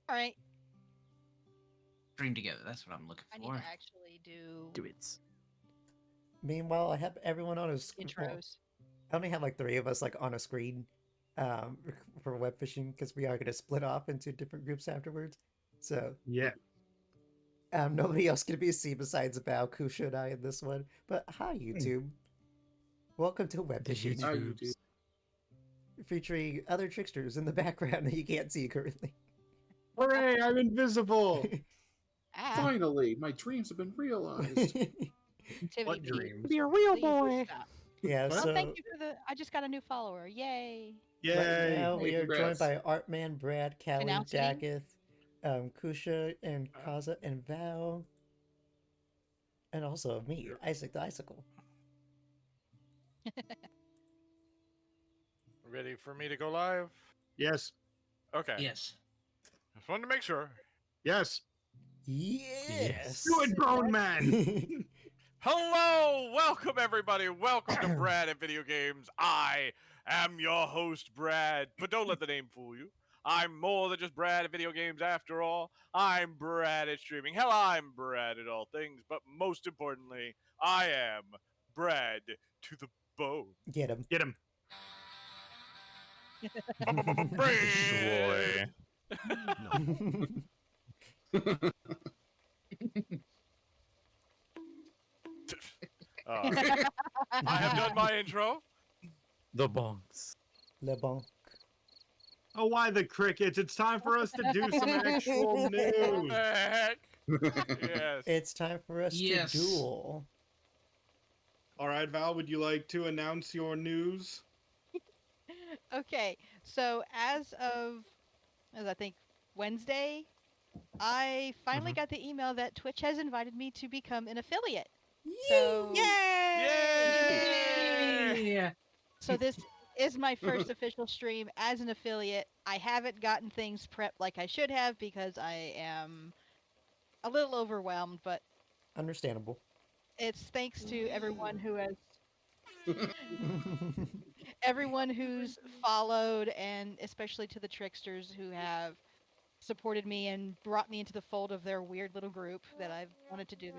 All right. Stream together. That's what I'm looking I need for. to actually do it. Meanwhile, I have everyone on a screen. intros. I only have like 3 of us like on a screen for web fishing because we are going to split off into different groups afterwards. So Yeah. nobody else can be seen besides Bao, Kusha, and I in this one. But hi, YouTube. Welcome to Web The Fishing, Hi, YouTubes. YouTube. featuring other tricksters in the background that you can't see currently. Hooray! I'm invisible. Ah, Finally, my dreams have been realized. Tivy, What please- dreams? Be a real please boy. stop. Yeah, Well, so Thank you for the. I just got a new follower. Yay! right Yay! now we Hey, are joined congrats. by Artman, Brad, Callie, Announcing. Dakith, Kusha, and Kaza, and Val. And also me, Isaac the Icicle. Ready for me to go live? Yes. Okay. Yes. Just wanted to make sure. Yes. Yes! Do it, Bone Man. Hello! Welcome, everybody. Welcome to Brad at Video Games. I am your host, Brad. But don't let the name fool you. I'm more than just Brad at Video Games after all. I'm Brad at Streaming. Hell, I'm Brad at all things. But most importantly, I am Brad to the bone. Get him. Get him. Brad! I have done my intro. The bonks. Le bon. Oh, why the crickets? It's time for us to do some actual What news. the heck? Yes. It's time for us Yes. to duel. All right, Val, would you like to announce your news? Okay, so as I think Wednesday, I finally got the email that Twitch has invited me to become an affiliate. So Yay! So this is my first official stream as an affiliate. I haven't gotten things prepped like I should have because I am a little overwhelmed, but Understandable. it's thanks to everyone who has everyone who's followed, and especially to the Tricksters who have supported me and brought me into the fold of their weird little group that I've wanted to do.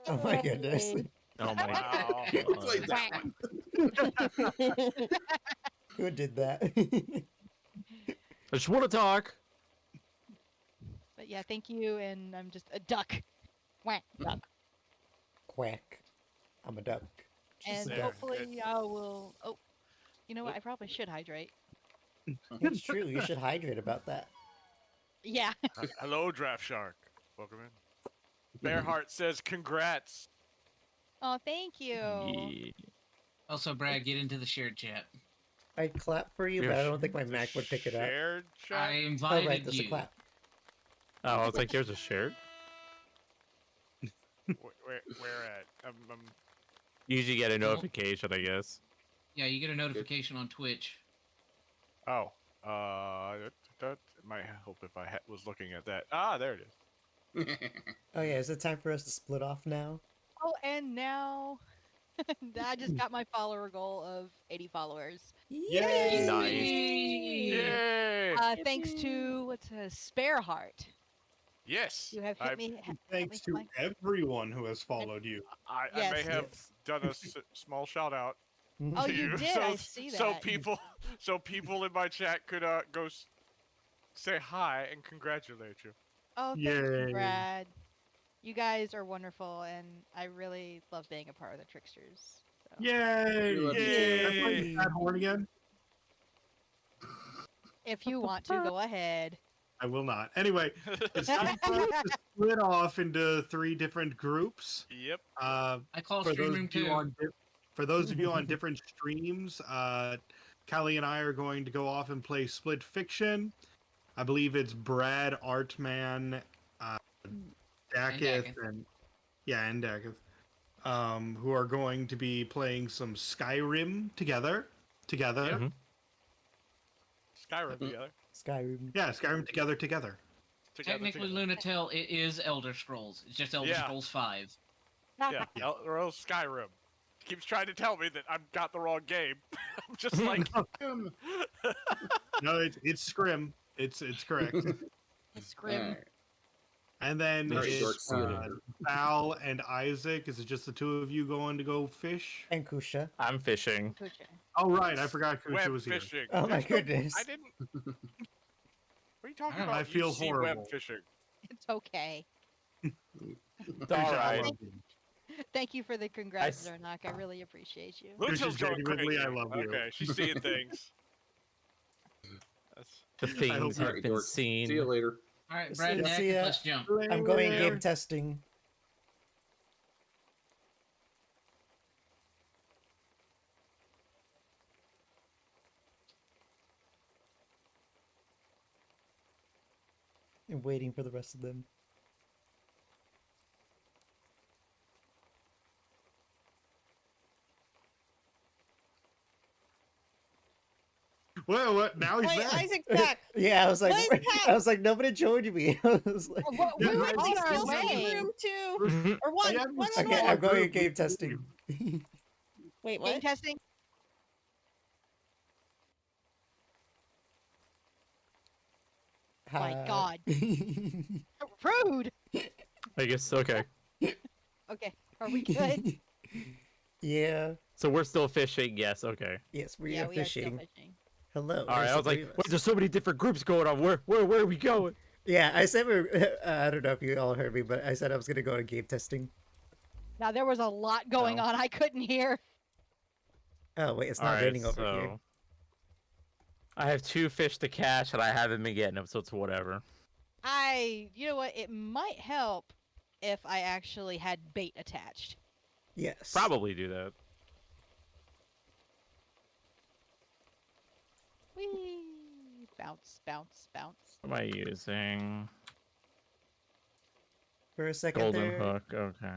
Oh my goodness. Yay. Oh my Wow. Played that one. Who did that? I just want to talk. But yeah, thank you, and I'm just a duck. Whack, duck. Quack. I'm a duck. Just And a duck. hopefully I will. Oh, you know what? I probably should hydrate. It's true. You should hydrate about that. Yeah. Hello, Draft Shark. Welcome in. Bearheart says congrats. Oh, thank you. Also, Brad, get into the shared chat. I'd clap for you, but I don't think my Mac would pick it up. Shared I chat? Oh, invited right. There's a you. clap. Oh, I was like, here's a shared. Where at? Usually get a notification, I guess. Yeah, you get a notification on Twitch. Oh. That might help if I was looking at that. Ah, there it is. Oh yeah, is it time for us to split off now? Oh, and now I just got my follower goal of 80 followers. Yay! Nice. Yay! Thanks to Spare Heart. Yes. You have hit me. Thanks to everyone who has followed you. I Yes. may have Yes. done a small shout out. Oh, to you did. So, I see that. so people in my chat could go say hi and congratulate you. Oh, thank Yay. you, Brad. You guys are wonderful, and I really love being a part of the Tricksters. So. Yay! We love you Yay. Can I play that horn again? If you want to, go ahead. I will not. Anyway, it's time for us to split off into 3 different groups. Yep. I call For Stream those, Room of you 2. on for those of you on different streams, Callie and I are going to go off and play Split Fiction. I believe it's Brad, Artman, Dakith, and Dakith, who are going to be playing some Skyrim together. Yep. Skyrim together. Skyrim. Yeah, Skyrim together. Technically, Lunatel, it is Elder Scrolls. It's just Elder Yeah. Scrolls 5. Yeah, or else Skyrim. Keeps trying to tell me that I've got the wrong game. I'm just like, No, it's Scrim. It's correct. It's grim. Alright. And then Alright, Dork, it's see you later. Val and Isaac. Is it just the two of you going to go fish? And Kusha. I'm fishing. Kucha. Oh, right. I forgot Kusha Web was here. fishing. Oh my There's no- goodness. I didn't. What are you talking I about? feel You see horrible. web fishing. It's okay. It's Kusha, all I right. love you. Thank you for the congrats, s- Zernak. I really appreciate you. Lunatil's going genuinely, crazy. I love you. Okay, she's seeing things. That's... The things hope- have been Dork. seen. See you later. All right, See Brad, ya. Dak, See ya. let's jump. I'm going Later. game testing. I'm waiting for the rest of them. What? Now he's Wait, back. Isaac's back. Yeah, I was like, Where's Pat? I was like, nobody joined me. I was like, Well, Yeah, we no, went I on Isaac our still in way. the room too, Mhm. or one, Yeah, one on okay, one. I'm going game testing. Wait, Game what? testing. My Hi. God. Rude. I guess okay. Okay, are we good? Yeah. So we're still fishing. Yes. Okay. Yes, we Yeah, are we are still fishing. fishing. Hello. All right. there's I the was like, three of us. wait, there's so many different groups going on. Where are we going? Yeah, I said we're. I don't know if you all heard me, but I said I was gonna go to game testing. Now there was a lot going Oh. on. I couldn't hear. Oh wait, it's All not right, raining over so here. I have 2 fish to catch, and I haven't been getting them, so it's whatever. You know what? It might help if I actually had bait attached. Yes. Probably do that. Whee! Bounce, bounce, bounce. What am I using? For a second Golden there, hook. Okay.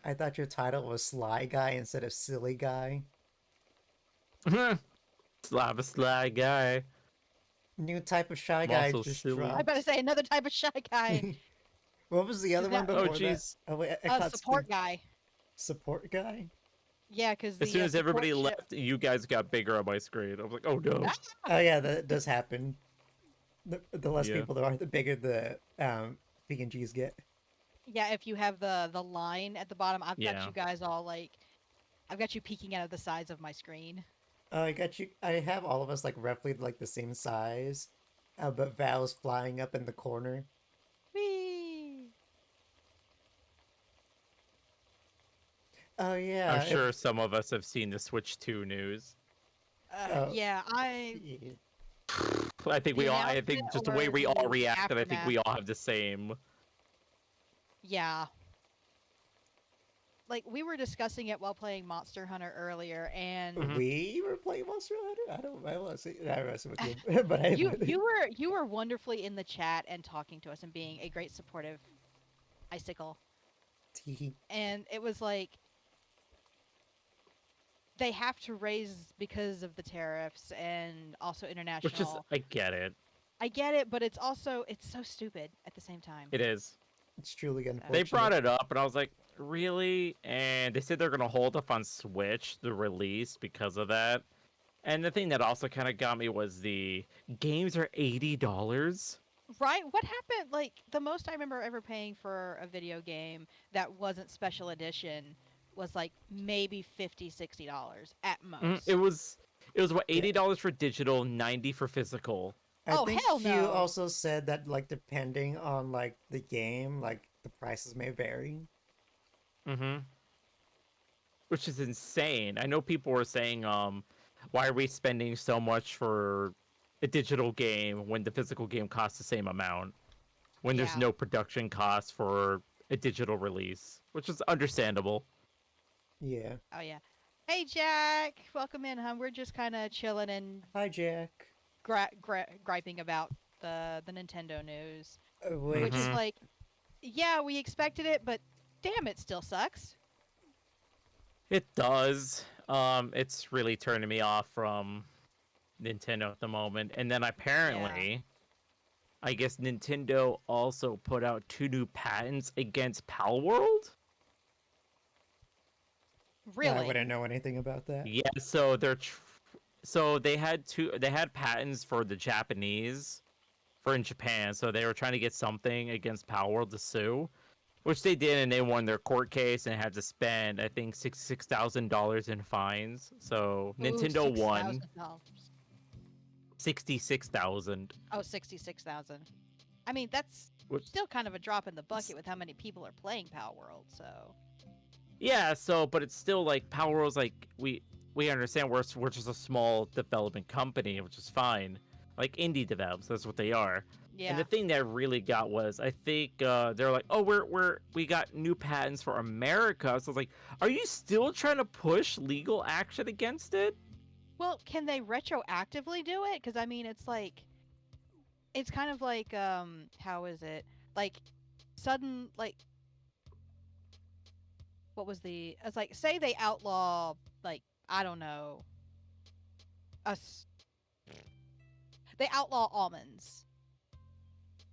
I thought your title was Sly Guy instead of Silly Guy. Slab a sly guy. New type of shy I'm guy also just silly. I dropped. better say another type of shy guy. What was the other one that- Oh, before that? jeez. Oh wait, I A caught support Steve. guy. Support guy. Yeah, because As soon as everybody left, you guys got bigger on my screen. I was like, oh no. Oh yeah, that does happen. The less Yeah. people there are, the bigger the PNGs get. Yeah, if you have the line at the bottom, I've got Yeah. you guys all like, I've got you peeking out of the sides of my screen. I got you. I have all of us like roughly like the same size, but Val's flying up in the corner. Whee! Oh yeah. I'm sure some of us have seen the Switch 2 news. Oh. Yeah, Yeah. I think we The all. I think announcement just the way or we all the reacted. I think we aftermath? all have the same. yeah. Like we were discussing it while playing Monster Hunter earlier, and Mhm. We were playing Monster Hunter. I want to say I wrestle with you, but I you were wonderfully in the chat and talking to us and being a great supportive icicle. And it was like they have to raise because of the tariffs and also international. Which is, I get it. I get it, but it's also it's so stupid at the same time. It is. It's truly unfortunate. They brought it up, and I was like, really? And they said they're gonna hold up on Switch the release because of that. And the thing that also kind of got me was the games are $80. Right? What happened? Like the most I remember ever paying for a video game that wasn't special edition was like maybe $50-$60 at most. It was what, $80 for digital, $90 for physical. I Oh, think hell you no. also said that like depending on like the game, like the prices may vary. Mm-hmm. Which is insane. I know people were saying, why are we spending so much for a digital game when the physical game costs the same amount? When there's Yeah. no production costs for a digital release, which is understandable. Yeah. Oh yeah. Hey Jack, welcome in, huh? We're just kind of chilling and Hi, Jack. griping about the Nintendo news, Wait. which is Mhm. like, yeah, we expected it, but damn, it still sucks. It does. It's really turning me off from Nintendo at the moment. And then apparently, I guess Nintendo also put out 2 new patents against Palworld? I Really? wouldn't know anything about that. Yeah, so they're so they had patents for the Japanese for in Japan. So they were trying to get something against Palworld to sue, which they did, and they won their court case and had to spend, I think, $66,000 in fines. So Nintendo won $6,000. 66,000. Oh, 66,000. I mean, that's still kind of a drop in the bucket with how many people are playing Palworld. So. Yeah. So, but it's still like Palworld's like we understand we're just a small development company, which is fine. Like indie devs, that's what they are. Yeah. And the thing that really got was, I think they're like, oh, we got new patents for America. So it's like, are you still trying to push legal action against it? Well, can they retroactively do it? Because I mean, it's like, it's kind of like, how is it? Like, sudden, like, what was the? It's like, say they outlaw, like, I don't know, us. They outlaw almonds.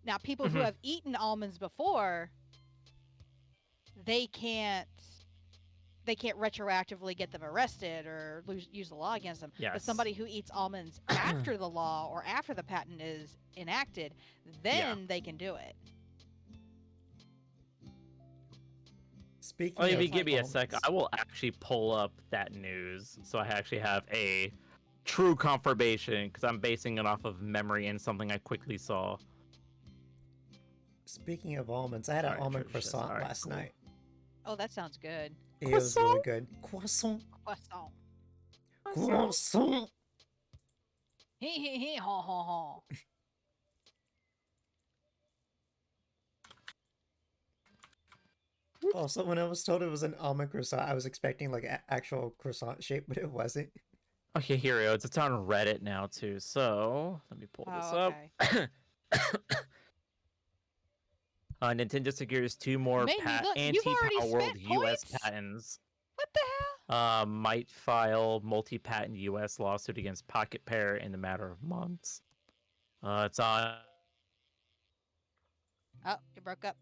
Now, people who have eaten almonds before, they can't retroactively get them arrested or use the law against them. Yes. But somebody who eats almonds after the law or after the patent is enacted, then they can do it. Speaking Well, if of you give me a almonds, sec, I will actually pull up that news so I actually have a true confirmation, because I'm basing it off of memory and something I quickly saw. Speaking of almonds, I had an Alright, almond Trish, croissant alright, last cool. night. Oh, that sounds good. It was really good. Croissant. Croissant. Croissant. Hee, ha, ha, ha. Also, when I was told it was an almond croissant, I was expecting like actual croissant shape, but it wasn't. Okay, here it is. It's on Reddit now too. So let me pull this up. Okay. Nintendo secures 2 more Made me look. You've already anti-Palworld spent U.S. points? patents. What the hell? Might file multi-patent U.S. lawsuit against Pocket Pair in the matter of months. It's on Oh, you broke up.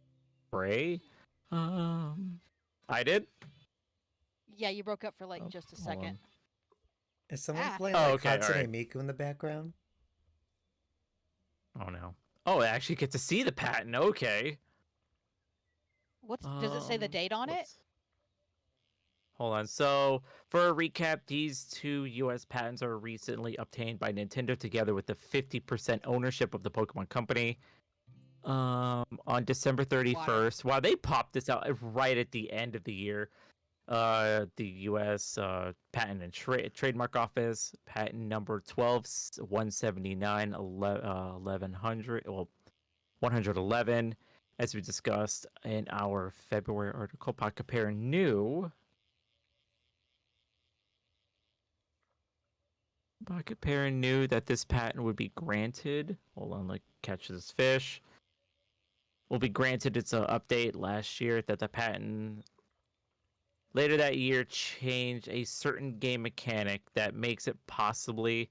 Bray. I did. Yeah, you broke up for like Oh, just a hold second. on. Is someone Ah. playing Oh, like okay, Hatsune alright. Miku in the background? Oh no. Oh, I actually get to see the patent. Okay. Does it say the date on it? Whoops. Hold on. So, for a recap, these 2 U.S. patents are recently obtained by Nintendo together with the 50% ownership of the Pokemon Company. On December 31st. Wow, they popped this out right at the end of the year. The U.S. Patent and Trademark Office, patent number 12179 1100, well, 111, as we discussed in our February article. Pocket Pair knew that this patent would be granted. Hold on, like catch this fish. Will be granted its update last year that the patent later that year changed a certain game mechanic that makes it possibly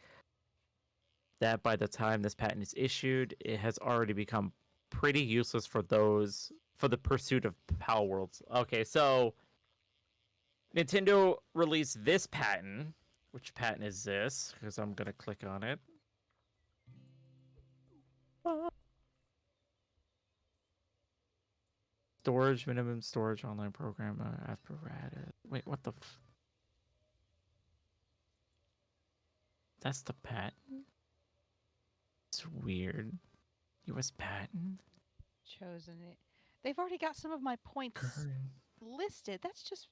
that by the time this patent is issued, it has already become pretty useless for the pursuit of Palworlds. Okay, so Nintendo released this patent. Which patent is this? Because I'm gonna click on it. Storage, minimum storage online program apparatus. Wait, what the That's the patent? It's weird. U.S. patent? Chosen it. They've already got some of my points listed. That's just...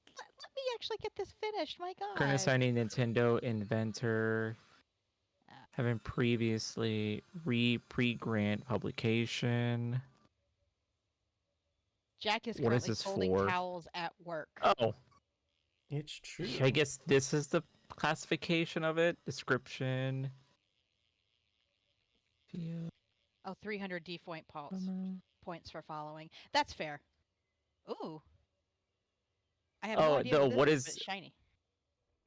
Let me actually get this finished, my god. Current assigning Nintendo inventor having previously pre-grant publication. Jack is What is currently this folding for? towels at work. Oh, It's true. I guess this is the classification of it. Description. Oh, 300 D-point points for following. That's fair. Ooh. I have no idea what this is, but it's shiny.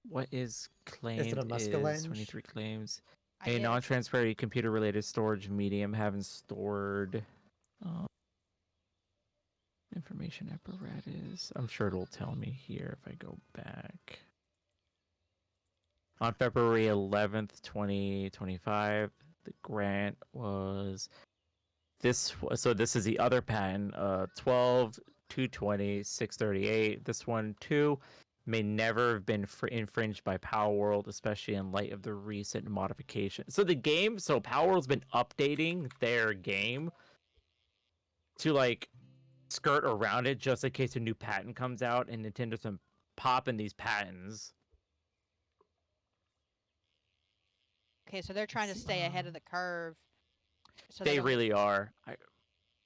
What is claimed Is it a Muskellenge? 23 claims. I A guess. non-transparent computer-related storage medium having stored information apparatus. I'm sure it'll tell me here if I go back. On February 11th, 2025, The grant was this. So this is the other patent. 12 220 638. This one too may never have been infringed by Power World, especially in light of the recent modification. So the game. So Power World's been updating their game to like skirt around it just in case a new patent comes out, and Nintendo's been popping these patents. Okay, so they're trying to stay ahead of the curve. So They don't really get- are.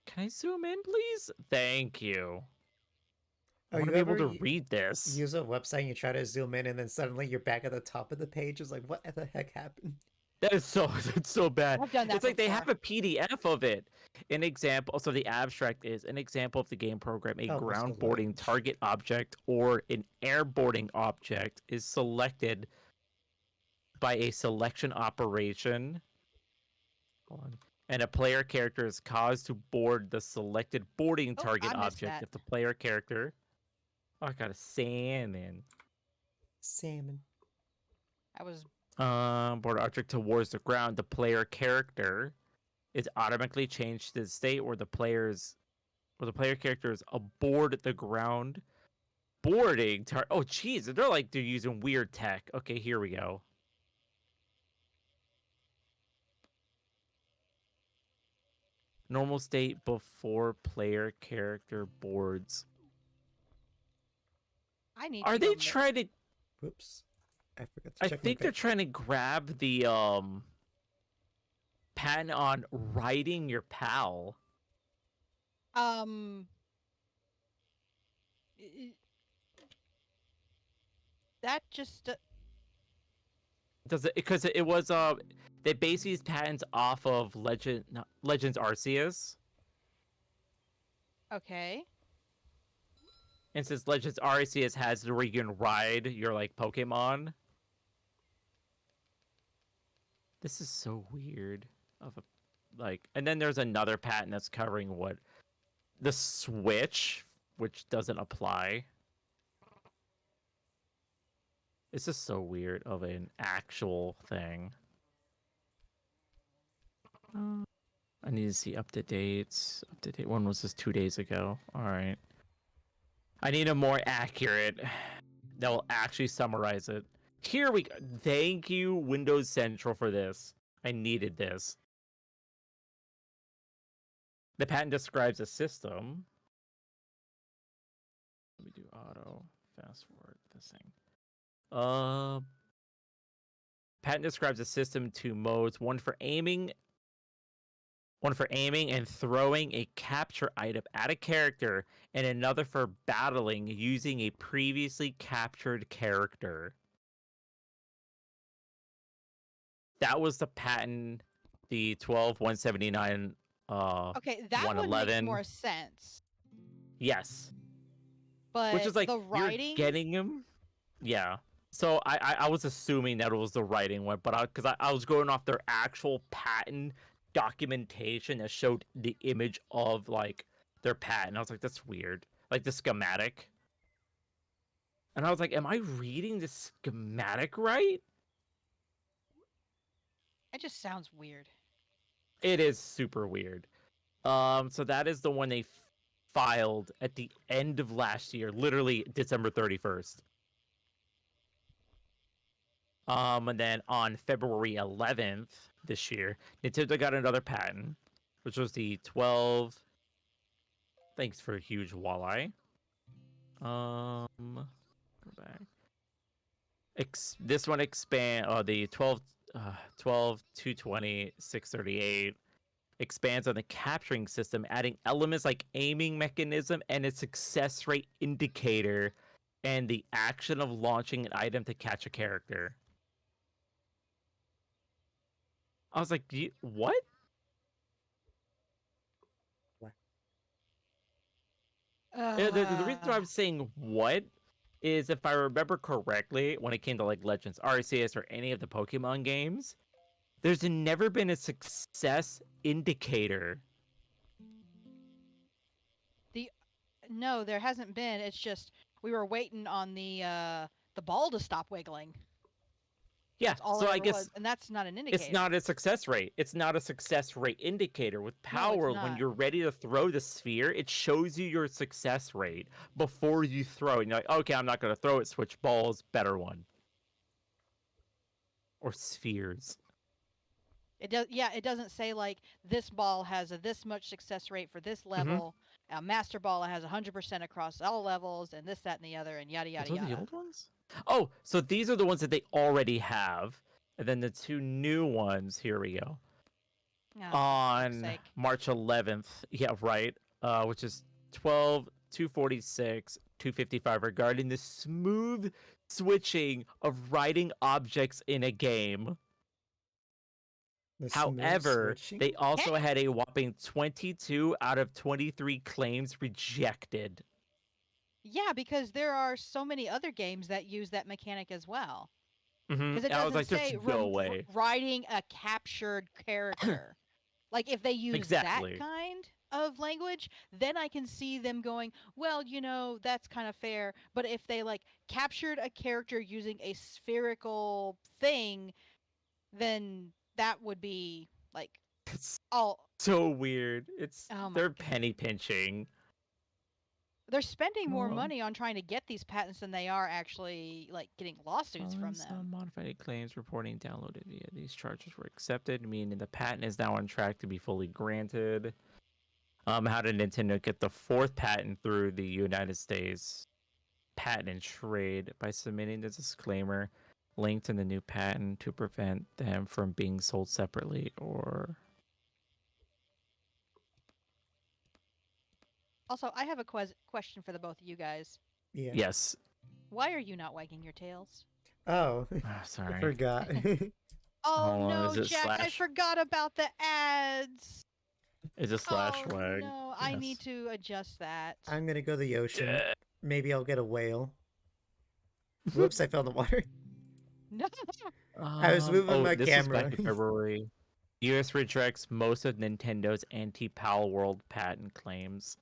Can I zoom in, please? Thank you. I Oh, want to you be able ever to read this. use a website and you try to zoom in and then suddenly you're back at the top of the page? It's like, what the heck happened? That is so that's so bad. I've done that It's like they have before. a PDF of it. An example. So the abstract is an example of the game program. A Oh, ground Mr. boarding Lynch. target object or an airboarding object is selected by a selection operation. Hold on. And a player character is caused to board the selected boarding Oh, target I missed object that. if the player character. Oh, I got a salmon. Salmon. I was Board object towards the ground. The player character is automatically changed to the state where the player character is aboard the ground boarding. Oh, jeez, they're using weird tech. Okay, here we go. Normal state before player character boards. I need Are to they go trying to? Whoops. I forgot to I check think my they're page. trying to grab the patent on riding your pal. i- that just Does it because it was they base these patents off of Legends Arceus. okay. And since Legends Arceus has where you can ride your like Pokemon. This is so weird of a and then there's another patent that's covering what the Switch, which doesn't apply. It's just so weird of an actual thing. I need to see up to dates. Up to date one was just 2 days ago. All right. I need a more accurate that will actually summarize it. Here we go. Thank you, Windows Central, for this. I needed this. The patent describes a system. Let me do auto fast forward this thing. Patent describes a system to modes: one for aiming and throwing a capture item at a character, and another for battling using a previously captured character. That was the patent, the 12179 Okay, that one makes 111. more sense. Yes. But Which is like the writing, you're getting him. Yeah. So I was assuming that it was the writing one, but because I was going off their actual patent documentation that showed the image of like their patent. I was like, that's weird. Like the schematic. And I was like, am I reading the schematic right? it just sounds weird. It is super weird. So that is the one they filed at the end of last year, literally December 31st. And then on February 11th this year, Nintendo got another patent, which was the 12. Thanks for a huge walleye. Go back. This one expand. The 12, 220, 638 expands on the capturing system, adding elements like aiming mechanism and a success rate indicator, and the action of launching an item to catch a character. I was like, what? The reason why I'm saying what is, if I remember correctly, when it came to like Legends Arceus or any of the Pokemon games, there's never been a success indicator. No, there hasn't been. It's just we were waiting on the ball to stop wiggling. Yeah, That's all so it I ever guess was, and that's not an indicator. it's not a success rate. It's not a success rate indicator. With No, it's power, when not. you're ready to throw the sphere, it shows you your success rate before you throw it. And you're like, okay, I'm not going to throw it. Switch balls, better one. Or spheres. It does. Yeah, it doesn't say like this ball has a this much success rate for this level. A master ball has 100% across all levels, and this, that, and the other, and yada yada Those are the yada. old ones? Oh, so these are the ones that they already have. And then the two new ones, here we go. Oh, for fuck's On sake. March 11th, yeah, right, which is 12, 246, 255, regarding the smooth switching of writing objects in a game. The smooth However, switching? they also had a whopping 22 out of 23 claims rejected. Yeah, because there are so many other games that use that mechanic as well. Mhm. Because it I was doesn't like, say just go away. writing a captured character. Like if they use Exactly. that kind of language, then I can see them going, well, you know, that's kind of fair. But if they like captured a character using a spherical thing, then that would be like It's all. so weird. Oh my They're God. penny pinching. They're spending more Um, money on trying to get these patents than they are actually like getting lawsuits from them. Modified claims reporting downloaded via these charges were accepted, meaning the patent is now on track to be fully granted. How did Nintendo get the fourth patent through the United States Patent and Trade? By submitting the disclaimer linked in the new patent to prevent them from being sold separately or... Also, I have a question for the both of you guys. Yeah. Yes. Why are you not wagging your tails? Oh, I Sorry. forgot. Oh Hold on, no, is it Jack! I slash? forgot about the ads. Is a slash Oh wag? no, I need Yes. to adjust that. I'm gonna go the ocean. Yeah. Maybe I'll get a whale. Whoops, I fell in the water. No. I was moving my this camera. was back in February. US rejects most of Nintendo's anti-Pal World patent claims.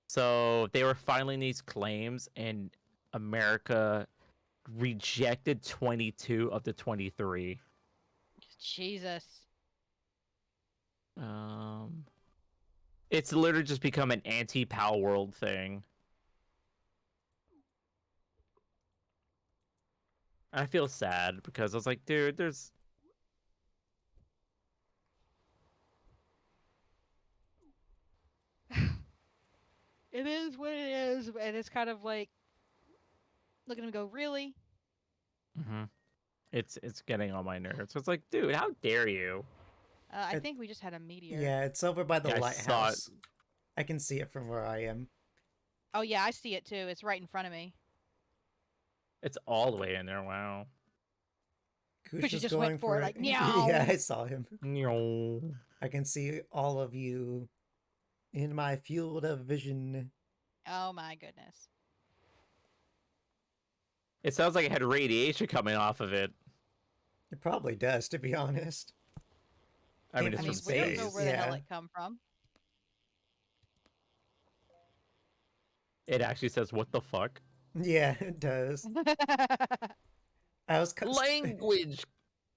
So they were filing these claims, and America rejected 22 of the 23. Jesus. It's literally just become an anti-Pal World thing. I feel sad because I was like, dude, there's... It is what it is, and it's kind of like looking at him go, really? Mm-hmm. It's getting on my nerves. So it's like, dude, how dare you? I It- think we just had a meteor. Yeah, it's over by the Yeah, I saw it. lighthouse. I can see it from where I am. Oh yeah, I see it too. It's right in front of me. It's all the way in there. Wow. But you Kush just going went for it, like, yeah, meow. I saw him. No. I can see all of you in my field of vision. Oh my goodness. It sounds like it had radiation coming off of it. It probably does, to be honest. I mean, Came it's I from mean, we don't space. know where the hell Yeah. it come from. It actually says, "What the fuck?" Yeah, it does. I was Language.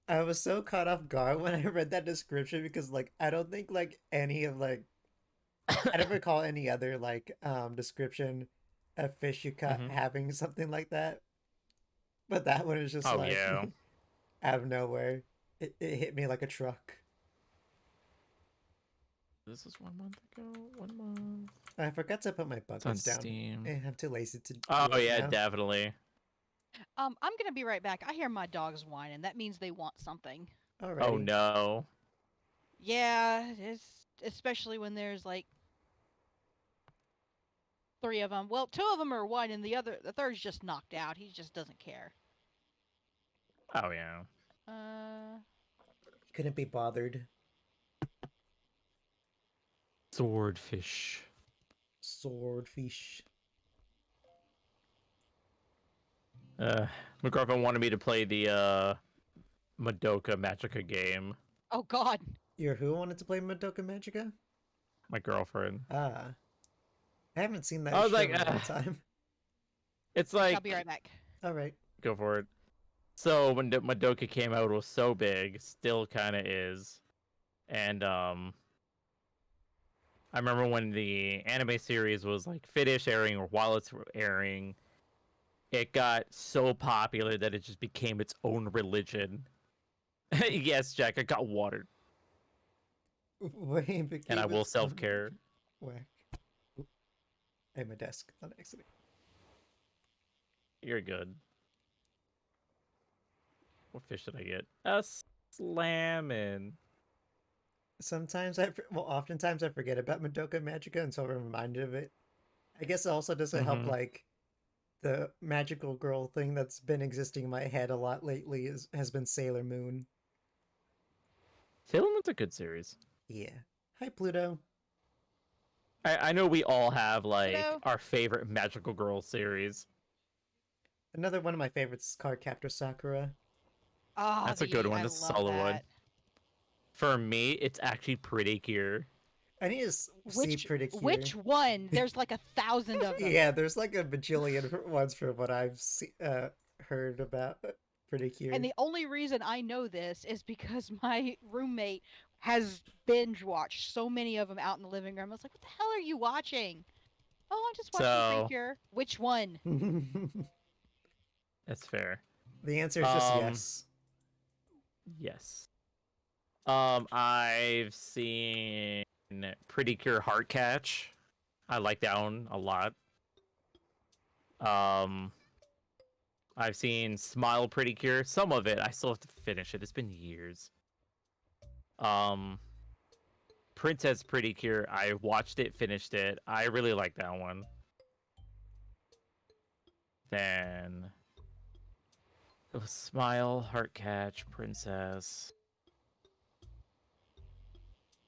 I was so caught off guard when I read that description because like I don't think like any of like I don't recall any other like description of fish you caught Mhm. having something like that. But that one was just Oh, like yeah. out of nowhere. It hit me like a truck. This is 1 month ago. 1 month. I forgot to put my It's on buckets down. Steam. I'm too lazy to do Oh it yeah, now. definitely. I'm gonna be right back. I hear my dogs whining. That means they want something. Alrighty. Oh no. Yeah, it's especially when there's like 3 of them. Well, 2 of them are whining. The third's just knocked out. He just doesn't care. Oh yeah. Couldn't be bothered. Swordfish. Swordfish. My girlfriend wanted me to play the Madoka Magica game. Oh God. Your who wanted to play Madoka Magica? My girlfriend. Ah. I haven't seen that I was show like, in a long time. It's like, I'll be right back. Alright. go for it. So when Madoka came out, it was so big, still kind of is, and I remember when the anime series was like finished airing or while it's airing, it got so popular that it just became its own religion. Yes, Jack, I got watered, Wayne became and I will his own self-care. Whack. Oop. I hit my desk on accident. You're good. What fish did I get? A salmon. Sometimes oftentimes I forget about Madoka Magica until I'm reminded of it. I guess it also doesn't help, Mhm. like, the magical girl thing that's been existing in my head a lot lately has been Sailor Moon. Sailor Moon's a good series. Yeah. Hi, Pluto. I know we all have like Ditto. our favorite magical girl series. Another one of my favorites is Cardcaptor Sakura. Oh, That's a good one. I That's a love solid one. that. For me, it's actually Pretty Cure. I need to see Pretty Cure. Which one? There's like 1,000 of them. Yeah, there's like a bajillion ones from what I've heard about Pretty Cure. And the only reason I know this is because my roommate has binge watched so many of them out in the living room. I was like, what the hell are you watching? Oh, I'm just watching So- Precure. Which one? That's fair. The answer is just Um, yes. Yes. I've seen Pretty Cure Heart Catch. I like that one a lot. I've seen Smile Pretty Cure. Some of it, I still have to finish it. It's been years. Princess Pretty Cure. I watched it, finished it. I really like that one. Then it was Smile, Heart Catch, Princess.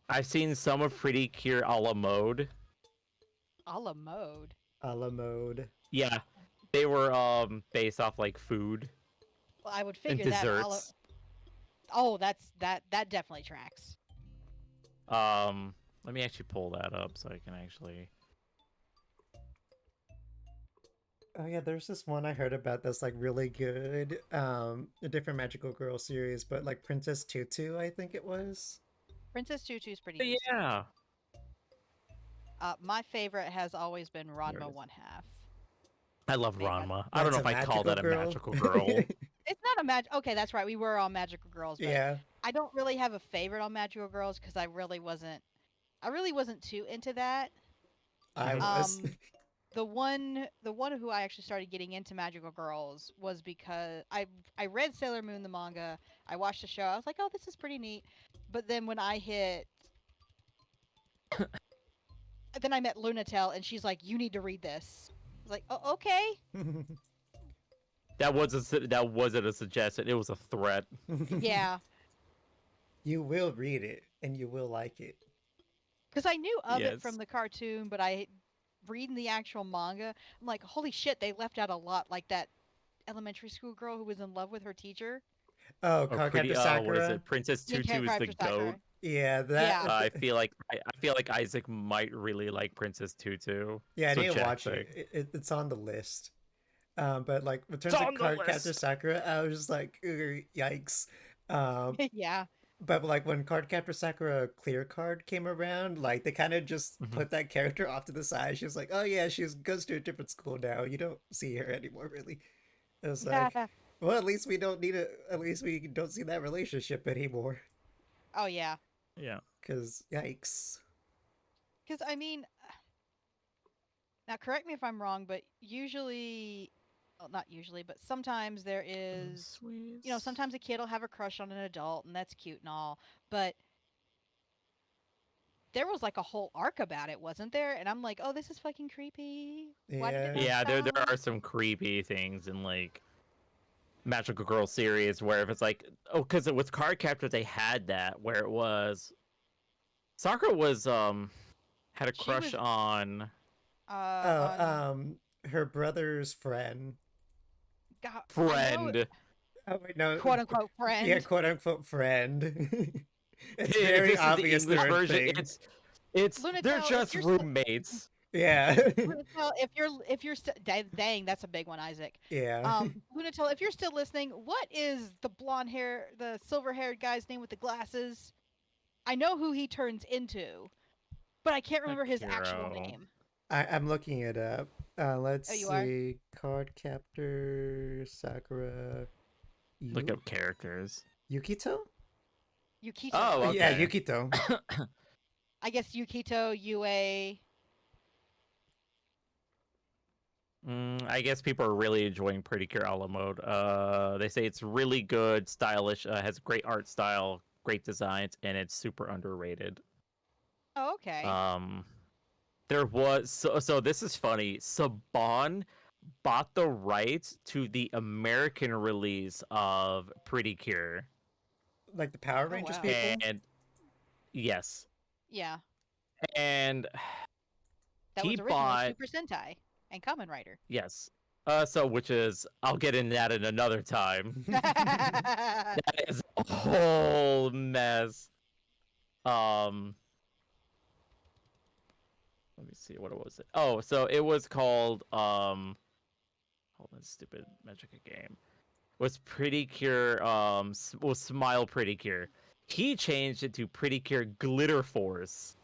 I've seen some of Pretty Cure a la mode. A la mode. A la mode. Yeah, they were based off like food Well, I would and figure that. desserts. Oh, that definitely tracks. Let me actually pull that up so I can actually. Oh yeah, there's this one I heard about that's like really good. A different magical girl series, but like Princess Tutu, I think it was. Princess Tutu's pretty decent. Yeah. My favorite has always been it Ranma is. 1/2. I love Man, Ranma. I don't know if That's I call that a magical girl. It's not a Okay, that's right. We were all magical girls, but Yeah. I don't really have a favorite on magical girls because I really wasn't too into that. I was. The one who I actually started getting into magical girls was because I read Sailor Moon the manga. I watched the show. I was like, oh, this is pretty neat. But then when I hit, then I met Lunatel, and she's like, you need to read this. I was like, oh, okay. That wasn't a suggestion. It was a threat. Yeah. You will read it and you will like it. Because I knew of it Yes. from the cartoon, but reading the actual manga, I'm like, holy shit, they left out a lot. Like that elementary school girl who was in love with her teacher. Oh, Oh, Cardcaptor what is Sakura. it? Princess Yeah, Tutu is the Character Sakura. goat. Yeah, that. Yeah. I feel like Isaac might really like Princess Tutu. Yeah, I So need to Jack watch said- it. It's on the list. But like in terms It's of on the Cardcaptor list. Sakura, I was just like, "Ugh, yikes. Yeah. But like when Cardcaptor Sakura Clear Card came around, like they kind of just Mhm. put that character off to the side. She was like, "Oh yeah, she goes to a different school now. You don't see her anymore, really." It was like, well, at least we don't need at least we don't see that relationship anymore. Oh, yeah. Yeah. Cause yikes. Because, I mean, now correct me if I'm wrong, but usually, well, not usually, but sometimes there is, sometimes a kid will have a crush on an adult, and that's cute and all, but there was like a whole arc about it, wasn't there? And I'm like, oh, this is fucking creepy. Why did it not Yeah, there stop? are some creepy things in like Magical Girl series where if it's like, oh, because with Cardcaptor they had that where it was Sakura was had a She crush was- on Her brother's friend. God, I know- friend. Oh wait, no. quote unquote friend. Yeah, quote unquote friend. It's If very this is the obvious English they're a version. thing. It's Lunatel, they're if just you're so- roommates. Yeah. Lunatel, if you're dang, that's a big one, Isaac. Yeah. Lunatel, if you're still listening, what is the silver-haired guy's name with the glasses? I know who he turns into, but I can't remember his actual Akiro. name. I'm looking it up. Let's Oh, you are? see. Card captor Sakura. Look up characters. Yukito? Yukito. Oh, Yeah, okay. Yukito. I guess Yukito, UA. I guess people are really enjoying Pretty Cure a la mode. They say it's really good, stylish, has great art style, great designs, and it's super underrated. Oh, okay. There was so this is funny. Saban bought the rights to the American release of Pretty Cure, Like the Power Rangers wow. people? and yes, Yeah, and that he was originally bought Super Sentai and Kamen Rider. yes. So which is I'll get into that in another time. That is a whole mess. Let me see, what was it? Oh, so it was called hold on, stupid Magica game. Was Pretty Cure was Smile Pretty Cure. He changed it to Pretty Cure Glitter Force.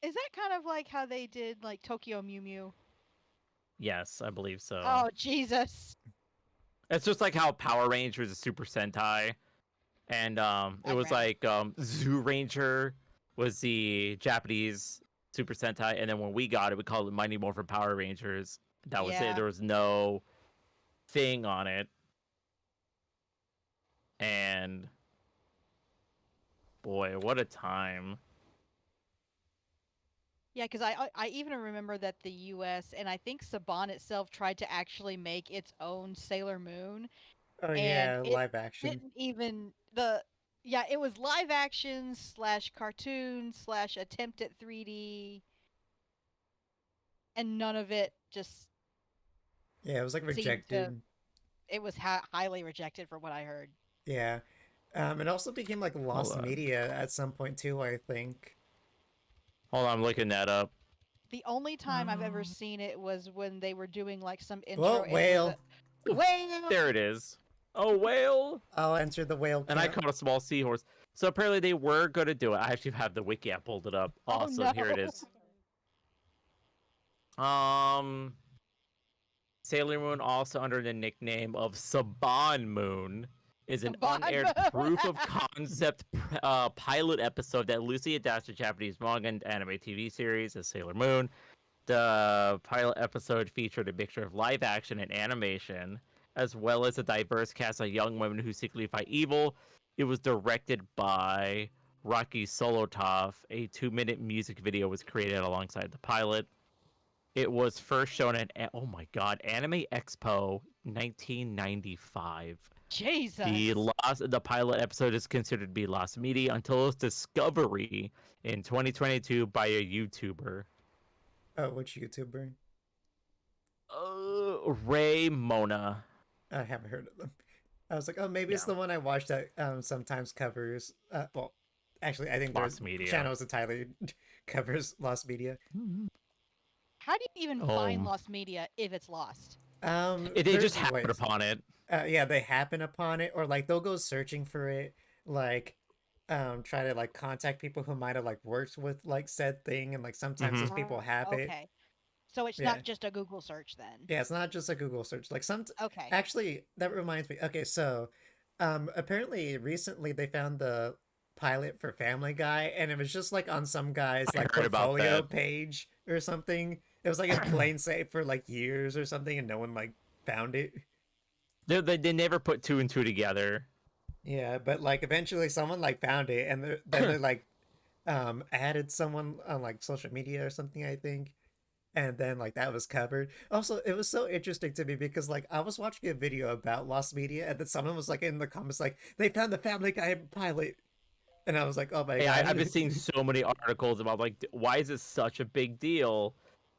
Is that kind of like how they did like Tokyo Mew Mew? Yes, I believe so. Oh, Jesus. It's just like how Power Rangers is Super Sentai. And it was Background. like Zoo Ranger was the Japanese Super Sentai, and then when we got it, we called it Mighty Morphin Power Rangers. That was Yeah. it. There was no thing on it. And boy, what a time. Yeah, because I even remember that the U.S. and I think Saban itself tried to actually make its own Sailor Moon, Oh and yeah, it live action. didn't even it was live action / cartoon / attempt at 3D, and none of it just Yeah, it was like seemed rejected. to. It was highly rejected from what I heard. Yeah. It also became like lost on. media at some point too, I think. Hold on, I'm looking that up. The only time I've ever seen it was when they were doing like some intro. Well, and whale. It was whale. There it is. Oh, whale! I'll answer the whale. And I count. caught a small seahorse. So apparently they were going to do it. I actually have the wiki. I pulled it up. Oh, Awesome. Here it no. is. Sailor Moon, also under the nickname of Saban Moon, is an Saban unaired Moon. proof of concept pilot episode that loosely adapts the Japanese manga and anime TV series as Sailor Moon. The pilot episode featured a mixture of live action and animation, as well as a diverse cast of young women who secretly fight evil. It was directed by Rocky Solotov. A 2-minute music video was created alongside the pilot. It was first shown at, oh my god, Anime Expo 1995. Jesus. The pilot episode is considered to be lost media until its discovery in 2022 by a YouTuber. Oh, which YouTuber? Ray Mona. I haven't heard of them. I was like, oh, maybe it's the one I watched that sometimes covers. Well, actually, I think Lost there's Media. channels entirely covers lost media. How do you even find lost media if it's lost? They there's just happened ways. upon it. Yeah, they happen upon it, or like they'll go searching for it, like try to like contact people who might have like worked with like said thing, and like sometimes those people have it. Okay. So it's Yeah. not just a Google search then. Yeah, it's not just a Google search. Like Okay. actually, that reminds me. Okay, so apparently recently they found the pilot for Family Guy, and it was just like on some guy's I like heard about portfolio that. page or something. It was like in plain sight for like years or something, and no one like found it. They never put two and two together. Yeah, but like eventually someone like found it, and then they like added someone on like social media or something, I think. And then like that was covered. Also, it was so interesting to me because like I was watching a video about lost media, and then someone was like in the comments like they found the Family Guy pilot, and I was like, oh my god. I've been seeing so many articles about like why is this such a big deal?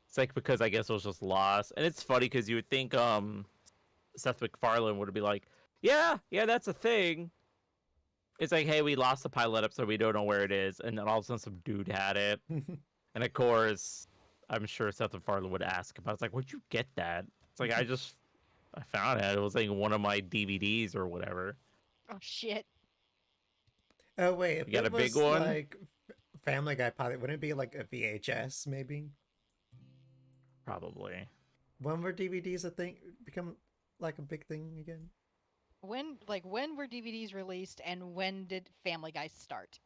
It's like because I guess it was just lost, and it's funny because you would think Seth MacFarlane would be like, yeah, that's a thing. It's like, hey, we lost the pilot episode, we don't know where it is, and then all of a sudden some dude had it, and of course I'm sure Seth MacFarlane would ask about. It's like, where'd you get that? It's like I found it. It was like one of my DVDs or whatever. Oh shit. Oh wait, if You got it a big was one? like Family Guy pilot, wouldn't it be like a VHS maybe? Probably. When were DVDs a thing become like a big thing again? When were DVDs released and when did Family Guy start?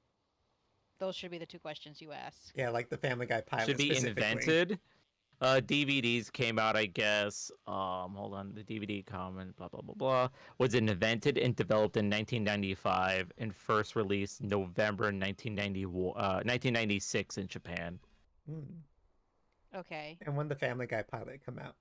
Those should be the two questions you ask. Yeah, like the Family Guy pilot Should be specifically. invented. DVDs came out, I guess. Hold on. The DVD comment, blah blah blah blah, was invented and developed in 1995 and first released November 1996 in Japan. Hmm. Okay. And when the Family Guy pilot come out?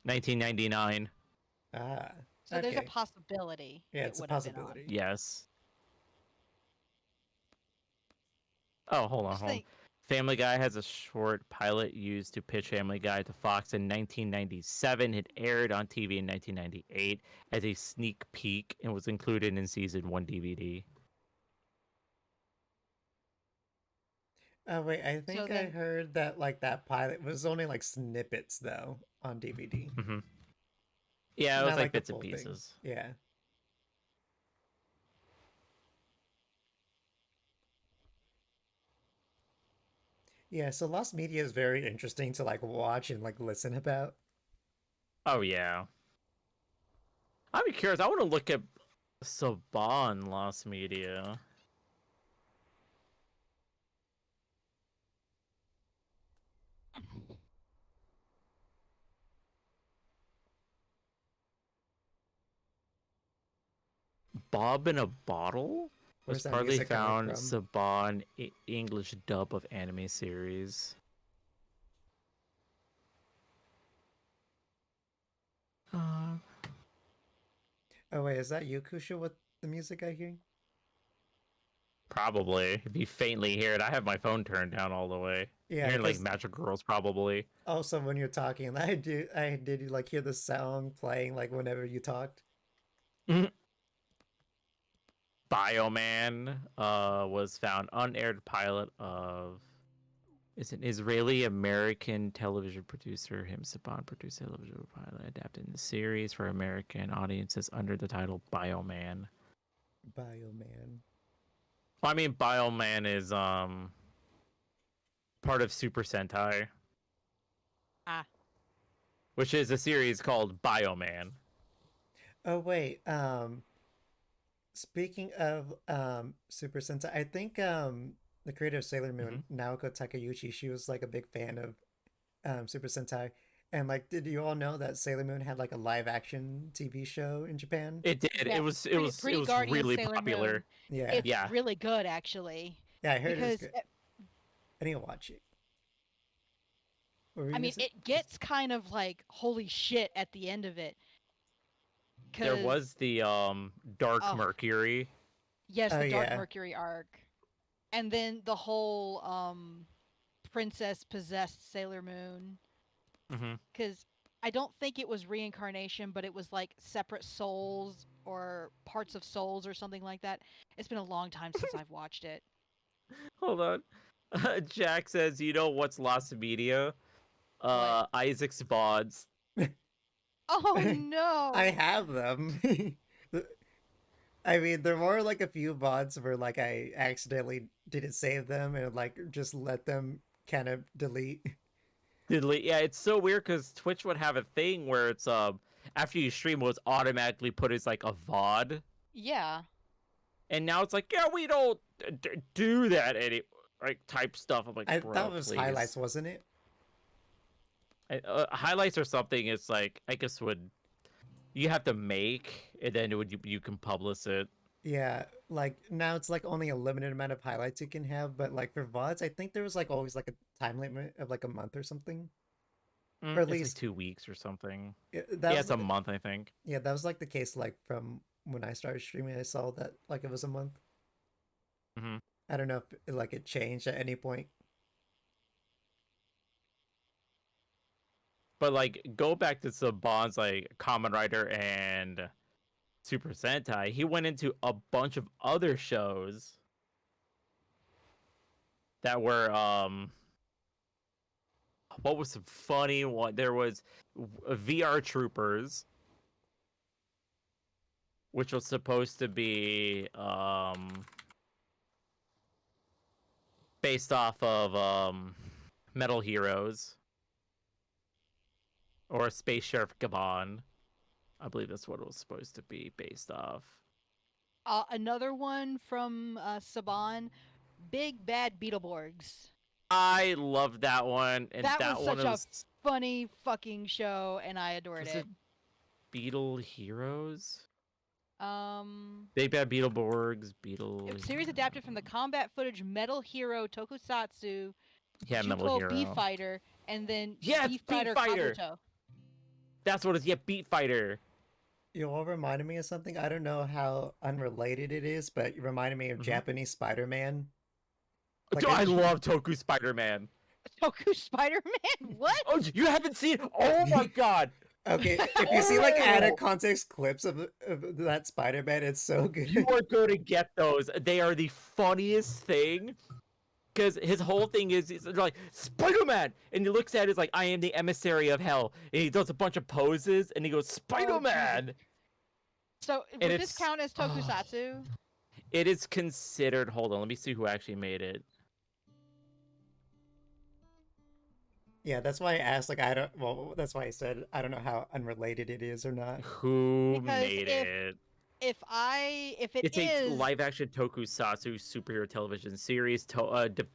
$1999. Ah. So there's a Okay. possibility. Yeah, it it's a would have been on. possibility. Yes. Oh, hold on, Just hold on. think, Family Guy has a short pilot used to pitch Family Guy to Fox in 1997. It aired on TV in 1998 as a sneak peek and was included in season 1 DVD. Oh wait, I So think I then- heard that like that pilot was only like snippets though on DVD. Mm-hmm. Yeah, it Not was like the bits and full thing. pieces. Yeah. Yeah, so Lost Media is very interesting to like watch and like listen about. Oh, yeah. I'd be curious. I want to look at Saban Lost Media. Bob in a Bottle Where's was that partly music coming found from? Saban English dub of anime series. Uh, Oh wait, is that you, Kusha, with the music I hear? Probably. If you faintly hear it, I have my phone turned down all the way. Yeah, Hearing like because Magic Girls, probably. also when you're talking, I did like hear the song playing like whenever you talked. Bioman was found unaired pilot of is an Israeli American television producer. Him Saban produced television pilot adapted in the series for American audiences under the title Bioman. Bioman. Well, I mean, Bioman is part of Super Sentai. Ah. Which is a series called Bioman. Oh wait, speaking of Super Sentai, I think the creator of Sailor Moon, Naoko Takeuchi, she was like a big fan of Super Sentai. And like, did you all know that Sailor Moon had like a live action TV show in Japan? It did. Yeah, It was pre-Guardian really Sailor popular. Moon. Yeah. It's Yeah. really good, actually. Yeah, I heard it was Because good. I need to watch it. What were you I gonna mean, say? it gets kind of like holy shit at the end of it. There 'Cause- was the Dark Oh. Mercury. yes, Oh, the Dark yeah. Mercury arc, and then the whole princess possessed Sailor Moon. Mm-hmm. Because I don't think it was reincarnation, but it was like separate souls or parts of souls or something like that. It's been a long time since I've watched it. Hold on. Jack says, "You know what's lost media? Isaac's bods." Oh no! I have them. I mean, there were like a few mods where like I accidentally didn't save them and like just let them kind of delete. Yeah, it's so weird because Twitch would have a thing where it's after you stream, it was automatically put as like a VOD, Yeah. and now it's like, yeah, we don't do that any like type stuff. I'm like, I bro, thought it was please. highlights, wasn't it? Highlights or something. It's like I guess you have to make, and then you can publish it. Yeah, like now it's like only a limited amount of highlights you can have, but like for VODs, I think there was like always like a time limit of like a month or something. Or at It's least like 2 weeks or something. yeah, Yeah, it's a month, I think. yeah, that was like the case like from when I started streaming. I saw that like it was a month. Mm-hmm. I don't know if like it changed at any point. But like, go back to Saban's like Kamen Rider and Super Sentai, he went into a bunch of other shows that were what was some funny one? There was VR Troopers, which was supposed to be based off of Metal Heroes or Space Sheriff Gabon. I believe that's what it was supposed to be based off. Another one from Saban, Big Bad Beetleborgs. I love that one, and That that was one such a was funny fucking show, and I adored was it. it Beetle Heroes? Um, Big Bad Beetleborgs, Beetle. Series adapted from the combat footage Metal Hero Tokusatsu, Yeah, Metal Juko Hero. Beef Fighter, and then Yeah, Beef Beat Fighter Fighter. Kabuto. That's what it is. Yeah, Beat Fighter. You all reminded me of something. I don't know how unrelated it is, but you reminded me of Mhm. Japanese Spider-Man. Dude, I love Toku Spider-Man. Toku Spider-Man? What? Oh, you haven't seen? Oh my god! Okay, if you see like out Oh! of context clips of that Spider-Man, it's so good. You are going to get those. They are the funniest thing. Because his whole thing is, he's like, Spider-Man! And he looks at it, like, I am the emissary of hell. And he does a bunch of poses, and he goes, Spider-Man! So, And would this it's- count as Tokusatsu? It is considered, hold on, let me see who actually made it. Yeah, that's why I asked. Like, I don't. Well, that's why I said I don't know how unrelated it is or not. Who Because made it? If it It's a is, live-action tokusatsu superhero television series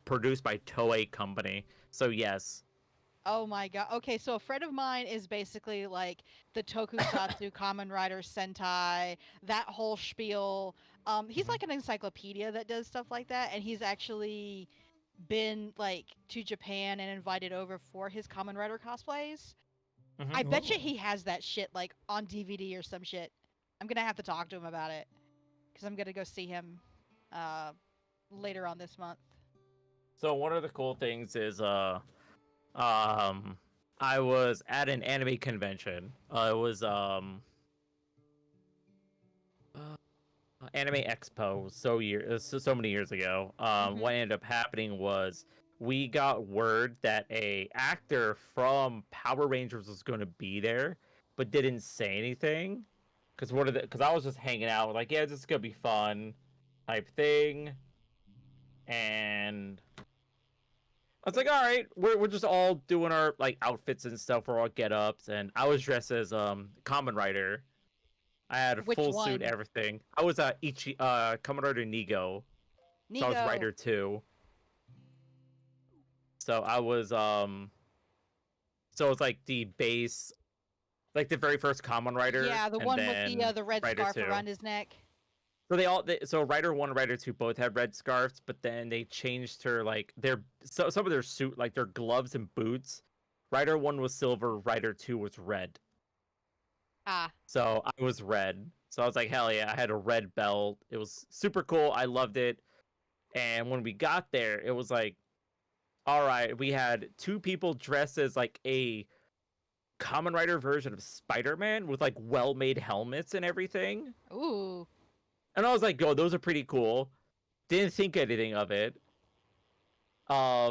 produced by Toei Company. So yes. oh my god. Okay, so a friend of mine is basically like the Tokusatsu Kamen Rider Sentai, that whole spiel. He's like an encyclopedia that does stuff like that, and he's actually been like to Japan and invited over for his Kamen Rider cosplays. Mhm. I bet you Oh. he has that shit like on DVD or some shit. I'm gonna have to talk to him about it because I'm gonna go see him later on this month. So one of the cool things is I was at an anime convention. It was Anime Expo so many years ago. Mhm. What ended up happening was we got word that a actor from Power Rangers was going to be there, but didn't say anything. Because I was just hanging out, like, yeah, this is gonna be fun, type thing, and I was like, all right, we're just all doing our like outfits and stuff, we're all get ups, and I was dressed as Kamen Rider. I had a Which full suit, one? everything. I was Kamen Rider Nigo, so I was Nigo. Rider 2. So I was so it's like the base, like the very first Kamen Rider. Yeah, the and one with then the red Rider scarf 2. around his neck. So so Rider 1 and Rider 2 both had red scarves, but then they changed her like some of their suit, like their gloves and boots. Rider 1 was silver, Rider 2 was red. Ah, So I was red. So I was like, hell yeah, I had a red belt. It was super cool. I loved it. And when we got there, it was like, all right, we had two people dressed as like a Kamen Rider version of Spider-Man with like well-made helmets and everything. ooh. And I was like, yo, those are pretty cool. Didn't think anything of it. I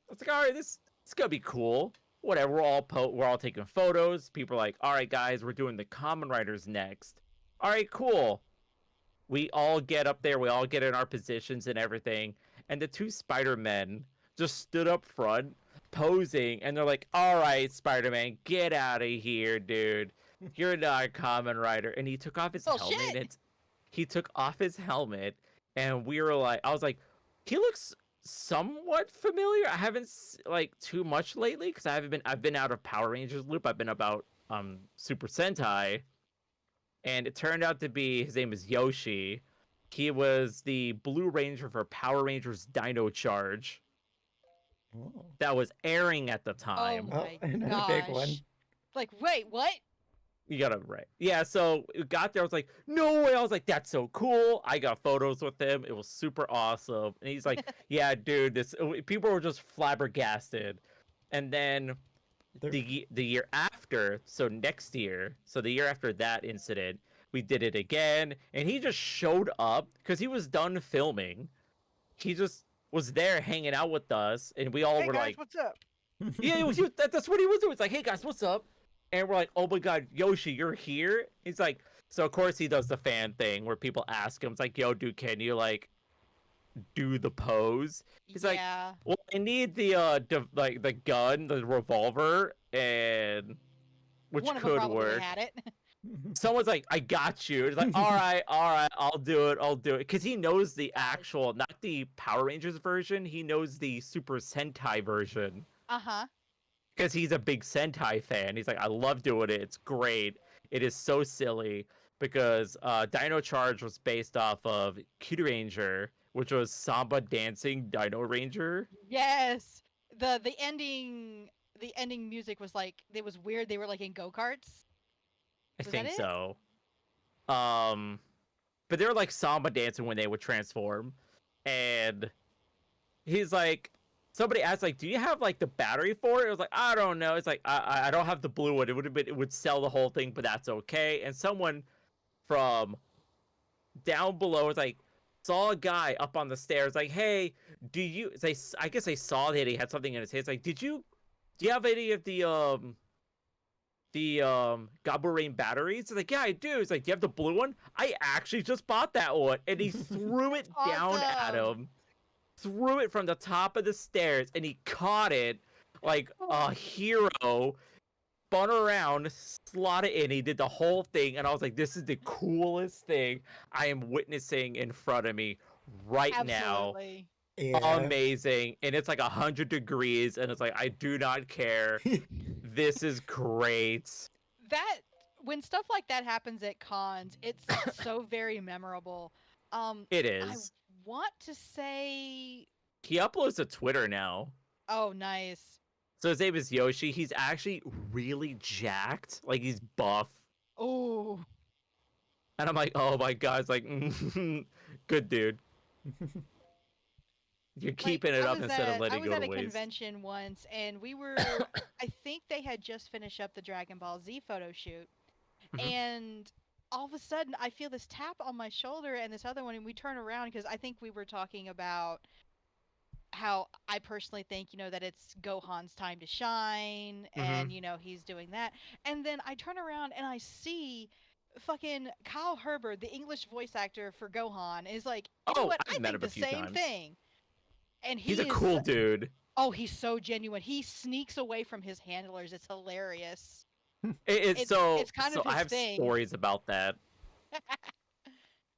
was like, all right, this gonna be cool. Whatever. We're all taking photos. People are like, all right, guys, we're doing the Kamen Riders next. All right, cool. We all get up there. We all get in our positions and everything. And the two Spider-Men just stood up front, posing, and they're like, all right, Spider-Man, get out of here, dude. You're not a Kamen Rider. And he took off his Oh, helmet. shit. He took off his helmet, and we were like, I was like, he looks somewhat familiar. I haven't like too much lately because I've been out of Power Rangers loop. I've been about Super Sentai, and it turned out to be his name is Yoshi. He was the Blue Ranger for Power Rangers Dino Charge Oh, that was airing at the time. Oh my another big one. gosh. Like, wait, what? You got it right. Yeah, so we got there. I was like, no way. I was like, that's so cool. I got photos with him. It was super awesome. And he's like, yeah, dude, people were just flabbergasted. And then They're- the year after, so next year, so the year after that incident, We did it again, and he just showed up because he was done filming. He just was there hanging out with us, and we all Hey were guys, like, what's up? "Yeah, that's what he was doing." It's like, "Hey guys, what's up?" And we're like, "Oh my god, Yoshi, you're here!" He's like, so of course he does the fan thing where people ask him, "It's like, yo, dude, can you like do the pose?" He's like, Yeah. "Well, I need the like the gun, the revolver, and which One of them could probably work." had it. Someone's like, "I got you." It's like, all right, I'll do it, because he knows the actual, not the Power Rangers version. He knows the Super Sentai version Uh-huh. because he's a big Sentai fan. He's like, "I love doing it. It's great. It is so silly." Because Dino Charge was based off of Kid Ranger, which was Samba dancing Dino Ranger. Yes. The ending music was like it was weird. They were like in go-karts. I Was that think it? so. But they were like Samba dancing when they would transform, and he's like, somebody asked like, "Do you have like the battery for it?" It was like, "I don't know." It's like, I don't have the blue one. It would sell the whole thing, but that's okay. And someone from down below was like, saw a guy up on the stairs like, "Hey, do you?" I guess they saw that he had something in his hand. It's like, do you have any of the Gobble Rain batteries?" It's like, "Yeah, I do." It's like, "Do you have the blue one?" "I actually just bought that one." And he threw it down at Awesome. him, threw it from the top of the stairs, and he caught it like a hero, spun around, slotted in. He did the whole thing, and I was like, "This is the coolest thing I am witnessing in front of me right now." Absolutely. Yeah. Amazing. And it's like 100 degrees, and it's like, I do not care. This is great. That when stuff like that happens at cons, it's so very memorable. It I is. want to say, He uploads to Twitter now. oh, nice. So his name is Yoshi. He's actually really jacked. Like, he's buff. Oh, And I'm like, oh my god. It's like, good dude. You're keeping it up instead of I letting was go at to a waste. convention once, and we were. I think they had just finished up the Dragon Ball Z photo shoot, Mhm. and all of a sudden I feel this tap on my shoulder and this other one, and we turn around because I think we were talking about how I personally think, that it's Gohan's time to shine, and he's doing that. And then I turn around and I see fucking Kyle Herbert, the English voice actor for Gohan, is like, you know Oh, what? I I've met think him a the few same times. thing. And He's a he is cool dude. oh, he's so genuine. He sneaks away from his handlers. It's hilarious. It's so It's kind of I his have thing. stories about that.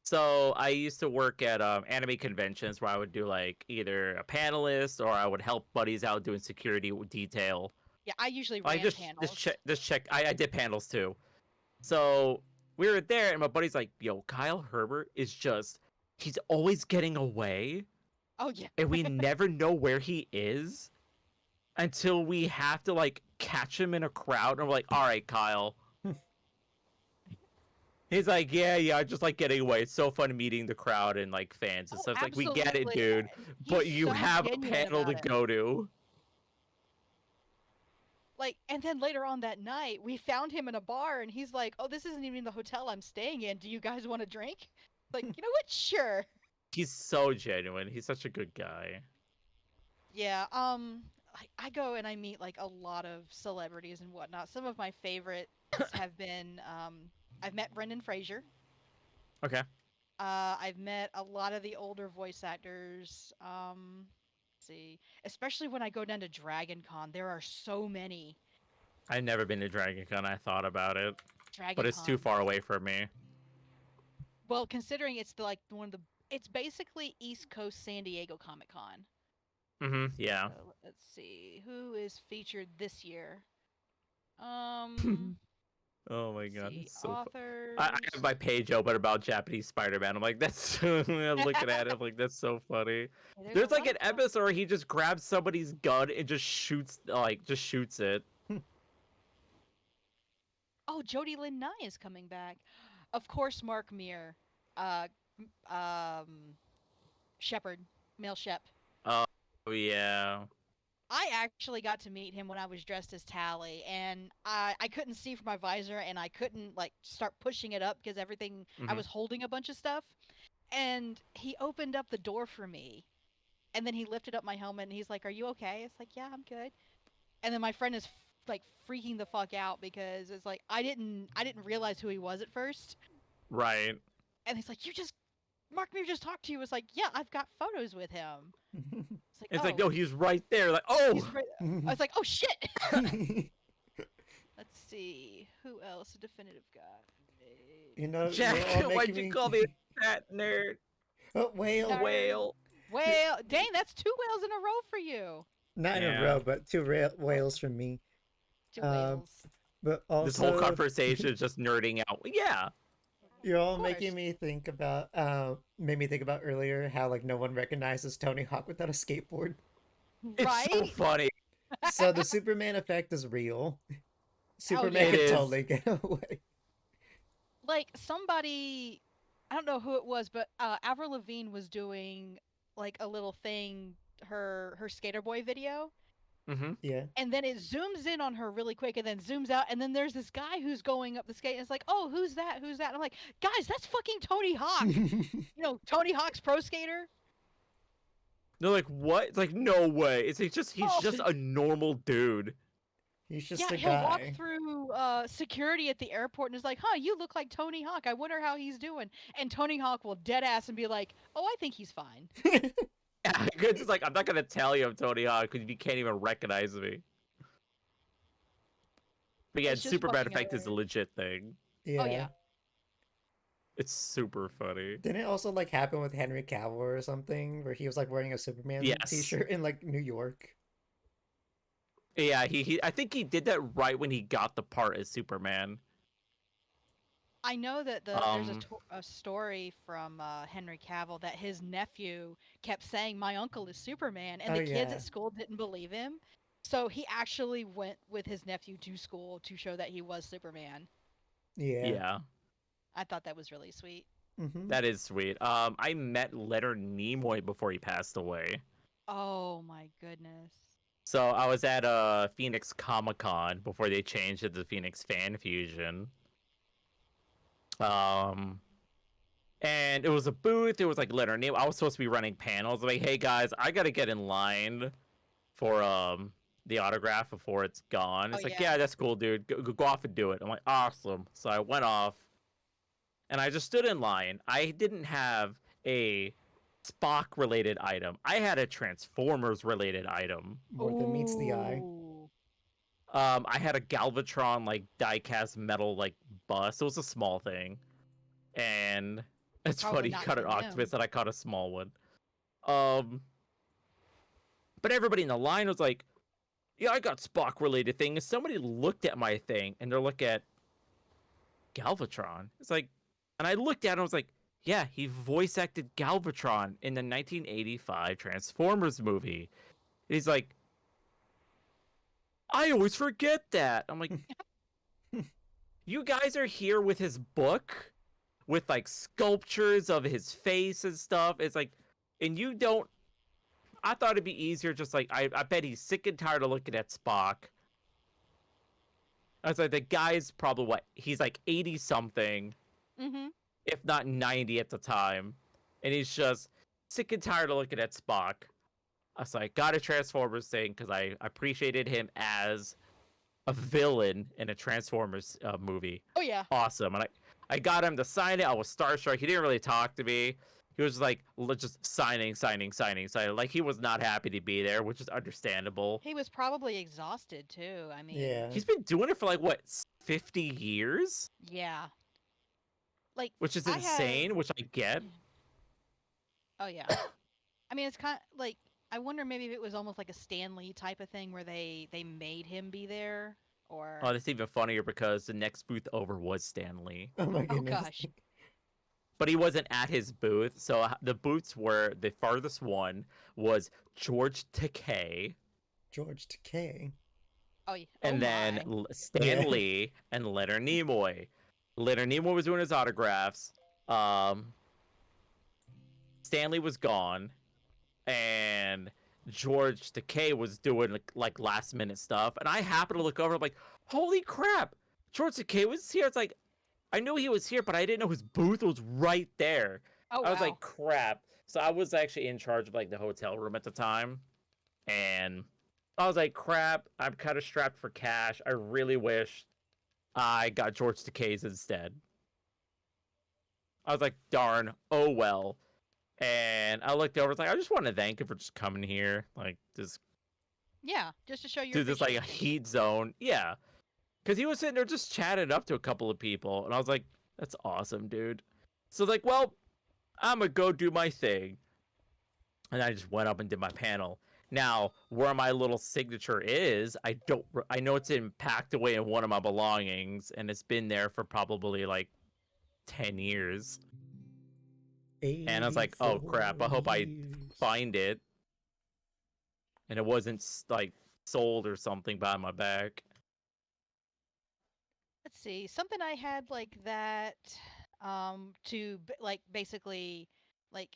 So I used to work at anime conventions where I would do like either a panelist or I would help buddies out doing security detail. Yeah, I usually I ran panels. just check. I did panels too. So we were there, and my buddy's like, "Yo, Kyle Herbert is he's always getting away, Oh yeah. and we never know where he is until we have to like catch him in a crowd." And we're like, "All right, Kyle." He's like, yeah, I just like getting away. It's so fun meeting the crowd and like fans and Oh, stuff. It's like, we get it, absolutely. dude, but He's you so have a genuine panel to about it. go to. Like, and then later on that night, we found him in a bar, and he's like, "Oh, this isn't even the hotel I'm staying in. Do you guys want a drink?" Like, you know what? Sure. He's so genuine. He's such a good guy. Yeah. I go and I meet like a lot of celebrities and whatnot. Some of my favorites have been I've met Brendan Fraser. Okay. I've met a lot of the older voice actors. Let's see, especially when I go down to Dragon Con, there are so many. I've never been to Dragon Con. I thought about it, Dragon but it's too Con. far away from me. Well, considering it's like one of the, it's basically East Coast San Diego Comic Con. Yeah. So, let's see who is featured this year. Um, Oh my let's god, see, it's so fun. authors. I have my page open about Japanese Spider-Man. I'm like, that's I'm looking at it. I'm like, that's so funny. There's a like lot an of them. episode where he just grabs somebody's gun and just shoots it. Oh, Jodie Lynn Nye is coming back. Of course, Mark Meir. Uh, Shepard, male Shep. Oh yeah. I actually got to meet him when I was dressed as Tally, and I couldn't see from my visor, and I couldn't like start pushing it up because everything I Mhm. was holding a bunch of stuff, and he opened up the door for me, and then he lifted up my helmet, and he's like, "Are you okay?" It's like, "Yeah, I'm good." And then my friend is like freaking the fuck out because it's like I didn't realize who he was at first, Right. and he's like, "You just Mark Mir just talked to you." It's like, "Yeah, I've got photos with him." It's like, It's like, "Oh, no, he's right there. Like, he's oh, right." I was like, "Oh shit." Let's see who else a definitive got You made. know, you're Jack, all why'd making you me. call me a fat nerd? Oh, A whale. whale. Well, dang, that's 2 whales in a row for you. Not in a Yeah. row, but two whales from me. 2 Um, whales. but This whole also, conversation is just nerding out. Yeah. you're Of all course. making me think about. Made me think about earlier how like no one recognizes Tony Hawk without a skateboard. It's so Right? funny. So the Superman effect is real. Superman yeah. It could is. totally get away. Like somebody, I don't know who it was, but Avril Lavigne was doing like a little thing, her Skater Boy video, Mm-hmm. Yeah. and then it zooms in on her really quick and then zooms out, and then there's this guy who's going up the skate, and it's like, "Oh, who's that? Who's that?" And I'm like, "Guys, that's fucking Tony Hawk." Tony Hawk's pro skater. They're like, what? It's like, no way. It's like he's Oh, just a normal dude. He's just yeah, a he'll walk guy. through security at the airport and is like, "Huh, you look like Tony Hawk. I wonder how he's doing." And Tony Hawk will dead ass and be like, "Oh, I think he's fine." It's just like, I'm not gonna tell you I'm Tony Hawk because you can't even recognize me. But yeah, It's just Superman fucking effect is a hilarious. legit thing. Oh Yeah. yeah. It's super funny. Didn't it also like happen with Henry Cavill or something where he was like wearing a Superman Yes. t-shirt in like New York? Yeah, he I think he did that right when he got the part as Superman. I know that there's Um, a story from Henry Cavill that his nephew kept saying, "My uncle is Superman," and Oh, the kids yeah. at school didn't believe him. So he actually went with his nephew to school to show that he was Superman. Yeah. yeah, I thought that was really sweet. Mm-hmm. that is sweet. I met Leonard Nimoy before he passed away. Oh my goodness. So I was at Phoenix Comic Con before they changed it to Phoenix Fan Fusion. And it was a booth. It was like Leonard Nimoy. I was supposed to be running panels. Like, hey guys, I gotta get in line for the autograph before it's gone. It's Oh, like, yeah. yeah, that's cool, dude. Go off and do it. I'm like, awesome. So I went off, and I just stood in line. I didn't have a Spock related item. I had a Transformers related item. More than meets the eye. Ooh. I had a Galvatron like diecast metal like bus. It was a small thing, and it's Probably funny. You not caught an even him. octopus, and I caught a small one. But everybody in the line was like, "Yeah, I got Spock related thing." And somebody looked at my thing, and they're looking at Galvatron. It's like, and I looked at him. I was like, "Yeah, he voice acted Galvatron in the 1985 Transformers movie." And he's like, I always forget that. I'm like, you guys are here with his book, with like sculptures of his face and stuff. It's like, and you don't. I thought it'd be easier, just like, I bet he's sick and tired of looking at Spock. I was like, the guy's probably what? He's like 80 something, Mm-hmm. if not 90 at the time. And he's just sick and tired of looking at Spock. So I got a Transformers thing because I appreciated him as a villain in a Transformers movie. Oh yeah. Awesome. And I got him to sign it. I was starstruck. He didn't really talk to me. He was like just signing. Like he was not happy to be there, which is understandable. He was probably exhausted too. I mean, Yeah. He's been doing it for like what, 50 years? yeah. Like, Which is I have- insane, which I get. Oh yeah. I mean, it's kind of like, I wonder maybe if it was almost like a Stan Lee type of thing where they made him be there, or Oh, that's even funnier because the next booth over was Stan Lee. Oh my oh goodness. gosh. But he wasn't at his booth. So the booths were, the farthest one was George Takei. George Takei. Oh yeah. And oh then my. Stan Yeah. Lee and Leonard Nimoy. Leonard Nimoy was doing his autographs. Stanley was gone, and George Takei was doing like last minute stuff, and I happened to look over. I'm like, holy crap, George Takei was here. It's like I knew he was here, but I didn't know his booth was right there. Oh I was wow. like, crap. So I was actually in charge of like the hotel room at the time, and I was like, crap. I'm kind of strapped for cash. I really wish I got George Takei's instead. I was like, darn. Oh well. And I looked over. It's like I just want to thank him for just coming here, like just Yeah, just to show your to this like a appreciation. heat zone. Yeah, because he was sitting there just chatting up to a couple of people, and I was like, that's awesome, dude. So like, well, I'm gonna go do my thing, and I just went up and did my panel. Now, where my little signature is, I know it's packed away in one of my belongings, and it's been there for probably like 10 years. And I was like, oh crap, I hope I find it. And it wasn't like sold or something behind my back. Let's see. Something I had like that like basically like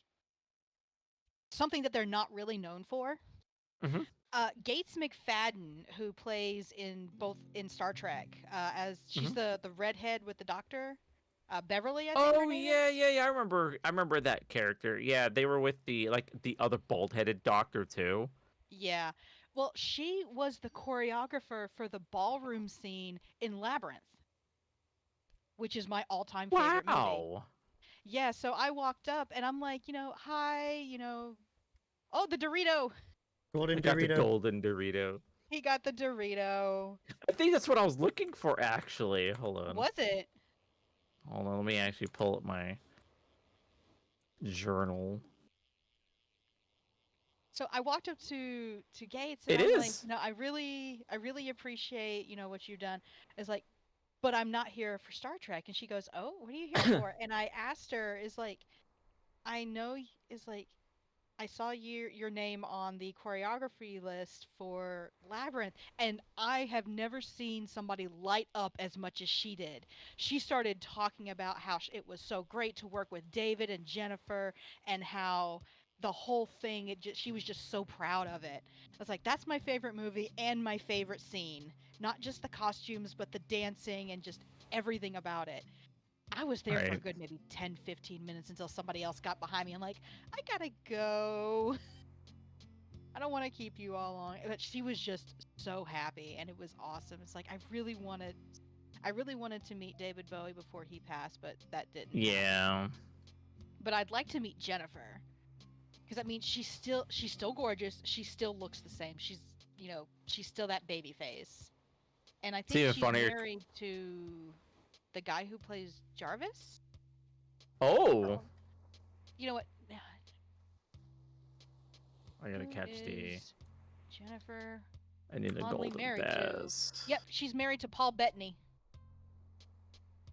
something that they're not really known for. Mhm. Gates McFadden, who plays in both in Star Trek, as she's Mhm. the redhead with the doctor, Beverly, I think her Oh name yeah, is. yeah, yeah. I remember that character. Yeah, they were with the other bald-headed doctor too. Yeah. Well, she was the choreographer for the ballroom scene in Labyrinth, which is my all-time favorite movie. Wow. Yeah, so I walked up and I'm like, hi, oh, the Dorito. Golden I got the Dorito. golden Dorito. He got the Dorito. I think that's what I was looking for actually. Hold on. Was it? Hold on, let me actually pull up my journal. So I walked up to Gates and It I'm like, is. I really appreciate, what you've done. It's like, but I'm not here for Star Trek. And she goes, "Oh, what are you here for?" And I asked her, is like, I know is like I saw your name on the choreography list for Labyrinth, and I have never seen somebody light up as much as she did. She started talking about how it was so great to work with David and Jennifer, and how the whole thing, she was just so proud of it. I was like, that's my favorite movie and my favorite scene. Not just the costumes, but the dancing and just everything about it. I was there for a Right. good maybe 10, 15 minutes until somebody else got behind me. I'm like, I gotta go. I don't want to keep you all long. But she was just so happy and it was awesome. It's like I really wanted to meet David Bowie before he passed, but that didn't happen. Yeah. But I'd like to meet Jennifer. Because I mean she's still gorgeous. She still looks the same. She's still that baby face. And I think even she's funnier. married to the guy who plays Jarvis. Oh. You know what? I gotta Who catch the. is Jennifer I need the fondly golden married to? best. Yep, she's married to Paul Bettany.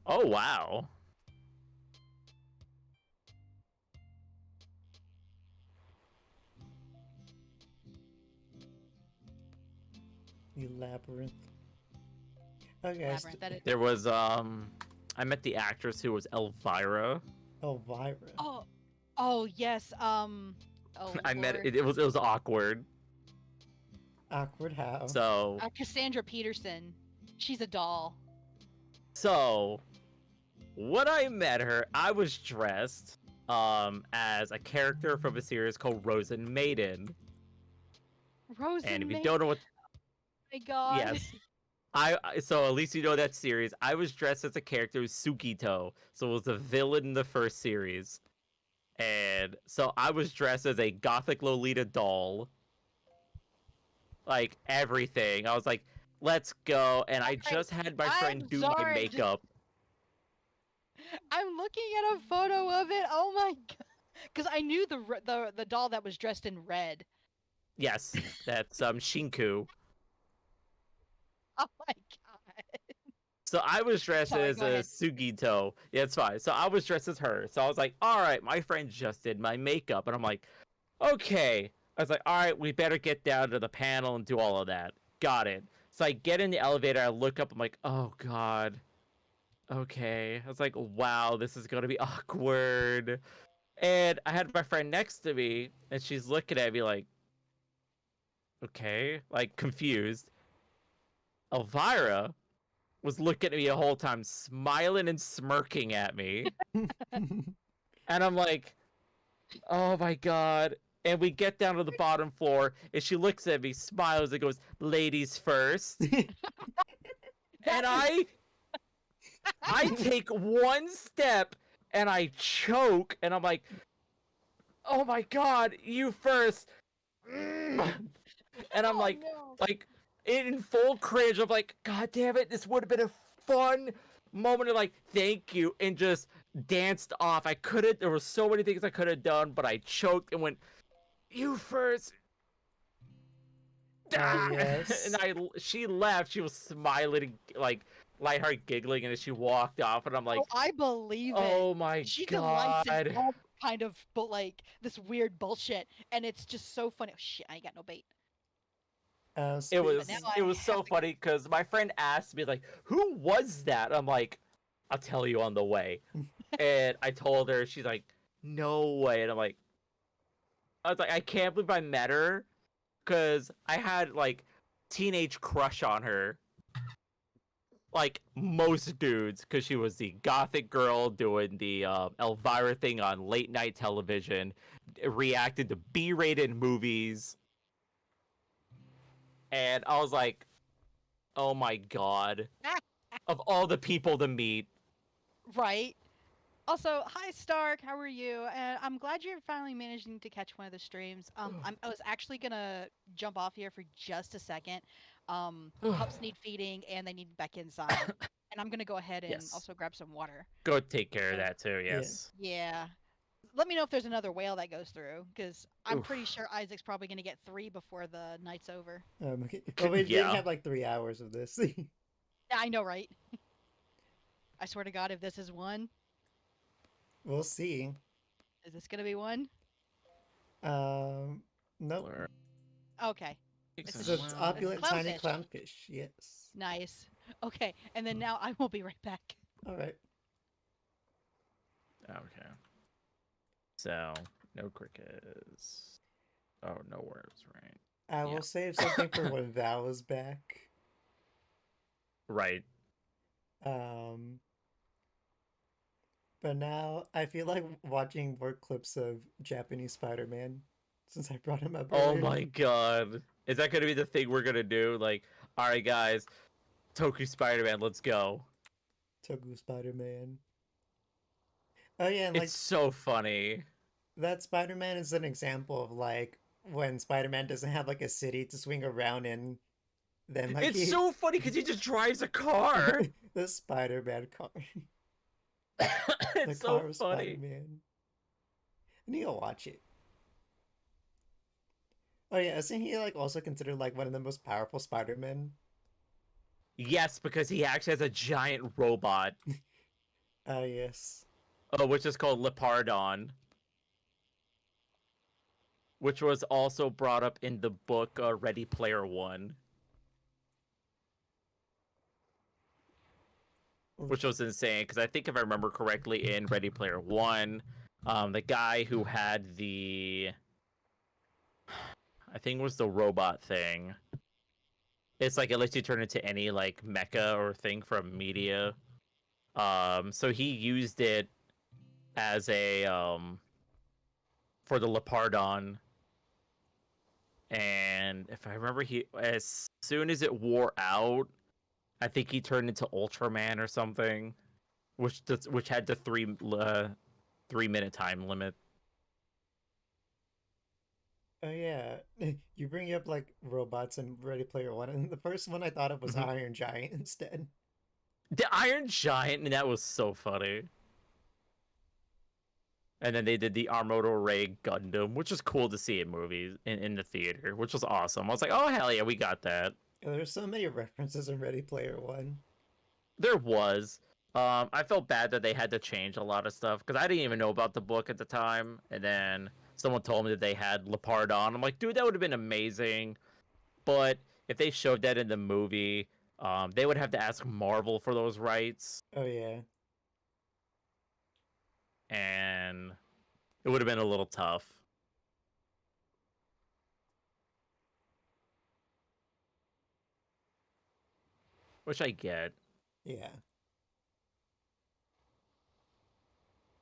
Oh wow. You labyrinth. Okay. Labyrinth. That is. There was I met the actress who was Elvira. Elvira. Oh yes. Oh. I met Lord. it was awkward. Awkward how? So Cassandra Peterson. She's a doll. so when I met her, I was dressed as a character from a series called Rosen Maiden. Rosen. And if you don't know what My God. yes. So at least you know that series. I was dressed as a character Sukito, so it was the villain in the first series, and so I was dressed as a gothic Lolita doll, like everything. I was like, "Let's go!" And I just had my friend I'm do my sorry, makeup. I'm looking at a photo of it. Oh my God. Because I knew the doll that was dressed in red. Yes, that's Shinku. Oh my God. So I was dressed Sorry, as go a ahead. Sugito. Yeah, it's fine. So I was dressed as her. So I was like, all right, my friend just did my makeup. And I'm like, okay. I was like, all right, we better get down to the panel and do all of that. Got it. So I get in the elevator. I look up. I'm like, oh, God. Okay. I was like, wow, this is going to be awkward. And I had my friend next to me, and she's looking at me like, okay, like confused. Elvira was looking at me the whole time, smiling and smirking at me. And I'm like, oh my god. And we get down to the bottom floor, and she looks at me, smiles, and goes, ladies first. And I take one step, and I choke, and I'm like, oh my god, you first. Mm. And I'm like, no. in full cringe. I'm like, god damn it, this would have been a fun moment of like, thank you, and just danced off. I couldn't. There were so many things I could have done, but I choked and went, you first. Yes. And she left. She was smiling, like lighthearted, giggling, and as she walked off, and I'm like, Oh, I believe it. oh my She god. delights in all kind of like this weird bullshit, and it's just so funny. Oh shit, I ain't got no bait. It Spe- was now it I was so have to- funny because my friend asked me like, "Who was that?" I'm like, "I'll tell you on the way." And I told her. She's like, "No way!" And I was like, "I can't believe I met her," because I had like teenage crush on her, like most dudes, because she was the gothic girl doing the Elvira thing on late night television, reacted to B-rated movies, and I was like, oh my god. Of all the people to meet. Right. Also, hi Stark, how are you? And I'm glad you're finally managing to catch one of the streams. I was actually gonna jump off here for just a second. Pups need feeding and they need back inside. And I'm gonna go ahead and Yes. also grab some water. Go take care of So- that too, yes. Yeah. Let me know if there's another whale that goes through, because I'm Oof. pretty sure Isaac's probably gonna get 3 before the night's over. okay. Well, we did Yeah. have like 3 hours of this. Yeah, I know, right? I swear to God, if this is one, We'll see. is this gonna be one? Nope. Okay. It's It's a Well, opulent it's tiny clownfish. clownfish. Yes. Nice. Okay, and then now I will be right back. All right. Okay. So, no crickets. Oh, no worms, right? I will Yeah. save something for when Val is back. Right. But now I feel like watching more clips of Japanese Spider-Man since I brought him up Oh earlier. my god. Is that gonna be the thing we're gonna do? Like, alright guys, Toku Spider-Man, let's go. Toku Spider-Man. Oh yeah, and like It's so funny. that Spider-Man is an example of like when Spider-Man doesn't have like a city to swing around in, then like It's so funny because he just drives a car. the Spider-Man car. The It's car so of funny. Spider-Man. I need to watch it. Oh yeah, isn't he like also considered like one of the most powerful Spider-Men? Yes, because he actually has a giant robot, Yes. which is called Lepardon, which was also brought up in the book Ready Player One, which was insane. Because I think if I remember correctly, in Ready Player One, the guy who had I think it was the robot thing. It's like it lets you turn into any like mecha or thing from media. So he used it as a for the Lepardon, and if I remember, he as soon as it wore out, I think he turned into Ultraman or something, which had the 3 minute time limit. Oh yeah. You bring up like robots in Ready Player One, and the first one I thought of was Mhm. Iron Giant instead. The Iron Giant, and that was so funny. And then they did the Armored Ray Gundam, which was cool to see in movies in the theater, which was awesome. I was like, oh hell yeah, we got that. Yeah, there's so many references in Ready Player One. There was. I felt bad that they had to change a lot of stuff because I didn't even know about the book at the time, and then someone told me that they had Lepardon. I'm like, dude, that would have been amazing. But if they showed that in the movie, they would have to ask Marvel for those rights, Oh yeah. and it would have been a little tough. which I get. Yeah.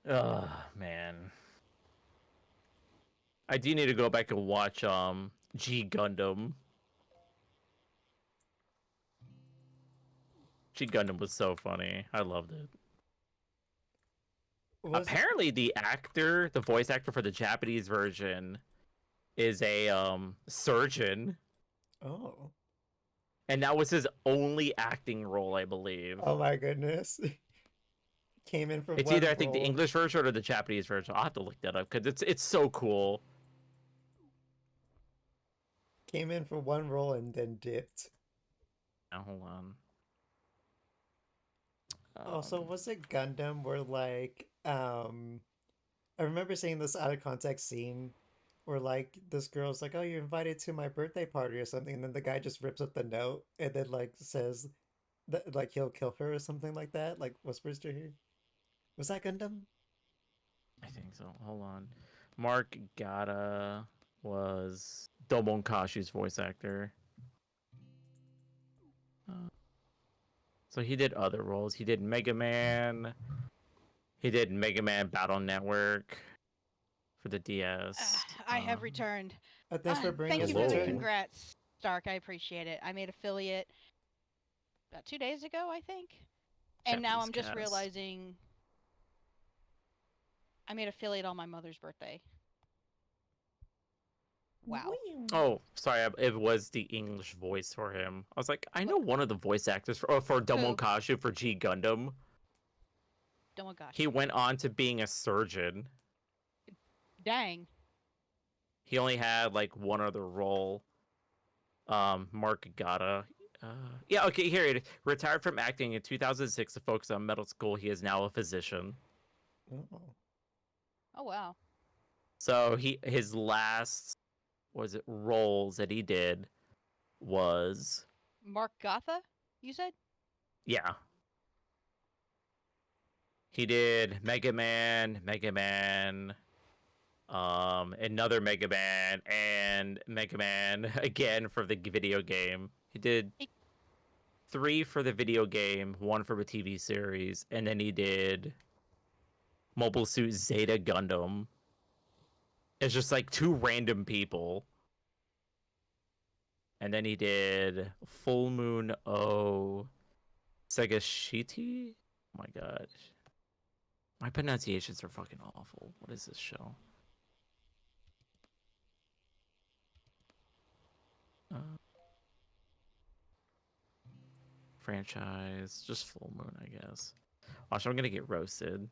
Oh man, I do need to go back and watch G Gundam. G Gundam was so funny. I loved it. Apparently, the voice actor for the Japanese version, is a surgeon, Oh. and that was his only acting role, I believe. Oh my goodness. Came in for It's one either I think the role. English version or the Japanese version. I'll have to look that up because it's so cool. Came in for one role and then dipped. Now, hold on. Also, was it Gundam where like I remember seeing this out of context scene where like this girl's like, "Oh, you're invited to my birthday party or something," and then the guy just rips up the note and then like says that like he'll kill her or something like that, like whispers to her. Was that Gundam? I think so. Hold on. Mark Gata was Domon Kashu's voice actor. So he did other roles. He did Mega Man. He did Mega Man Battle Network for the DS. I have returned. Thanks for bringing Thank us you for the Hello. congrats, Stark. I appreciate it. I made affiliate about 2 days ago, I think. And now I'm just Cast. realizing I made affiliate on my mother's birthday. Wow. Oh, sorry. It was the English voice for him. I was like, I know one of the voice actors for Domon Kashu for G Gundam. Oh my gosh. He went on to being a surgeon. Dang. He only had like one other role. Mark Gata. Yeah, okay, here it is. Retired from acting in 2006 to focus on medical school. He is now a physician. Oh. Oh wow. So his last roles that he did was Mark Gotha, you said? yeah. He did Mega Man, another Mega Man, and Mega Man again for the video game. He did 3 for the video game, 1 for the TV series, and then he did Mobile Suit Zeta Gundam. It's just like 2 random people. And then he did Full Moon O Segashiti. Oh my god. My pronunciations are fucking awful. What is this show? Franchise. Just Full Moon, I guess. Watch, I'm gonna get roasted.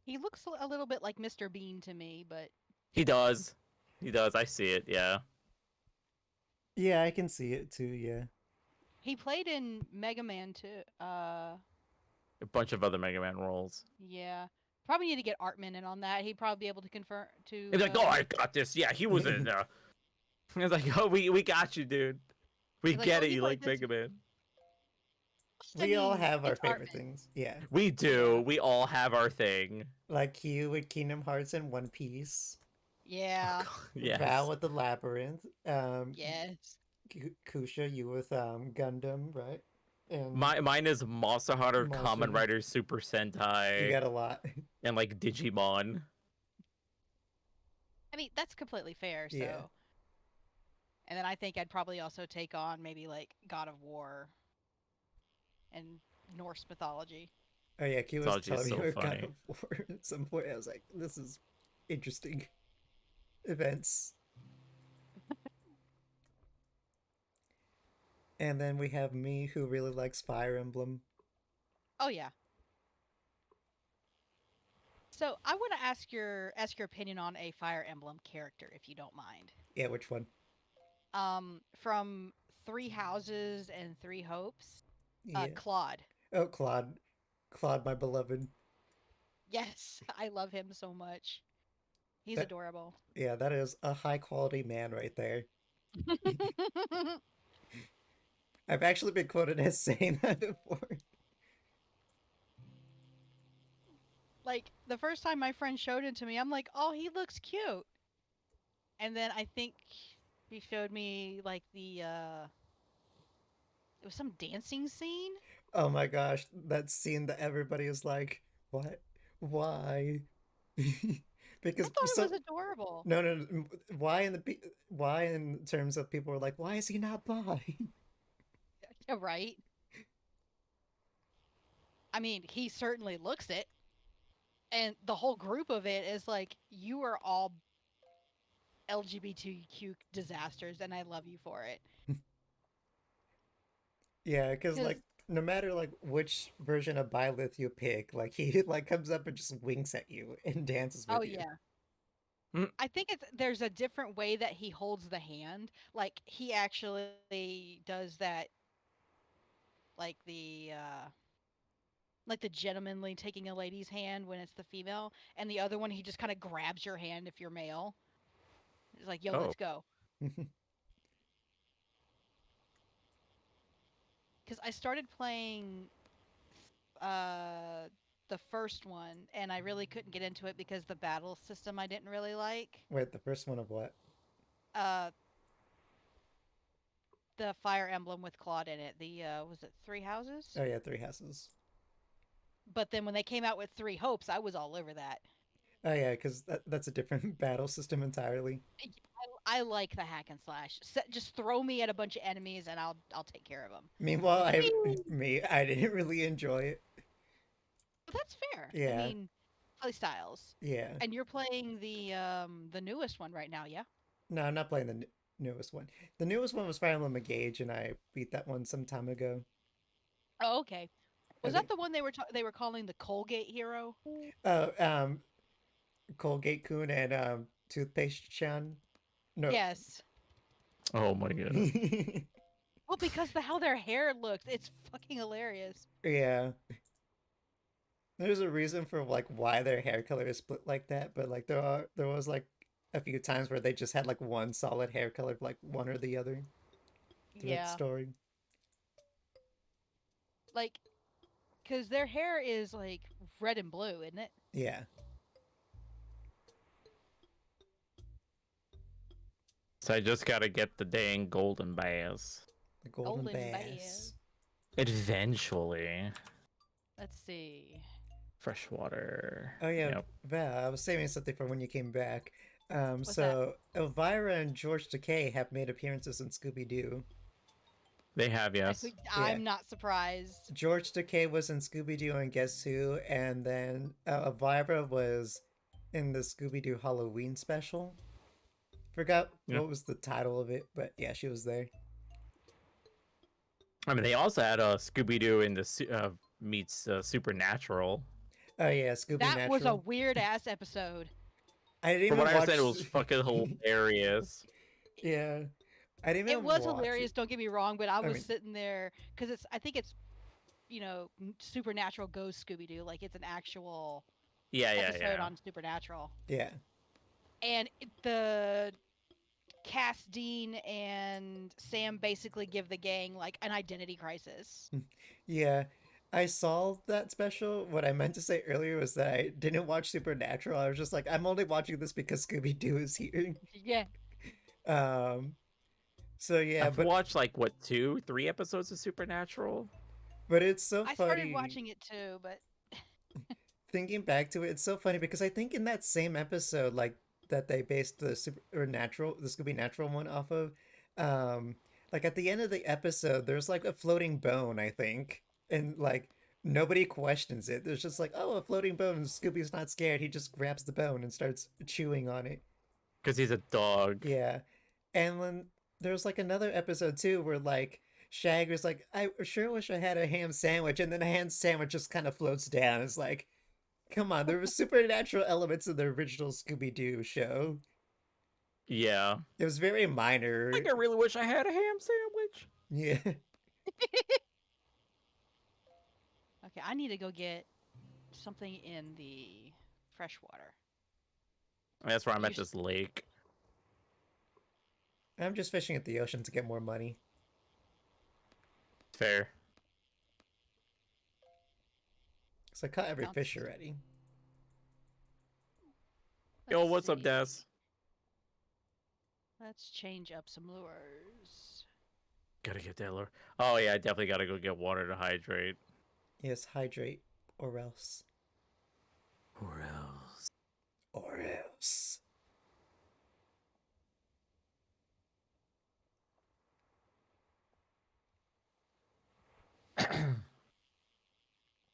He looks a little bit like Mr. Bean to me, but He does. He does. I see it, yeah. Yeah, I can see it too, yeah. he played in Mega Man too. A bunch of other Mega Man roles. Yeah. Probably need to get Artman in on that. He'd probably be able to confirm to. He's like, oh, I got this. Yeah, he was in there. He's like, oh, we got you, dude. We He's like, get "Oh, it. he You played like this." Mega Man. We all mean, have our it's favorite Artman. things. Yeah. We do. Yeah. We all have our thing. Like you with Kingdom Hearts and One Piece. Yeah. Yes. Val with the Labyrinth. Yes. Kusha, you with Gundam, right? And Mine is Monster Hunter, Monster Kamen Hunter. Rider, Super Sentai, you got a lot. and like Digimon. I mean, that's completely fair. So. Yeah. And then I think I'd probably also take on maybe like God of War and Norse mythology. Oh yeah, Q was Mythology is telling me so we were God funny. of War at some point. I was like, this is interesting events. And then we have me who really likes Fire Emblem. Oh yeah. So I want to ask your opinion on a Fire Emblem character, if you don't mind. Yeah, which one? From Three Houses and Three Hopes, Yeah. Claude. Oh, Claude. Claude, my beloved. Yes, I love him so much. He's adorable. Yeah, that is a high quality man right there. I've actually been quoted as saying that before. Like the first time my friend showed it to me, I'm like, "Oh, he looks cute." And then I think he showed me like it was some dancing scene. Oh my gosh, that scene that everybody is like, what? Why? I Because thought it so was adorable. no, why why in terms of people are like, why is he not bi? Yeah, right. I mean, he certainly looks it, and the whole group of it is like, you are all LGBTQ disasters, and I love you for it. Yeah, because Because like no matter like which version of Byleth you pick, like he like comes up and just winks at you and dances oh with you. yeah, Mm. I think there's a different way that he holds the hand. Like he actually does that, like the gentlemanly taking a lady's hand when it's the female, and the other one he just kind of grabs your hand if you're male. He's like, "Yo, Oh. let's go." Because I started playing uh the first one, and I really couldn't get into it because the battle system I didn't really like. Wait, the first one of what? Uh, the Fire Emblem with Claude in it. The was it Three Houses? Oh yeah, Three Houses. But then when they came out with Three Hopes, I was all over that. Oh yeah, because that's a different battle system entirely. I like the hack and slash. Just throw me at a bunch of enemies, and I'll take care of them. Meanwhile, Like, I didn't really enjoy it. but that's fair. I Yeah, mean, play styles. yeah. And you're playing the newest one right now, yeah? No, I'm not playing the newest one. The newest one was Fire Emblem Engage, and I beat that one some time ago. Oh, okay. I Was that think. the one they were calling the Colgate hero? Oh, Colgate Kun and Toothpaste Chan. No. Yes. Oh my god. Well, because how their hair looks, it's fucking hilarious. Yeah. There's a reason for like why their hair color is split like that, but like there was like a few times where they just had like one solid hair color, like one or the other throughout the Yeah. story. Like, because their hair is like red and blue, isn't it? Yeah. So I just gotta get the dang golden bass. The golden, Golden bass. bass. Eventually. Let's see. Freshwater. Oh yeah, Yep. Val, I was saving something for when you came back. What's So Elvira and George Takei have made appearances in Scooby Doo. They have, yes. I'm not surprised. George Takei was in Scooby Doo and Guess Who, and then Elvira was in the Scooby Doo Halloween special. Forgot Yeah. what was the title of it, but yeah, she was there. I mean, they also had a Scooby Doo in the meets Supernatural. Oh yeah, Scooby That Natural. was a weird ass episode. I didn't From even what I watch... understand, it was fucking hilarious. Yeah, I didn't even It was watch hilarious. it. Don't get me wrong, but I was mean- sitting there because I think it's, Supernatural goes Scooby Doo. Like it's an actual Yeah, episode on Supernatural, Yeah, and the Cass, Dean, and Sam basically give the gang like an identity crisis. yeah. I saw that special. What I meant to say earlier was that I didn't watch Supernatural. I was just like, I'm only watching this because Scooby Doo is here. Yeah, So yeah, I've but watched like what 2-3 episodes of Supernatural. but it's so I funny. started watching it too, but Thinking back to it, it's so funny because I think in that same episode, like that they based the the Scooby Natural one off of, like at the end of the episode, there's like a floating bone, I think, and like nobody questions it. There's just like, oh, a floating bone. Scooby's not scared. He just grabs the bone and starts chewing on it. Because he's a dog. Yeah, and then there's like another episode too where like Shaggy's like, I sure wish I had a ham sandwich, and then a ham sandwich just kind of floats down. It's like, come on, there were supernatural elements in the original Scooby-Doo show. Yeah. It was very minor. I think I really wish I had a ham sandwich. Yeah. okay, I need to go get something in the freshwater. That's where I'm at You this lake. I'm just fishing at the ocean to get more money. Fair. So I caught every Sounds fish good. already. Yo, Let's what's up, see. Des? Let's change up some lures. Gotta get that lure. Oh yeah, I definitely gotta go get water to hydrate. Yes, hydrate or else. Or else. Or else.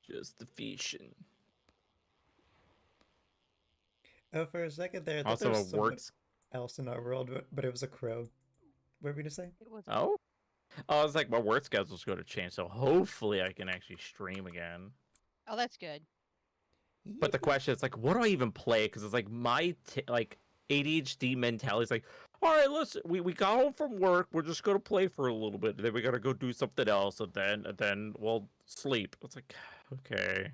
Just the fishing. Oh, for a second there, I thought there Also, was it someone works. else in our world, but it was a crow. What were we gonna say? It was. Oh? Oh, I was like, my work schedule's going to change, so hopefully I can actually stream again. Oh, that's good. But the question is, like, what do I even play? Because it's like my like ADHD mentality is like, all right, listen, we got home from work, we're just gonna play for a little bit, then we gotta go do something else, and then we'll sleep. It's like, okay,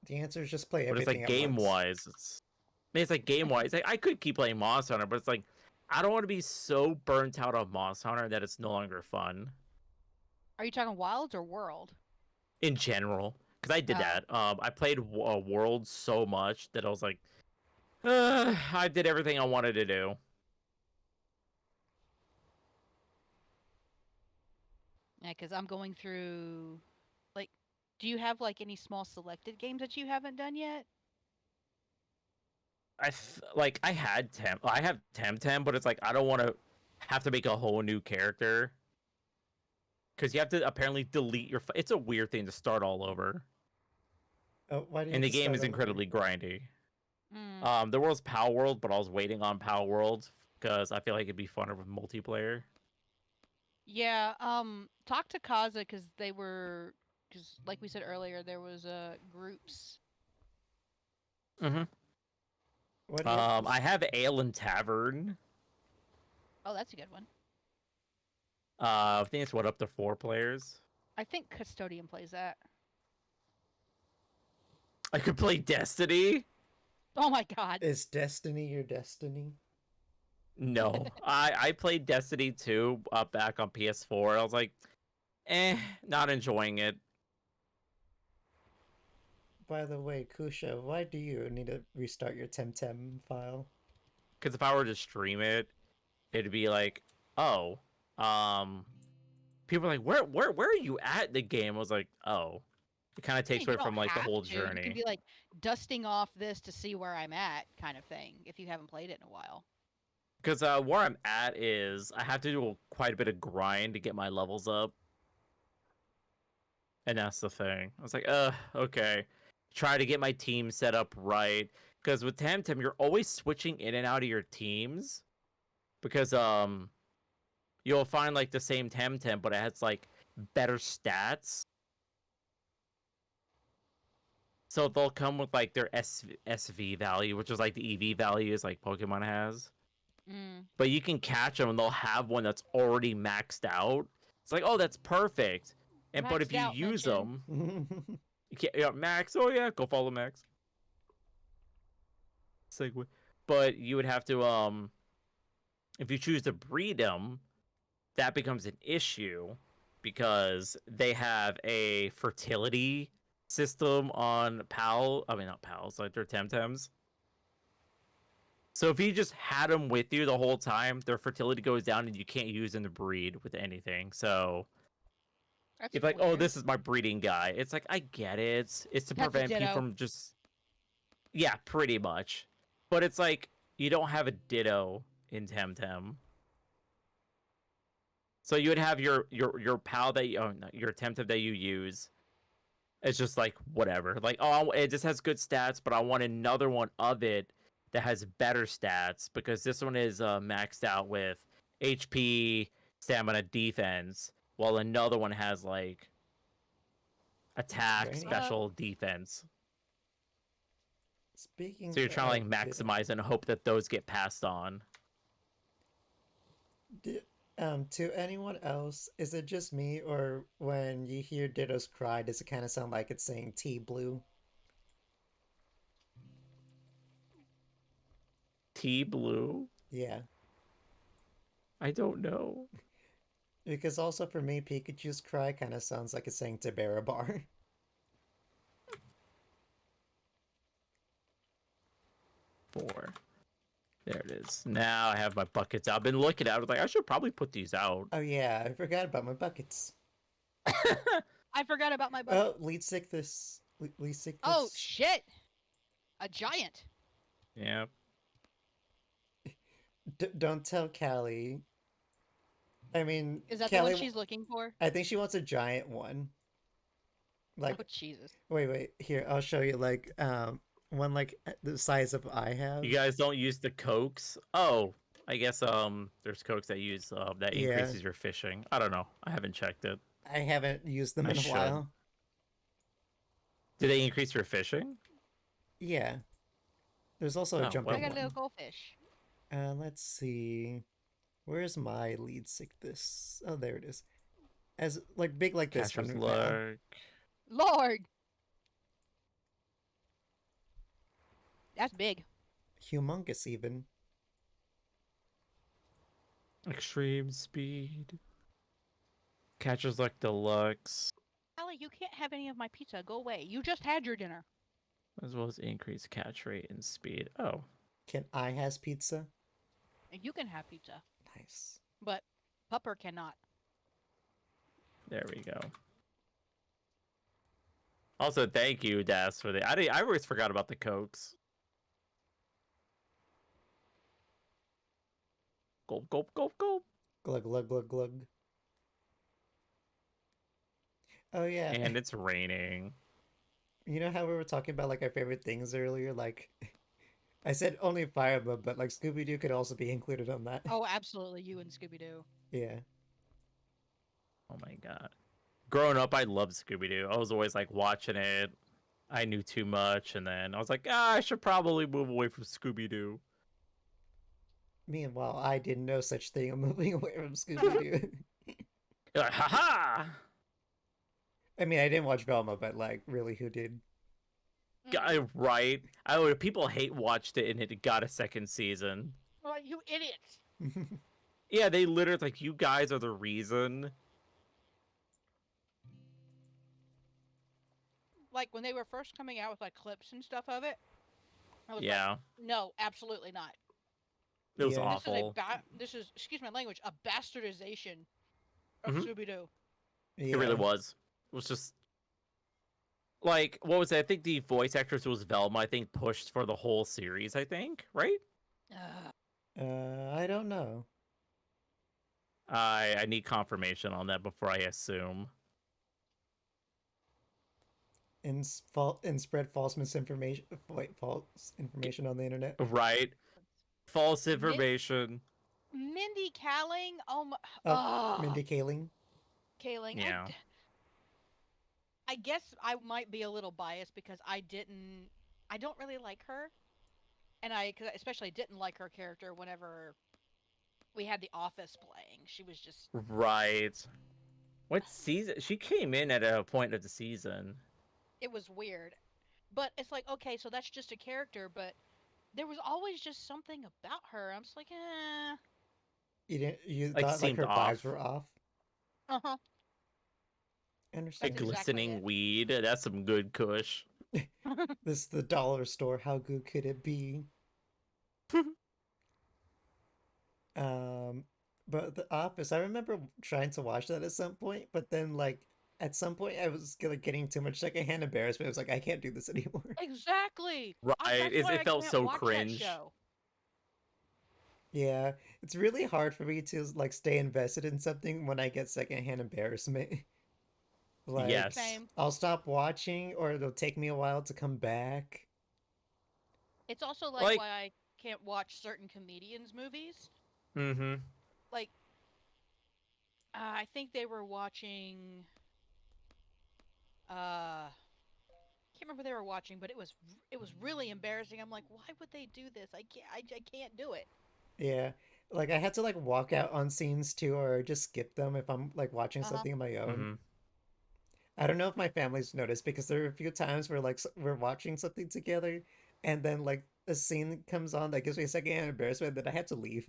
The answer is just play but it's everything like at game once. wise, it's like game wise, I could keep playing Monster Hunter, but it's like I don't want to be so burnt out on Monster Hunter that it's no longer fun Are you talking Wilds or World? in general. Because I did Oh. that. I played World so much that I was like, I did everything I wanted to do. Yeah, because I'm going through. Like, do you have like any small selected games that you haven't done yet? I had I have Temtem, but it's like I don't want to have to make a whole new character because you have to apparently delete your. It's a weird thing to start all over, Oh, why do you and have the to game start is over? incredibly grindy. Mm. There was Power World, but I was waiting on Power World because I feel like it'd be funner with multiplayer. Yeah. Talk to Kaza because they were because like we said earlier, there was groups. Mm-hmm. What do you I have Ale and Tavern. Oh, that's a good one. I think it's up to 4 players. I think Custodian plays that. I could play Destiny. Oh my god. Is Destiny your destiny? No, I played Destiny 2 back on PS4. I was like, not enjoying it. By the way, Kusha, why do you need to restart your Temtem file? Because if I were to stream it, it'd be like, oh, people are like, where are you at in the game? I was like, oh, it kind of Yeah, takes you away from don't like the have whole to. You journey. can be like dusting off this to see where I'm at, kind of thing, if you haven't played it in a while. Because where I'm at is I have to do quite a bit of grind to get my levels up. And that's the thing. I was like, okay. Try to get my team set up right. Because with Temtem, you're always switching in and out of your teams. Because you'll find like the same Temtem, but it has like better stats. So they'll come with like their SV value, which is like the EV values like Pokemon has. Mm. But you can catch them and they'll have one that's already maxed out. It's like, oh, that's perfect. And but if Maxed you out use mention. them, you can't, yeah, Max. Oh yeah, go follow Max. Segue. But you would have to if you choose to breed them, that becomes an issue because they have a fertility system on PAL. I mean, not PALs, like their Temtems. So if you just had them with you the whole time, their fertility goes down and you can't use them to breed with anything. So That's if like, oh, weird. this is my breeding guy, it's like I get it. It's to That's a prevent people ditto. from just yeah, pretty much. But it's like you don't have a ditto in Temtem. So you would have your pal that you, your Temtem that you use. It's just like whatever. Like oh, it just has good stats, but I want another one of it that has better stats because this one is maxed out with HP, stamina, defense, while another one has like attack, Brainy. special, defense. Speaking So you're trying to like of maximize and hope that those get passed on. to anyone else, is it just me, or when you hear Ditto's cry, does it kind of sound like it's saying T blue? T blue? Yeah. I don't know. Because also for me, Pikachu's cry kind of sounds like it's saying Tabarabar. 4. There it is. Now I have my buckets out. I've been looking at it. I was like, I should probably put these out. Oh yeah, I forgot about my buckets. I forgot about my bucket. Oh, lead sick this. Lead sick this. Oh shit! A giant. Yeah. Don't tell Callie. I mean, Is that Callie, the one she's looking for? I think she wants a giant one. Like, Oh Jesus! wait, here, I'll show you. Like, one like the size of I have. You guys don't use the cokes? Oh, I guess there's cokes that use that Yeah. increases your fishing. I don't know. I haven't checked it. I haven't used them I in a should. while. Do they increase your fishing? Yeah. There's also Oh, a jumping I got a one. little goldfish. Let's see. Where's my lead sick this? Oh, there it is. As like big like this Catcher's one. now. luck. Lord, that's big. Humongous even. Extreme speed. Catcher's luck deluxe. Allie, you can't have any of my pizza. Go away. You just had your dinner. As well as increased catch rate and speed. Oh. Can I has pizza? You can have pizza, Nice. but Pupper cannot. There we go. Also, thank you, Das, for the. I always forgot about the cokes. Gulp, gulp, gulp, gulp. Glug glug glug glug. Oh yeah. And it's raining. You know how we were talking about like our favorite things earlier? Like I said only Firebug, but like Scooby Doo could also be included on that. Oh, absolutely. You and Scooby Doo. Yeah. Oh my god. Growing up, I loved Scooby Doo. I was always like watching it. I knew too much, and then I was like, I should probably move away from Scooby Doo. Meanwhile, I didn't know such thing. I'm moving away from Scooby Doo. You're like, haha! I mean, I didn't watch Velma, but like, really, who did? Right? People hate watched it, and it got a second season. Oh, you idiots. Yeah, they literally like, you guys are the reason. Like when they were first coming out with like clips and stuff of it. I was Yeah, like, no, absolutely not. it was Yeah. awful. This is excuse my language, a bastardization of Mhm. Scooby Doo. It really was. It was just like, what was it? I think the voice actress was Velma. I think pushed for the whole series. I think, right? I don't know. I need confirmation on that before I assume. And spread false misinformation. Wait, false information on the internet. Right? False information. Mindy Kaling, oh my, Oh, Mindy Kaling. Kaling. Yeah. I guess I might be a little biased because I don't really like her, and cause I especially didn't like her character whenever we had The Office playing. She was just Right. What season? She came in at a point of the season. it was weird, but it's like okay, so that's just a character, but there was always just something about her. I'm just like, eh. You Like, thought like seemed her off. vibes were off. Uh huh. A Understand. That's exactly glistening it. weed. That's some good kush. This is the dollar store. How good could it be? But The Office, I remember trying to watch that at some point, but then like at some point I was like getting too much secondhand embarrassment. I was like, I can't do this anymore. Exactly. Right. That's why I It felt can't so watch that cringe. show. Yeah, it's really hard for me to like stay invested in something when I get secondhand embarrassment. Like, Yes. Same. I'll stop watching, or it'll take me a while to come back. It's also like Like- why I can't watch certain comedians' movies. Mm-hmm. Like, I think they were watching. Can't remember what they were watching, but it was really embarrassing. I'm like, why would they do this? I can't do it. Yeah, like I had to like walk out on scenes too, or just skip them if I'm like watching Uh-huh. something on my own. Mm-hmm. I don't know if my family's noticed because there are a few times where like we're watching something together, and then like a scene comes on that gives me a secondhand embarrassment that I have to leave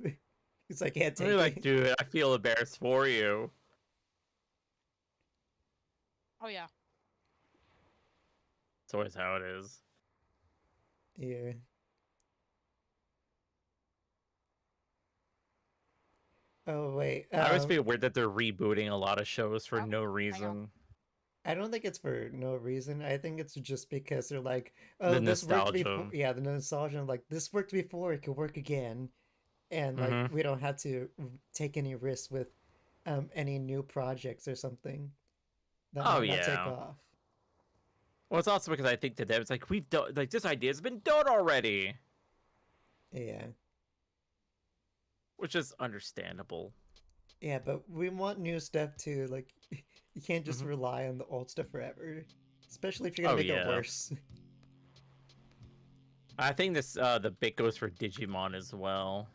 because I can't take You're like, it. dude, I feel embarrassed for you. Oh yeah. It's always how it is. Yeah. Oh wait, I always feel weird that they're rebooting a lot of shows for Oh, no hang on. reason. I don't think it's for no reason. I think it's just because they're like, The oh, this worked before. nostalgia. Yeah, the nostalgia. Like this worked before, it could work again, and like Mhm. we don't have to take any risks with any new projects or something that Oh might not take yeah. off. Well, it's also because I think that it's like we've done like this idea's been done already, Yeah, which is understandable. yeah, but we want new stuff too. Like, you can't just Mhm. rely on the old stuff forever, especially if you're gonna Oh make it yeah. worse. I think this the bit goes for Digimon as well,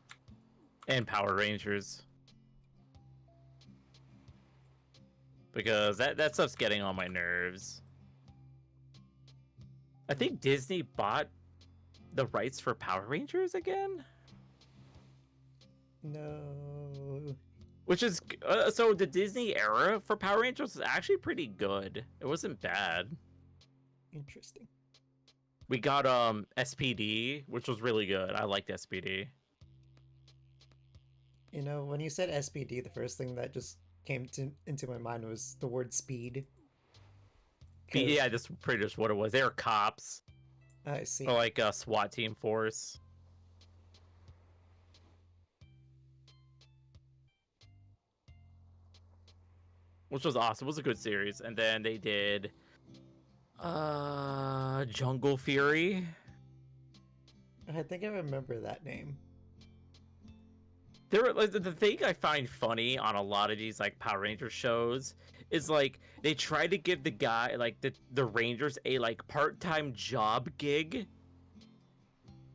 and Power Rangers, because that stuff's getting on my nerves. I think Disney bought the rights for Power Rangers again, No. which is so the Disney era for Power Rangers was actually pretty good. It wasn't bad. Interesting. We got SPD, which was really good. I liked SPD. You know, when you said SPD, the first thing that just came into my mind was the word speed. Yeah, that's pretty much what it was. They were cops, I see. or like a SWAT team force. Which was awesome. It was a good series. And then they did Jungle Fury. I think I remember that name. There were, like, the thing I find funny on a lot of these like Power Ranger shows is like they try to give the guy like the Rangers a like part-time job gig,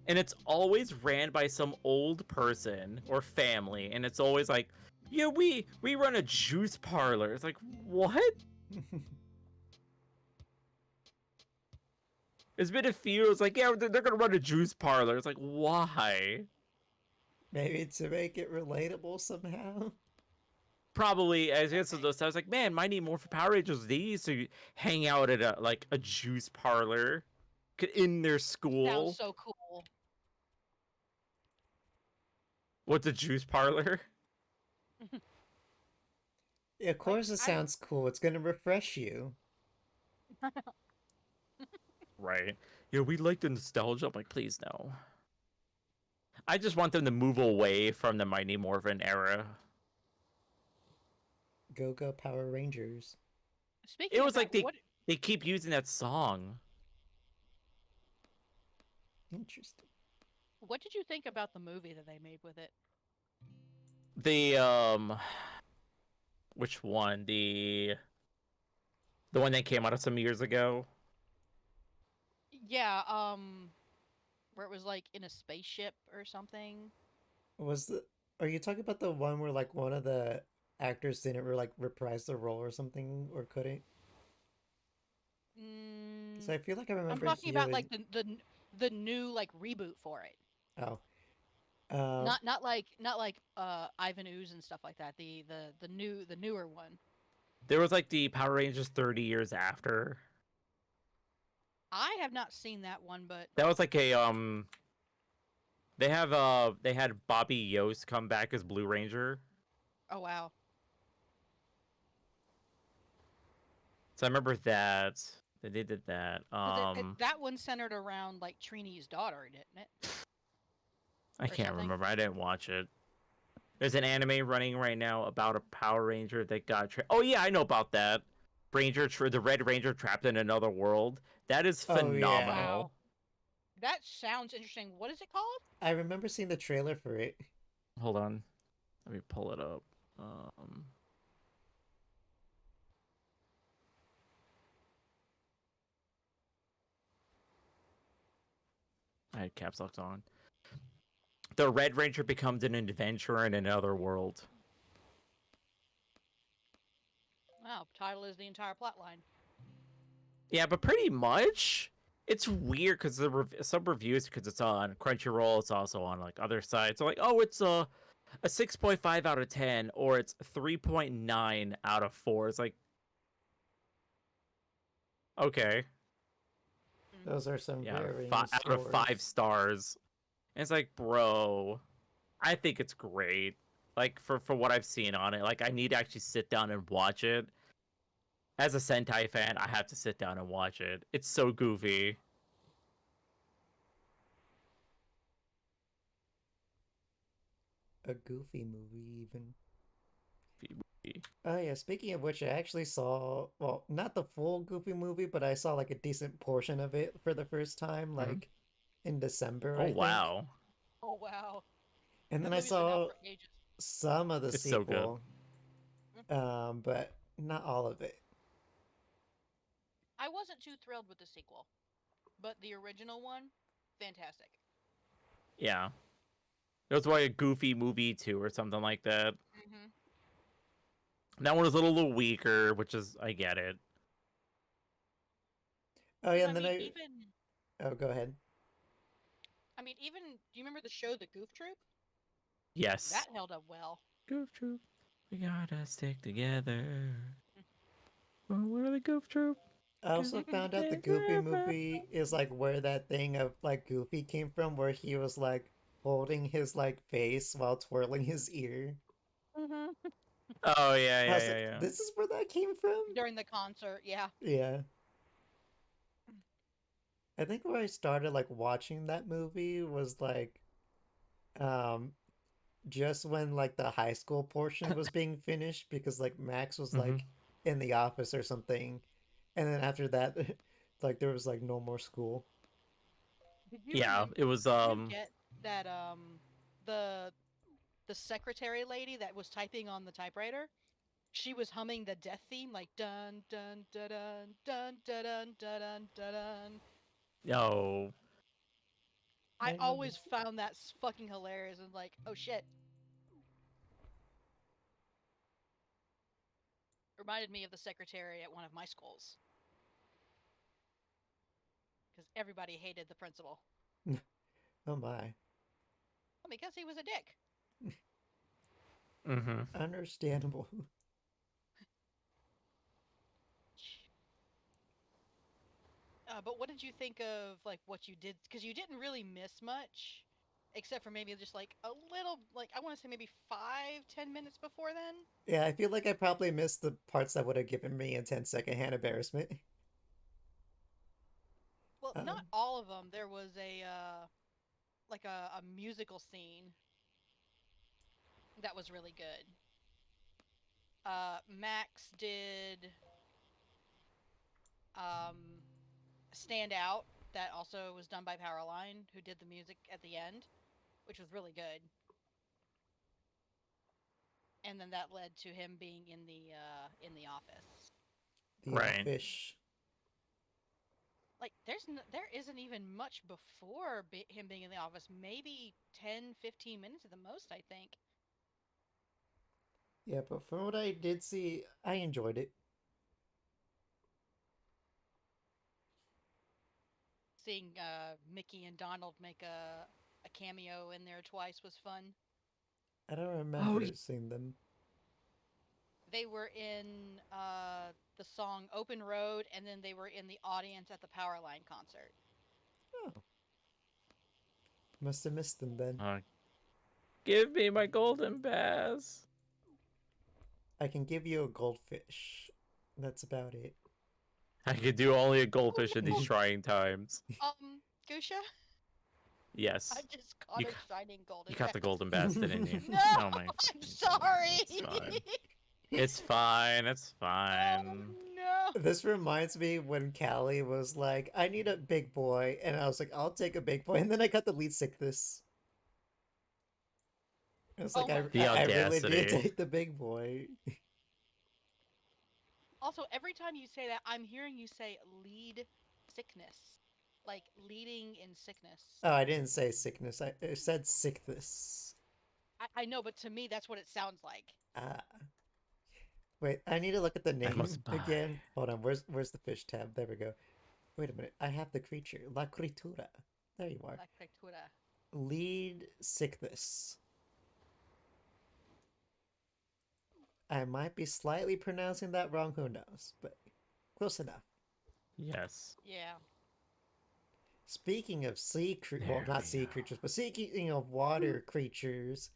and it's always ran by some old person or family, and it's always like, yeah, we run a juice parlor. It's like, what? It's been a few. It's like, yeah, they're gonna run a juice parlor. It's like, why? Maybe to make it relatable somehow. Probably, as I said, those I was like, man, might need more for Power Rangers. They used to hang out at a juice parlor in their school. Sounds so cool. What's a juice parlor? Yeah, of course it sounds cool. It's gonna refresh you. Right. Yeah, we like the nostalgia. I'm like, please no. I just want them to move away from the Mighty Morphin era. Go Go Power Rangers. Speaking It of was like that, they keep using that song. Interesting. what did you think about the movie that they made with it? The which one? The one that came out some years ago. Yeah, where it was like in a spaceship or something. Are you talking about the one where like one of the actors didn't like reprise the role or something, or couldn't? Because I feel like I I'm remember talking about hearing- like the new like reboot for it. Oh. Not like Ivan Ooze and stuff like that. The newer one. There was like the Power Rangers 30 years after. I have not seen that one, but That was like a they had Bobby Yost come back as Blue Ranger. oh wow. So I remember that. They did that. 'Cause that one centered around like Trini's daughter, didn't it? I or can't something? remember. I didn't watch it. There's an anime running right now about a Power Ranger that got oh yeah, I know about that. The Red Ranger trapped in another world. That is Oh, yeah. phenomenal. Wow. That sounds interesting. What is it called? I remember seeing the trailer for it. Hold on. Let me pull it up. I had caps locked on. The Red Ranger becomes an adventurer in another world. Wow, title is the entire plot line. Yeah, but pretty much. It's weird because some reviews, because it's on Crunchyroll, it's also on like other sites. So like, oh, it's a 6.5 out of 10, or it's 3.9 out of 4. It's like, okay, Those are some yeah, varying out of 5 scores. stars. And it's like, bro, I think it's great. Like for what I've seen on it, like I need to actually sit down and watch it. As a Sentai fan, I have to sit down and watch it. It's so goofy. A goofy movie, even. Oh yeah, speaking of which, I actually saw, well, not the full Goofy movie, but I saw like a decent portion of it for the first time, like in December, Oh I think. wow, Oh wow. And That then I movie's been out saw for ages. some of the it's so good. sequel, but not all of it. I wasn't too thrilled with the sequel, but the original one, fantastic. Yeah, it was like a Goofy movie 2 or something like that. Mm-hmm. That one was a little weaker, which is I get it. Oh yeah, I and then mean, I even oh go ahead. do you remember the show The Goof Troop? Yes. That held up well. Goof Troop, we gotta stick together. Well, what are the Goof Troop? I also found out the Goofy movie is like where that thing of like Goofy came from, where he was like holding his like face while twirling his ear. Mm-hmm. Oh yeah, I yeah, was yeah, like, yeah. this is where that came from? During the concert, yeah. Yeah. I think where I started like watching that movie was like um just when like the high school portion was being finished because like Max was like in the office or something. And then after that like there was like no more school. Did you Yeah, remember? it was Did you get that the the secretary lady that was typing on the typewriter? She was humming the death theme like dun dun dun dun dun dun dun dun dun dun. no. I I always noticed. found that fucking hilarious and like, oh shit. Reminded me of the secretary at one of my schools. Because everybody hated the principal. Oh my. Because he was a dick. Mm-hmm. Understandable. But what did you think of like what you did? Because you didn't really miss much, except for maybe just like a little, like I want to say maybe 5-10 minutes before then. Yeah, I feel like I probably missed the parts that would have given me a 10-second hand embarrassment. Well, not all of them. There was a like a musical scene that was really good. Max did um, Stand Out. That also was done by Powerline, who did the music at the end, which was really good. And then that led to him being in the office. The Right. fish. Like there isn't even much before him being in the office. Maybe 10-15 minutes at the most, I think. Yeah, but from what I did see, I enjoyed it. Seeing Mickey and Donald make a cameo in there twice was fun. I don't remember seeing them. They were in the song Open Road, and then they were in the audience at the Powerline concert. Oh. Must have missed them then. Give me my golden bass. I can give you a goldfish. That's about it. I could do only a goldfish in these trying times. Gusha? Yes. I just caught You a shining golden You caught the bass. golden bass, didn't you? No, Oh my. I'm sorry. It's fine. It's fine. It's fine. Oh, no. This reminds me when Callie was like, I need a big boy. And I was like, I'll take a big boy. And then I got the lead sickness. It was like, Oh my I God. really did audacity. take the big boy. Also, every time you say that, I'm hearing you say lead sickness. Like leading in sickness. Oh, I didn't say sickness. I said sickness. I know, but to me, that's what it sounds like. Wait, I need to look at the name must buy. again. Hold on, where's the fish tab? There we go. Wait a minute, I have the creature. La criatura. There you are. La criatura. Lead sickness. I might be slightly pronouncing that wrong, who knows, but close enough. Yes. Yeah. Speaking of sea creatures, well, There not we sea go. creatures, but speaking of water creatures,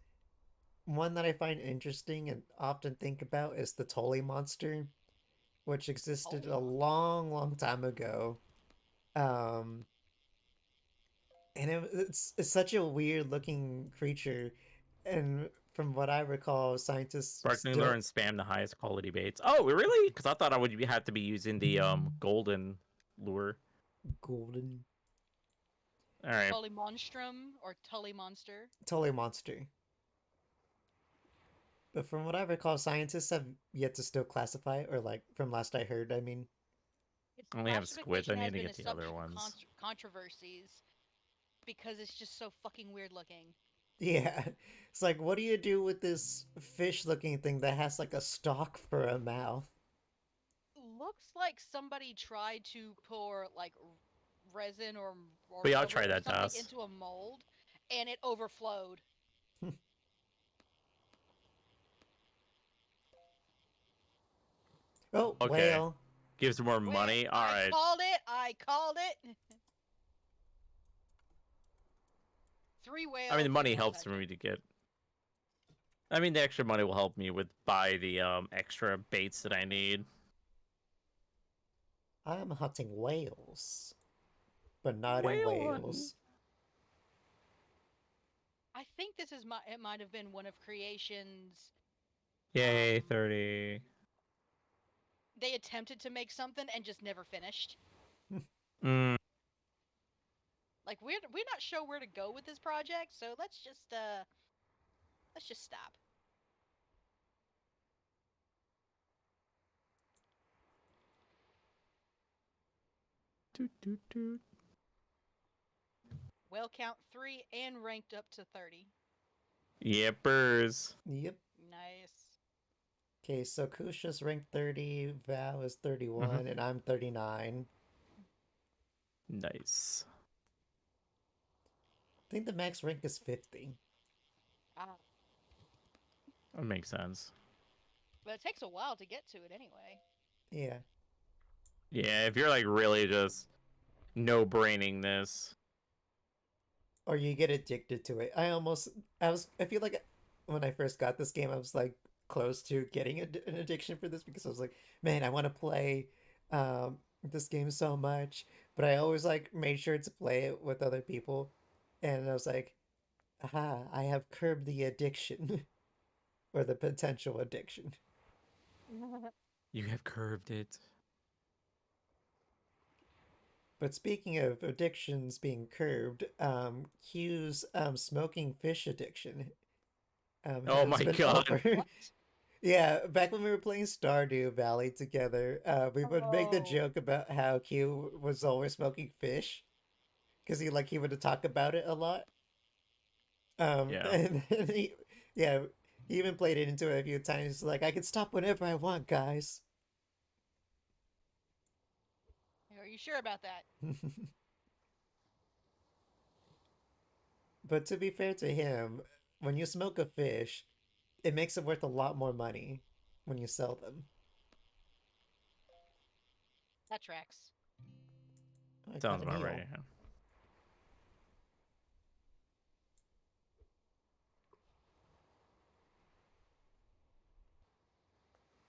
one that I find interesting and often think about is the Tully monster, which existed a Tully long, long time ago. Um, and it's such a weird looking creature, and from what I recall, scientists Sparkling lure still and spam the highest quality baits. Oh, really? Because I thought I would have to be using the golden lure. golden All right. Tully Monstrum or Tully Monster. Tully monster. But from what I recall, scientists have yet to still classify it, or like from last I heard, I mean. Its I only have squids. I classification need has to been get a the other subject of ones. controversies because it's just so fucking weird looking. Yeah. It's like, what do you do with this fish looking thing that has like a stalk for a mouth? Looks like somebody tried to pour like resin or But yeah, I'll rubber try or that, something Das. into a mold and it overflowed. Oh, Okay. whale. Gives more Well, money. All I right. called it. I called it. Three whales. I mean, the money and one helps for touch me to get. I mean, the extra money will help me with buy the extra baits that I need. I'm hunting whales, but not in Whale hunting. Wales. I think this is it might have been one of Creation's. Yay, 30. They attempted to make something and just never finished. Mm. Like we're not sure where to go with this project, so let's just stop. Doot, doot, doot. Well count 3 and ranked up to 30. Yippers. Yep. Nice. Okay, so Kusha's ranked 30, Val is 31, and I'm 39. Nice. I think the max rank is 50. Ah, That makes sense. but it takes a while to get to it anyway. Yeah. Yeah, if you're like really just no-braining this. Or you get addicted to it. I feel like when I first got this game, I was like close to getting an addiction for this because I was like, man, I want to play this game so much, but I always like made sure to play it with other people, and I was like, aha, I have curbed the addiction or the potential addiction. You have curved it. But speaking of addictions being curbed, Q's smoking fish addiction Oh has my been God. over. What? Yeah, back when we were playing Stardew Valley together, we would make the Oh. joke about how Q was always smoking fish, because he would talk about it a lot. Yeah. And yeah, he even played it into it a few times. Like, I can stop whenever I want, guys. Are you sure about that? But to be fair to him, when you smoke a fish, it makes it worth a lot more money when you sell them. That tracks. Oh, I Sounds got an about eel. right. Yeah.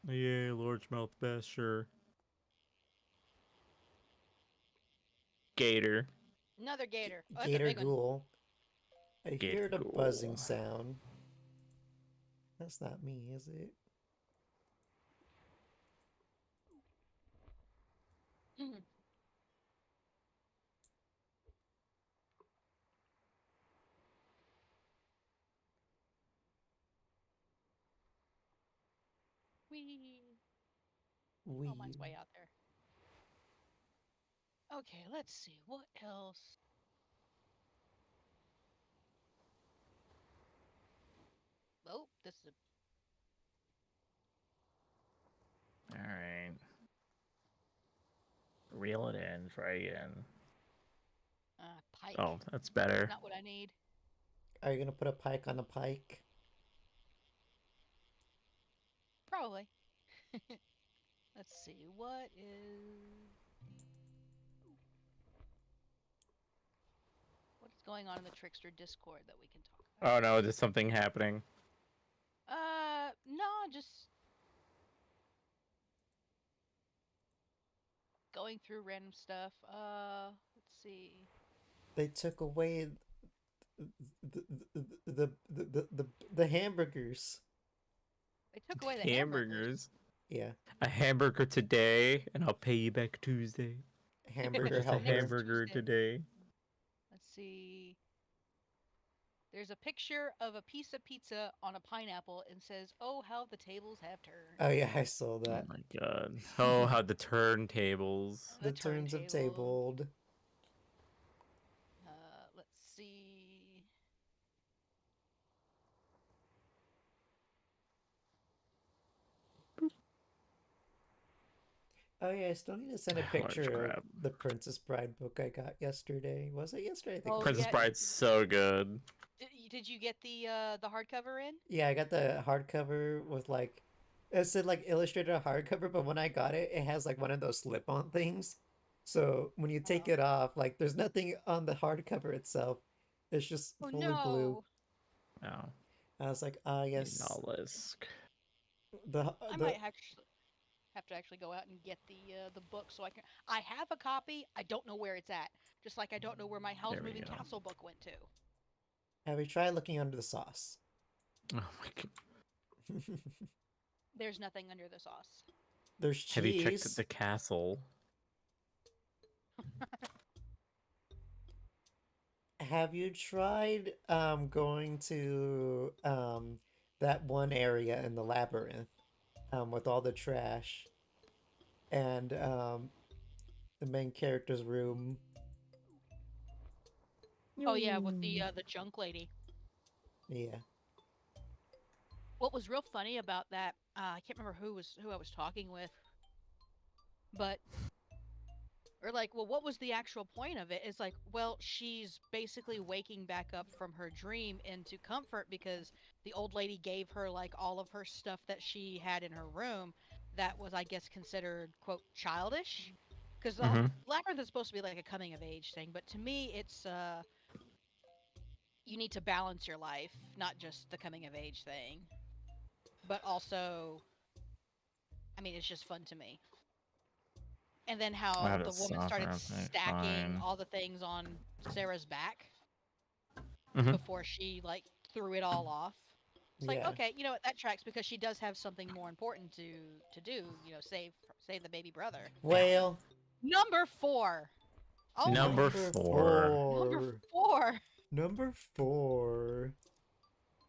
Yeah, largemouth bass, sure. Gator. Another gator. Oh, that's a Gator big one. ghoul. I Gator heard a ghoul. buzzing sound. That's not me, is it? Wee. We. Oh, mine's way out there. Okay, let's see. What else? Oh, this is All right. Reel it in. Try again. a pike. Oh, that's better. Not what I need. Are you gonna put a pike on a pike? Probably. Let's see. What is going on in the Trickster Discord that we can talk about? Oh no, there's something happening. No, just going through random stuff. Let's see. They took away the the hamburgers. They took away the hamburgers. Yeah, A hamburger today, and I'll pay you back Tuesday. hamburger Just a Next helper. hamburger Tuesday. today. Let's see. There's a picture of a piece of pizza on a pineapple and says, "Oh, how the tables have turned." Oh yeah, I saw Oh that. my god. Oh, how the turntables. The turns of tabled. Let's see. Oh yeah, I still need to send a Large picture of crab. the Princess Bride book I got yesterday. Was it yesterday? I think. Oh, it was Princess yeah. Bride's so good. Did you get the hardcover in? Yeah, I got the hardcover with like it said like illustrated hardcover, but when I got it, it has like one of those slip-on things. So when you take Oh. it off, like there's nothing on the hardcover itself. It's just Oh fully blue. Oh. I was like, ah, yes, Nolisk. I might have to actually go out and get the book so I can. I have a copy. I don't know where it's at. Just like I don't know where my Howl's There we Moving go. Castle book went to. Have you tried looking under the sauce? Oh my god. There's nothing under the sauce. There's cheese. Have you checked the castle? Have you tried going to that one area in the labyrinth with all the trash and the main character's room? Oh yeah, with the junk lady. Yeah. What was real funny about that? I can't remember who I was talking with, but or like, well, what was the actual point of it? It's like, well, she's basically waking back up from her dream into comfort because the old lady gave her like all of her stuff that she had in her room that was, I guess, considered quote childish. Because the Mm-hmm. labyrinth is supposed to be like a coming of age thing, but to me, it's you need to balance your life, not just the coming of age thing, but also, I mean, it's just fun to me. And then how the woman started stacking all the things on Sarah's back Mhm. before she like threw it all off. It's like, Yeah. okay, you know what, that tracks because she does have something more important to do, you know, save the baby brother. Well, Number 4. Oh Number my, four. number 4. Number 4.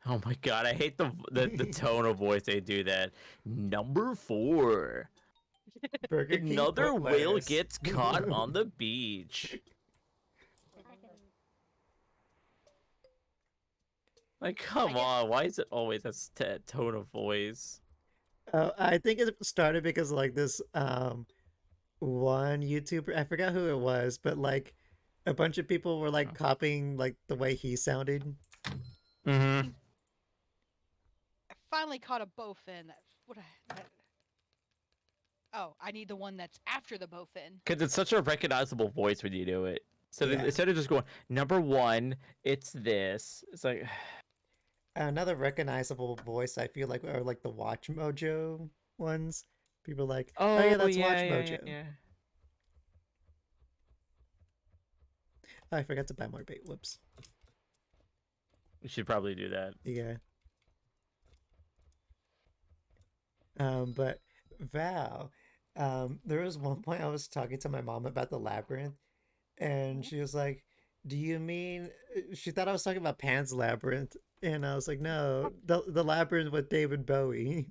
Oh my god, I hate the tone of voice they do that. Number 4. Burger King Another put whale lettuce. gets caught on the beach. Like, come guess- on, why is it always that tone of voice? I think it started because like this one YouTuber, I forgot who it was, but like a bunch of people were like copying like the way he sounded. Mm-hmm. I finally caught a bowfin. Oh, I need the one that's after the bowfin. Because it's such a recognizable voice when you do it. So Yeah. instead of just going, number 1, it's this. It's like, Another recognizable voice I feel like are like the Watch Mojo ones. People are like, oh yeah, that's Watch Mojo. yeah. Oh, I forgot to buy more bait. Whoops. You should probably do that. Yeah. But Val, there was one point I was talking to my mom about the labyrinth, and she was like, "Do you mean?" She thought I was talking about Pan's Labyrinth, and I was like, "No, the labyrinth with David Bowie."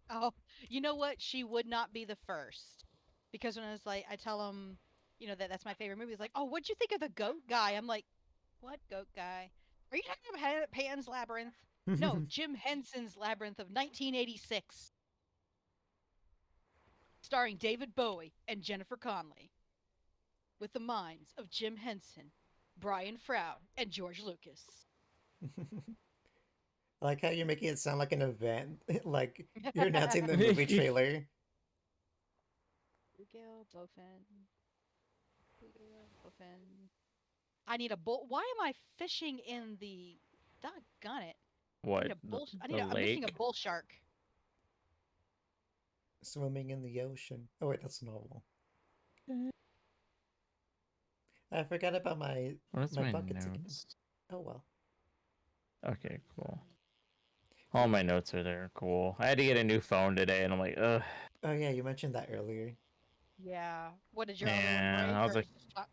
Oh, you know what? She would not be the first. Because when I was like, I tell him, you know, that's my favorite movie. He's like, oh, what'd you think of the goat guy? I'm like, what goat guy? Are you talking about Pan's Labyrinth? No, Jim Henson's Labyrinth of 1986. Starring David Bowie and Jennifer Connelly. With the minds of Jim Henson, Brian Froud, and George Lucas. I like how you're making it sound like an event, like you're announcing the movie trailer. Bluegill, bowfin. Bluegill, bowfin. I need a bull. Why am I fishing in the... Doggone it. What? I The need. I'm missing a lake? bull shark. Swimming in the ocean. Oh wait, that's novel. I forgot about What's my my buckets again. notes? Oh well. Okay, cool. All my notes are there. Cool. I had to get a new phone today, and I'm like, ugh. Oh yeah, you mentioned that earlier. Yeah. What did your other one And break, I was or like, is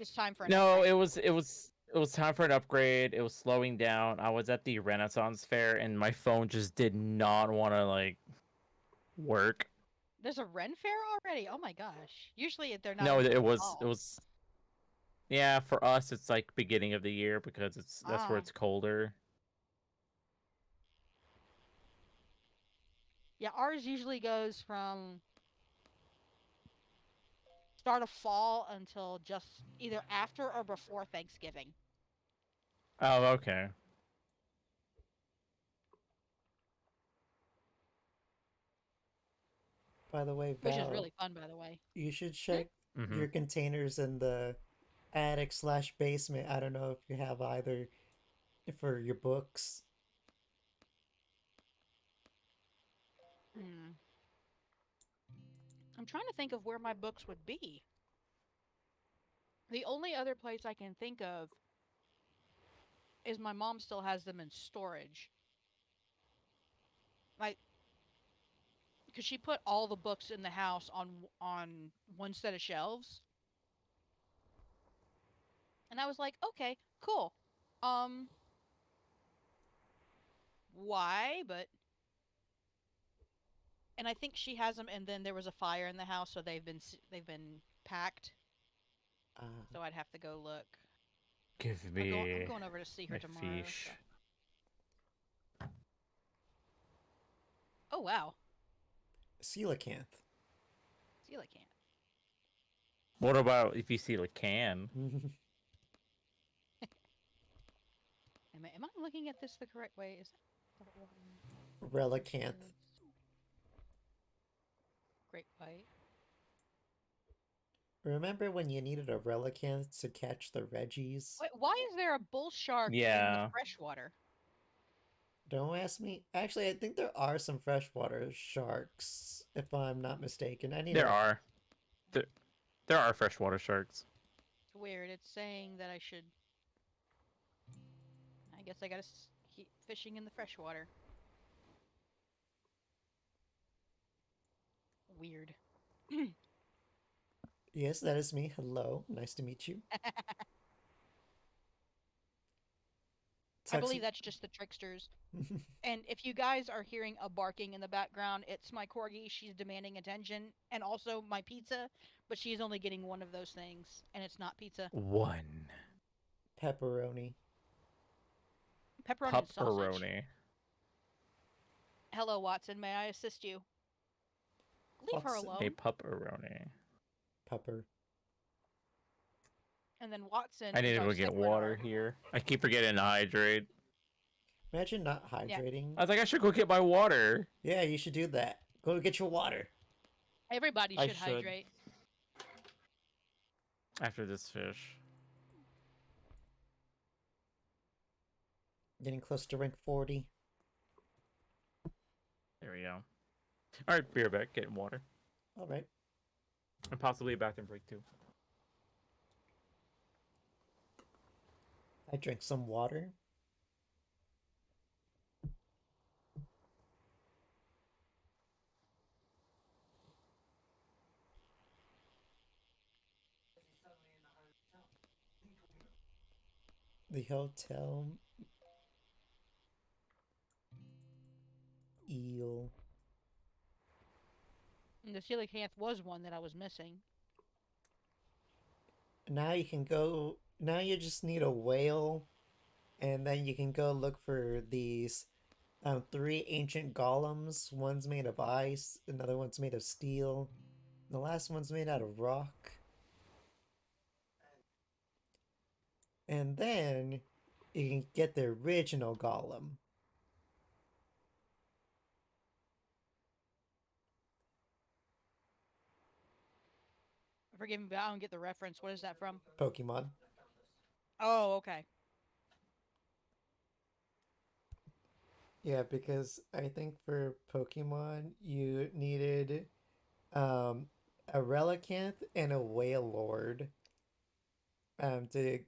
it's time for an no, upgrade? it was time for an upgrade. It was slowing down. I was at the Renaissance fair, and my phone just did not want to like work. There's a Ren Fair already. Oh my gosh. Usually they're not No, until it the was fall. yeah, for us it's like beginning of the year because that's where Ah. it's colder. Yeah, ours usually goes from start of fall until just either after or before Thanksgiving. Oh, okay. By the way, Which is Val, really fun, by the way. you should Hmm? check Mm-hmm. your containers in the attic/basement. I don't know if you have either for your books. Hmm. I'm trying to think of where my books would be. The only other place I can think of is my mom still has them in storage. Like, because she put all the books in the house on one set of shelves, and I was like, okay, cool. Um, why? But and I think she has them, and then there was a fire in the house, so they've been packed. So I'd have to go look. Give I'm me going over to see her my tomorrow. fish. So. Oh wow, Coelacanth. coelacanth. What about if you see a can? Am I looking at this the correct way? Is that Relicanth. Great white? Remember when you needed a relicanth to catch the Reggies? Wait, why is there a bull shark in the Yeah. freshwater? Don't ask me. Actually, I think there are some freshwater sharks, if I'm not mistaken. I need There to. are. There, there are freshwater sharks. It's weird. It's saying that I should. I guess I gotta keep fishing in the freshwater. Weird. Yes, that is me. Hello. Nice to meet you. I believe that's just the tricksters. And if you guys are hearing a barking in the background, it's my corgi. She's demanding attention, and also my pizza, but she's only getting one of those things, and it's not pizza. One. Pepperoni. Pepperoni and sausage. Pepperoni. Hello, Watson. May I assist you? Leave her Watson. alone. A pepperoni. Pepper. And then Watson. I need is to our go get second water dog. here. I keep forgetting to hydrate. Imagine not hydrating. I was like, I should go get my water. Yeah, you should do that. Go get your water. Everybody I should should. hydrate. After this fish. Getting close to rank 40. There we go. Alright, beer back, getting water. Alright. And possibly a bathroom break too. I drank some water. The hotel. Eel. And the coelacanth was one that I was missing. Now you can go. Now you just need a whale. And then you can go look for these 3 ancient golems. One's made of ice, another one's made of steel. The last one's made out of rock. And then you can get the original golem. Forgive me, but I don't get the reference. What is that from? Pokemon. Oh, okay. Yeah, because I think for Pokemon you needed um a Relicanth and a Whale Lord to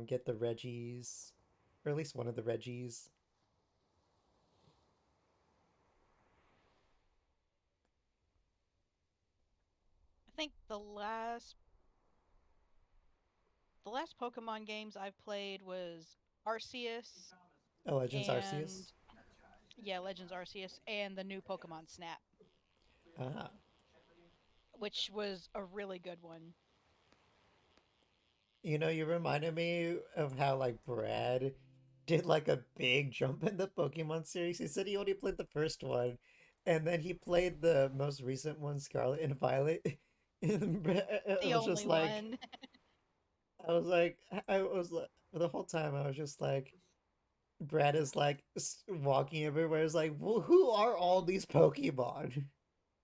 get the Reggies, or at least one of the Reggies. I think the last Pokemon games I've played was Arceus Oh, Legends and Arceus. yeah, Legends Arceus and the new Pokemon Snap, Ah, which was a really good one. you reminded me of how like Brad did like a big jump in the Pokemon series. He said he only played the first one, and then he played the most recent one, Scarlet and Violet. And The only one. I was like, I was like, the whole time I was just like, Brad is like walking everywhere. It's like, well, who are all these Pokemon?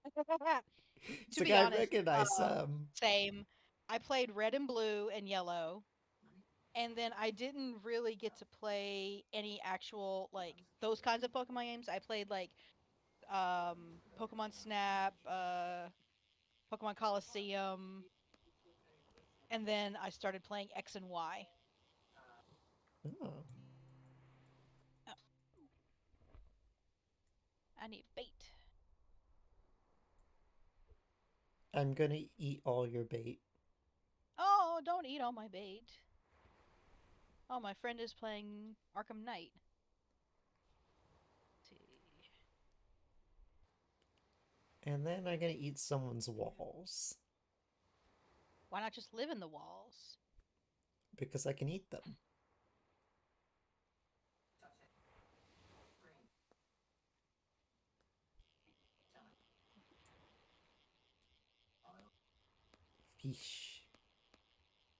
It's To like be I honest, recognize some. same. I played Red and Blue and Yellow, and then I didn't really get to play any actual like those kinds of Pokemon games. I played like Pokemon Snap, Pokemon Coliseum, and then I started playing X and Y. Oh, Oh, I need bait. I'm gonna eat all your bait. Oh, don't eat all my bait. Oh, my friend is playing Arkham Knight. Let's see. And then I'm gonna eat someone's walls Why not just live in the walls? because I can eat them. Fish.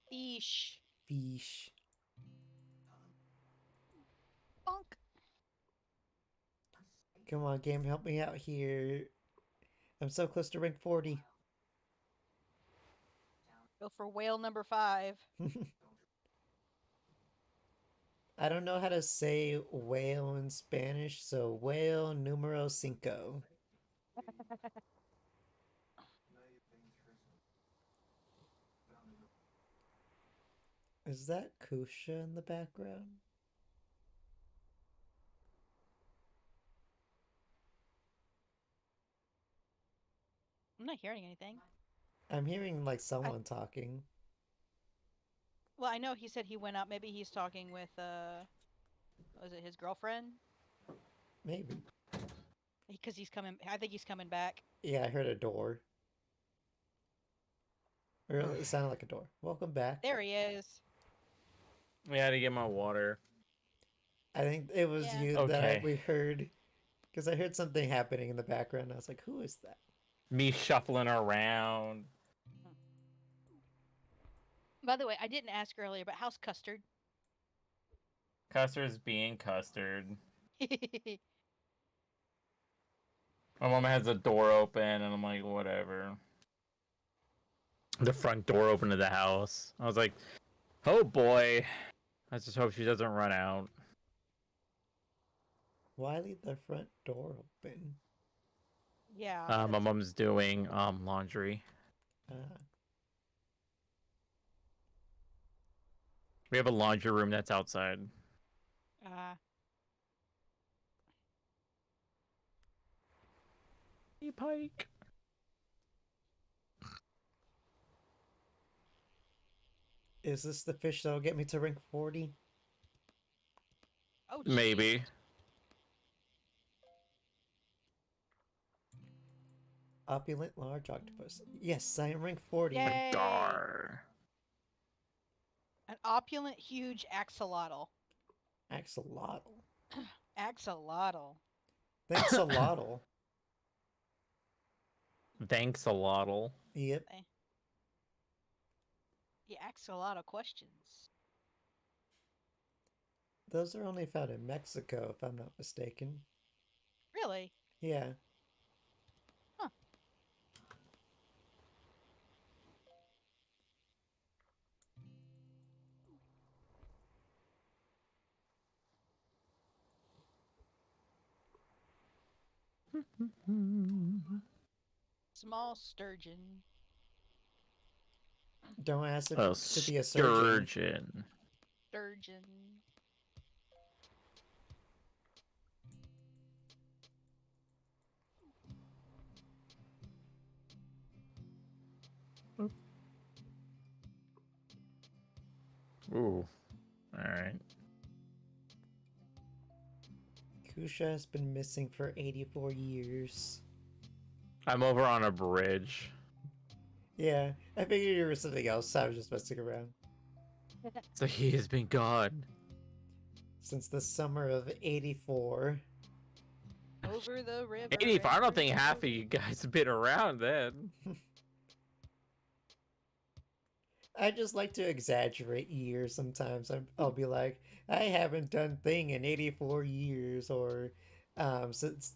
Fish. Fish. Bonk. Come on, game, help me out here. I'm so close to rank 40. Go for whale number 5. I don't know how to say whale in Spanish, so whale numero cinco. Is that Kusha in the background? I'm not hearing anything. I'm hearing like someone talking. Well, I know he said he went out. Maybe he's talking with was it his girlfriend? Maybe. Because he's coming. I think he's coming back. Yeah, I heard a door. Or it sounded like a door. Welcome back. There he is. We had to get my water. I think it was Yeah. you that Okay. we heard, because I heard something happening in the background. I was like, who is that? Me shuffling around. By the way, I didn't ask earlier, but how's Custard? Custard's being custard. My mom has the door open, and I'm like, whatever. The front door open to the house. I was like, oh boy. I just hope she doesn't run out. Why leave the front door open? Yeah. My that's- mom's doing laundry. Uh, We have a laundry room that's outside. Hey, Pike. is this the fish that'll get me to rank 40? Oh, Maybe. jeez. Opulent large octopus. Yes, I am rank 40. Yay! Dar. An opulent, huge axolotl. Axolotl. Axolotl. Thanks a lot. Thanks a lot. Yep. He asks a lot of questions. Those are only found in Mexico, if I'm not mistaken. Really? Yeah. Huh. Small sturgeon. Don't ask it Oh, to be a surgeon. sturgeon. Sturgeon. Ooh. Alright. Kusha has been missing for 84 years. I'm over on a bridge. Yeah, I figured you were something else. I was just messing around. So he has been gone. Since the summer of 84. Over the river. 85. I don't and think half over- of you guys have been around then. I just like to exaggerate years sometimes. I'll be like, I haven't done thing in 84 years, or since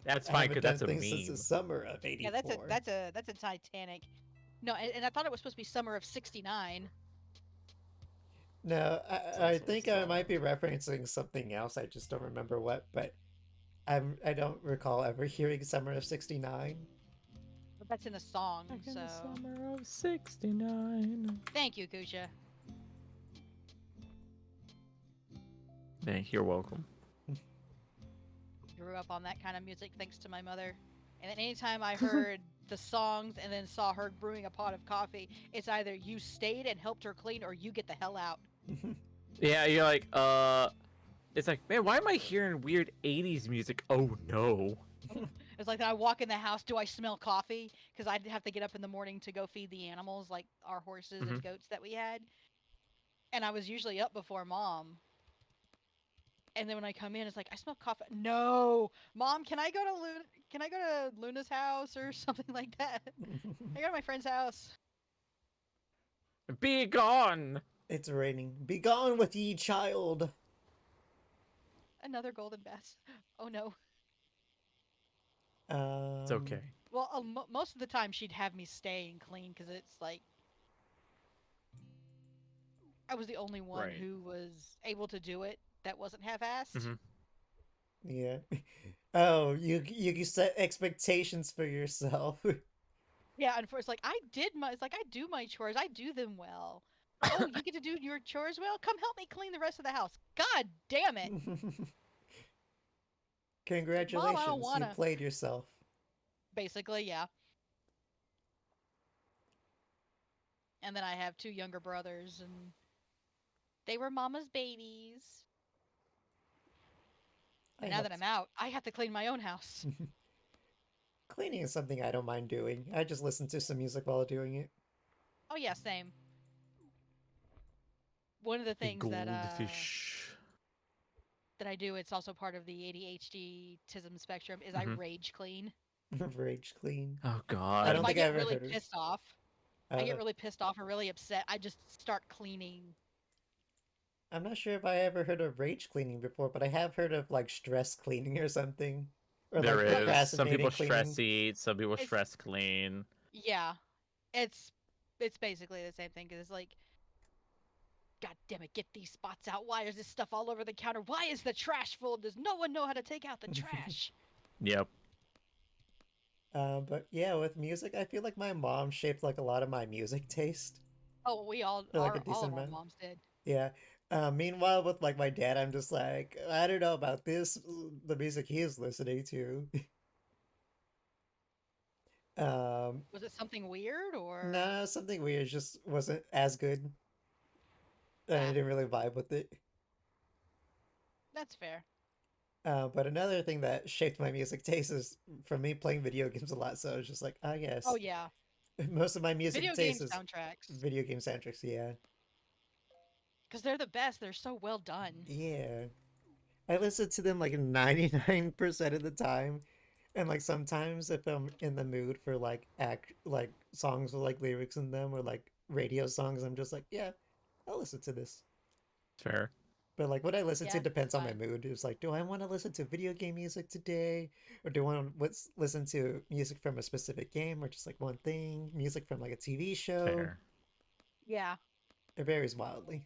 That's I fine, haven't because done that's a things since the meme. summer of 84. Yeah, that's a Titanic. No, and I thought it was supposed to be summer of '69. No, It's I also think I might be referencing something else. I just don't remember what, but I don't recall ever hearing summer of 69. But that's in a song, Back in so the summer of 69. thank you, Kusha. You're welcome. Grew up on that kind of music thanks to my mother. And then anytime I heard the songs and then saw her brewing a pot of coffee, it's either you stayed and helped her clean or you get the hell out. Yeah, you're like, it's like, man, why am I hearing weird 80s music? Oh no. It's like I walk in the house, do I smell coffee? Because I'd have to get up in the morning to go feed the animals, like our horses and goats that we had. And I was usually up before mom. And then when I come in, it's like I smell coffee. No, mom, can I go to Luna's house or something like that? I go to my friend's house. Be gone! It's raining. Be gone with ye, child. Another golden bass. Oh no. It's okay. Well, most of the time she'd have me stay and clean because it's like I was the only one Right. who was able to do it that wasn't half-assed. Yeah. Oh, you set expectations for yourself. Yeah, and it's like I do my chores. I do them well. Oh, you get to do your chores well? Come help me clean the rest of the house. God damn it. Congratulations, you wanna. played yourself. Basically, yeah. And then I have two younger brothers, and they were mama's babies. And now that I'm out, I have to clean my own house. Cleaning is something I don't mind doing. I just listen to some music while doing it. Oh yeah, same. One of the things that I do, it's also part of the ADHD tism spectrum, is I rage clean. Rage clean. Oh god. I don't If I think get I've ever really heard of pissed off, I get really pissed off or really upset, I just start cleaning. I'm not sure if I ever heard of rage cleaning before, but I have heard of like stress cleaning or something. Or There like is. Some procrastinating people cleaning. stress eat, some people It's- stress clean. Yeah, it's basically the same thing. Cause it's like, God damn it, get these spots out. Why is this stuff all over the counter? Why is the trash full? Does no one know how to take out the trash? Yep. But yeah, with music, I feel like my mom shaped like a lot of my music taste. Oh, we all, Or, like, a all decent of our amount. moms did. Yeah. Meanwhile, with like my dad, I'm just like, I don't know about this, the music he is listening to. Was it something weird or? No, something weird just wasn't as good. I didn't really vibe with it. That's fair. But another thing that shaped my music taste is from me playing video games a lot. So I was just like, yes. Oh yeah. Most of my music Video game taste is soundtracks. video game soundtracks. Yeah. Because they're the best. They're so well done. Yeah. I listen to them like 99% of the time. And like sometimes if I'm in the mood for like songs with like lyrics in them or like radio songs, I'm just like, yeah, I'll listen to this. Fair. But like what I listen to Yeah, depends on my fine. mood. It's like, do I want to listen to video game music today? Or do I want to listen to music from a specific game or just like one thing? Music from like a TV show? Fair. Yeah. It varies wildly.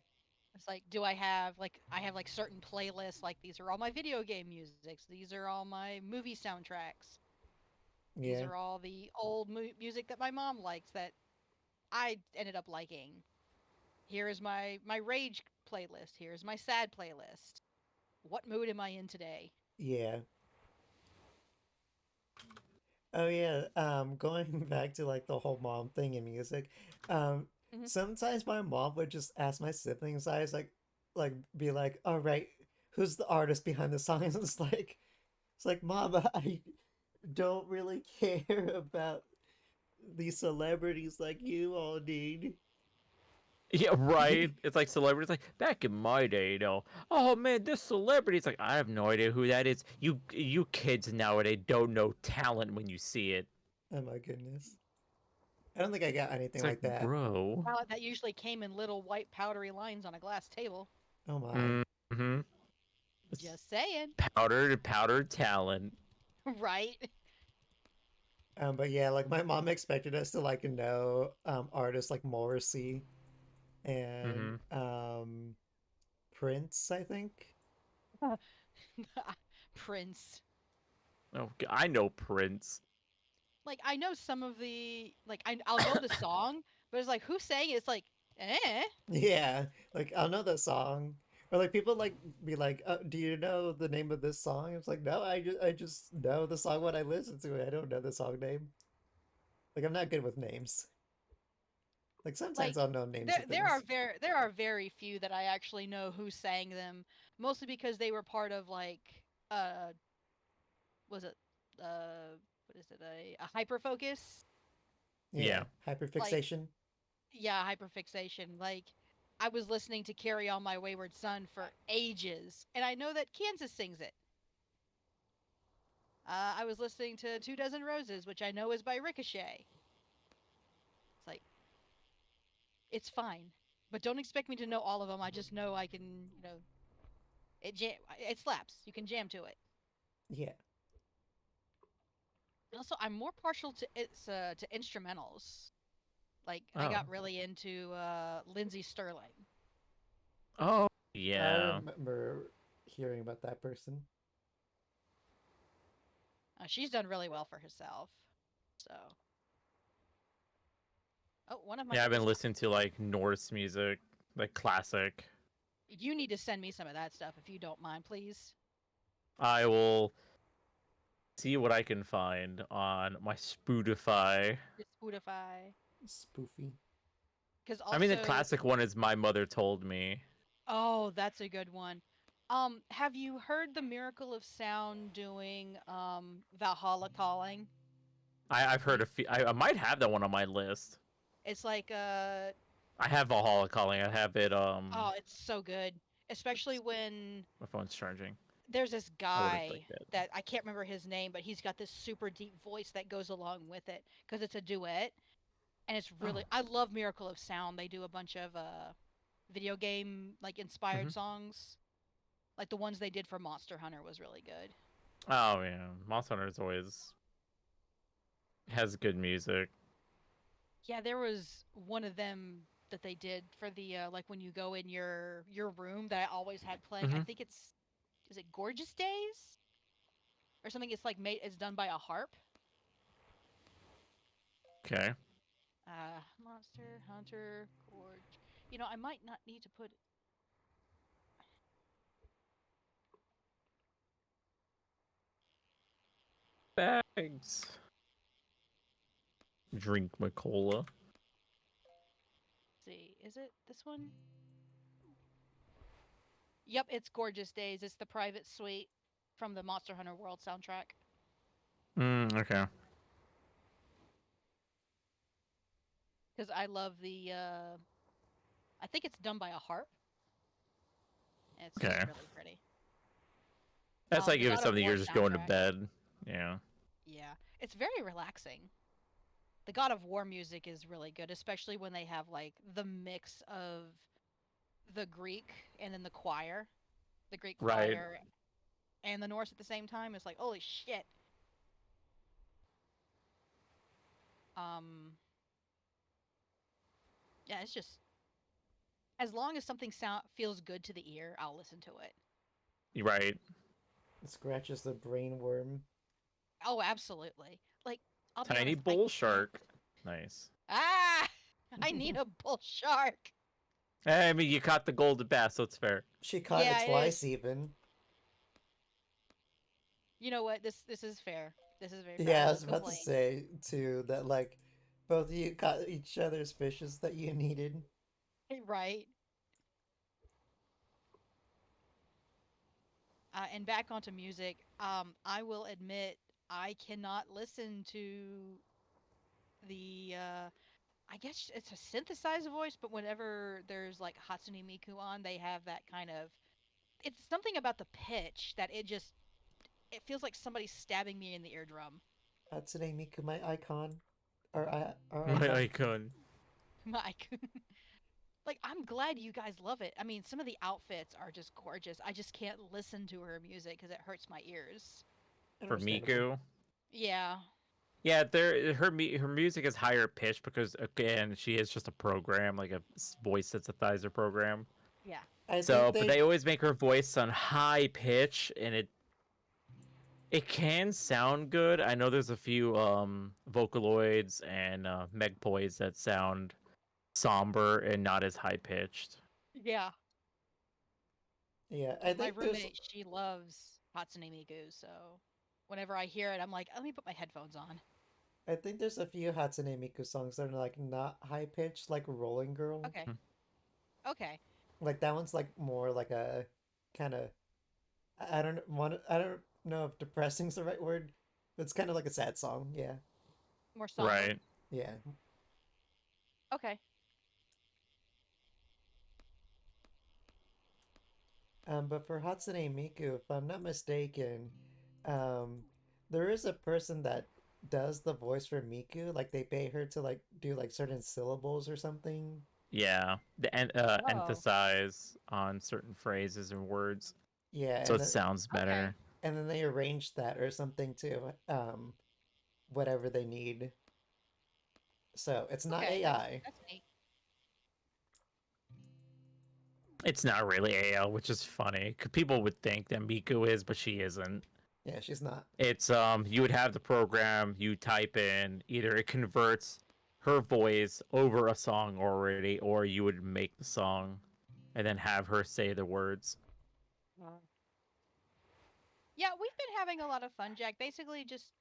It's like, do I have like certain playlists, like these are all my video game musics, these are all my movie soundtracks, these Yeah. are all the old music that my mom likes that I ended up liking. Here is my rage playlist. Here's my sad playlist. What mood am I in today? Yeah. Oh yeah, going back to like the whole mom thing in music, um, Mhm. sometimes my mom would just ask my siblings, I was like be like, all right, who's the artist behind the song? And it's like, Mom, I don't really care about these celebrities like you all need. Yeah, right. It's like celebrities. Like back in my day, oh man, this celebrity. It's like I have no idea who that is. You kids nowadays don't know talent when you see it. Oh my goodness. I don't think I got anything It's like, like that. bro. Well, that usually came in little white powdery lines on a glass table. Oh my. Mm-hmm. Just saying. Powdered talent. Right? But yeah, like my mom expected us to like know artists like Morrissey and Mm-hmm. Prince, I think. Prince. Oh, I know Prince. Like, I know some of the like I'll know the song, but it's like who sang it? It's like, eh? Yeah, like I'll know the song. Or like people like be like, "Do you know the name of this song?" It's like, "No, I just know the song when I listen to it. I don't know the song name." Like I'm not good with names. Like sometimes Like I'll know names of things. there are very few that I actually know who sang them, mostly because they were part of like was it what is it, a hyper focus? Yeah, Yeah. Like, hyperfixation. yeah, hyperfixation. Like, I was listening to Carry On My Wayward Son for ages, and I know that Kansas sings it. I was listening to Two Dozen Roses, which I know is by Ricochet. It's like, it's fine, but don't expect me to know all of them. I just know I can, it slaps. You can jam to it. Yeah. And also, I'm more partial to instrumentals. Like, I Oh. got really into Lindsay Sterling. Oh I yeah. remember hearing about that person. She's done really well for herself. So, oh, one of my Yeah, I've been is listening to like Norse music, like classic. you need to send me some of that stuff if you don't mind, please. I will see what I can find on my Spotify. Spotify. Spoofy. Because I mean, the also, classic one is My Mother Told Me. oh, that's a good one. Have you heard the Miracle of Sound doing Valhalla Calling? I've heard a few. I might have that one on my list. It's like I have Valhalla Calling. I have it. oh, it's so good. Especially when My phone's charging. there's this I would have like guy that. that I can't remember his name, but he's got this super deep voice that goes along with it because it's a duet, and it's really I love Miracle of Sound. They do a bunch of video game like inspired Mhm. songs. Like the ones they did for Monster Hunter was really good. Oh yeah, Monster Hunter is always has good music. Yeah, there was one of them that they did for the like when you go in your room that I always had playing. I Mhm. think it's is it Gorgeous Days or something? It's like made it's done by a harp. Okay. Monster Hunter Gorge. You know, I might not need to put. Bags. Drink my cola. See, is it this one? Yep, it's Gorgeous Days. It's the private suite from the Monster Hunter World soundtrack. Okay. Because I love the. I think it's done by a harp. And it's just Okay. really pretty. That's like The if God it's of something War you're just going to soundtrack. bed. Yeah. Yeah, it's very relaxing. The God of War music is really good, especially when they have like the mix of the Greek and then the Greek Right. choir and the Norse at the same time. It's like, holy shit. Um, yeah, it's just as long as something feels good to the ear, I'll listen to it. You're right. It scratches the brain worm. Oh, absolutely. Like, I'll be Tiny honest, I bull can't. shark. Nice. Ah, I need a bull shark. I mean, you caught the golden bass, so it's fair. She caught Yeah, it it twice is. even. You know what? This is fair. This is very fair. Yeah, I I was won't about to complain. say too that like both of you caught each other's fishes that you needed. Right. And back onto music. I will admit I cannot listen to the. I guess it's a synthesized voice, but whenever there's like Hatsune Miku on, they have that kind of. It's something about the pitch that it feels like somebody's stabbing me in the eardrum. Hatsune Miku, my icon. Our My icon. icon. Mike. Like, I'm glad you guys love it. I mean, some of the outfits are just gorgeous. I just can't listen to her music because it hurts my ears. For Understandable. Miku. Yeah. Yeah, her music is higher pitched because again, she is just a program, like a voice synthesizer program. Yeah. I So, think but they always make her voice on high pitch, and it can sound good. I know there's a few Vocaloids and Megpoids that sound somber and not as high pitched. Yeah. yeah, I My think there's roommate, she loves Hatsune Miku, so whenever I hear it, I'm like, let me put my headphones on. I think there's a few Hatsune Miku songs that are like not high pitched, like Rolling Girl. Okay. Okay. Like that one's like more like a kind of I don't know if depressing's the right word, but it's kind of like a sad song. Yeah, More somber. Right. yeah. Okay. But for Hatsune Miku, if I'm not mistaken, um, there is a person that does the voice for Miku. Like they pay her to like do like certain syllables or something. Yeah. The Oh. emphasize on certain phrases and words, Yeah, so and it then sounds better. and then they arrange that or something to whatever they need. So it's not Okay. AI. That's neat. It's not really AL, which is funny. 'Cause people would think that Miku is, but she isn't. Yeah, she's not. It's you would have the program, you type in, either it converts her voice over a song already, or you would make the song and then have her say the words. Yeah, we've been having a lot of fun, Jack. Basically, just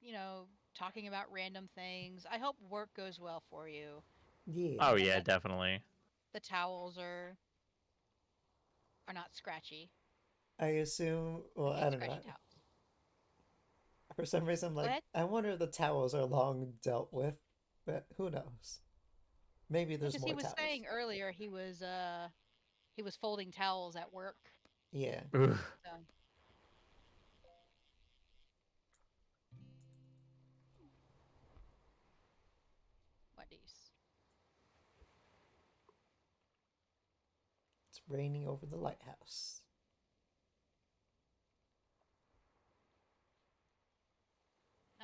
talking about random things. I hope work goes well for you. Yeah. Oh And yeah, that definitely. the towels are not scratchy. I assume. Well, I I hate don't know. scratchy towels. For some reason, I'm Go like, ahead. I wonder if the towels are long dealt with, but who knows? Maybe there's Because more he was towels. saying earlier he was folding towels at work. Yeah. Ugh. So. Wendy's. It's raining over the lighthouse.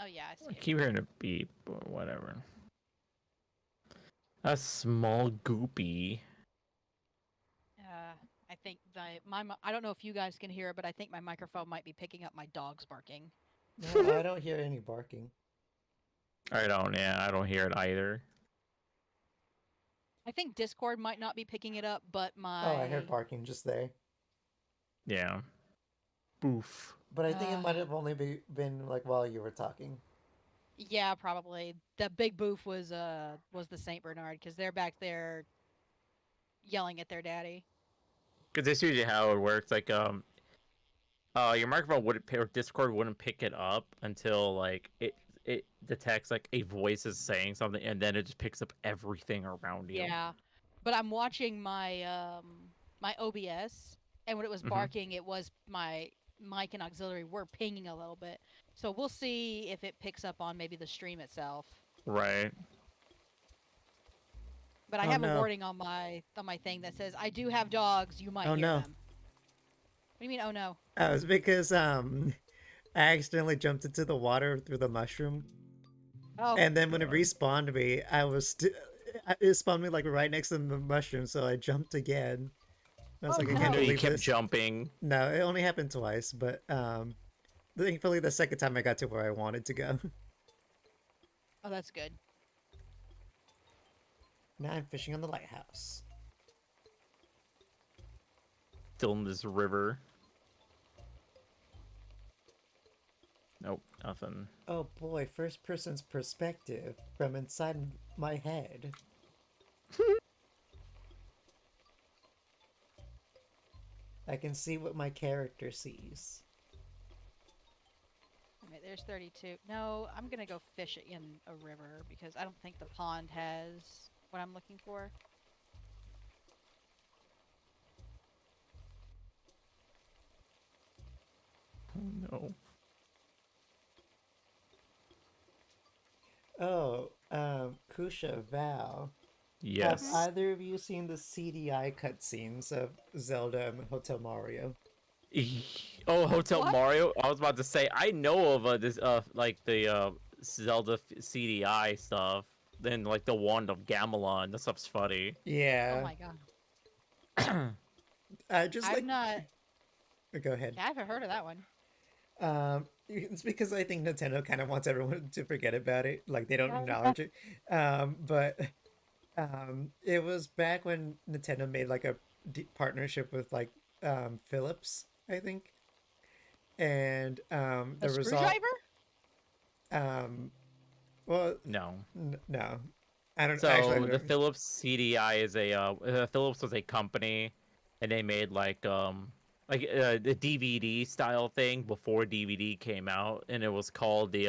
Oh yeah, I see I it. keep hearing a beep, but whatever. A small goopy. I think I don't know if you guys can hear it, but I think my microphone might be picking up my dogs barking. No, I don't hear any barking. I don't hear it either. I think Discord might not be picking it up, but Oh, I heard barking just there. Yeah. Boof. But I think it might have only been like while you were talking. Yeah, probably. The big boof was the Saint Bernard because they're back there yelling at their daddy. Because that's usually how it works. Like your microphone wouldn't or Discord wouldn't pick it up until like it detects like a voice is saying something, and then it just picks up everything around you. Yeah, but I'm watching my my OBS, and when it was barking, it was my mic and auxiliary were pinging a little bit. So we'll see if it picks up on maybe the stream itself. Right. But I have a warning on my thing that says I do have dogs. You might hear them. What do you mean? Oh no. Oh, it's because I accidentally jumped into the water through the mushroom. Oh. And then when it respawned me, it spawned me like right next to the mushroom, so I jumped again. I was Oh, like, I no. can't No, you believe kept this. jumping. No, it only happened twice, but thankfully the second time I got to where I wanted to go. Oh, that's good. Now I'm fishing on the lighthouse. Still in this river. Nope, nothing. Oh boy, first person's perspective from inside my head. I can see what my character sees. Okay, there's 32. No, I'm gonna go fish in a river because I don't think the pond has what I'm looking for. Oh no. Oh, Kusha, Val. Yes. Have either of you seen the CDI cutscenes of Zelda and Hotel Mario? Oh, Hotel What? Mario. I was about to say I know of this like the Zelda CDI stuff. Then like the Wand of Gamelon. That stuff's funny. Oh Yeah. my god. Just I've like not. go ahead. Yeah, I haven't heard of that one. It's because I think Nintendo kind of wants everyone to forget about it, like they don't Yeah. acknowledge it. But it was back when Nintendo made like a partnership with like Philips, I think, and A the result. screwdriver? Well, No. no, I don't So actually. the Philips CDI is a Philips was a company, and they made like the DVD style thing before DVD came out, and it was called the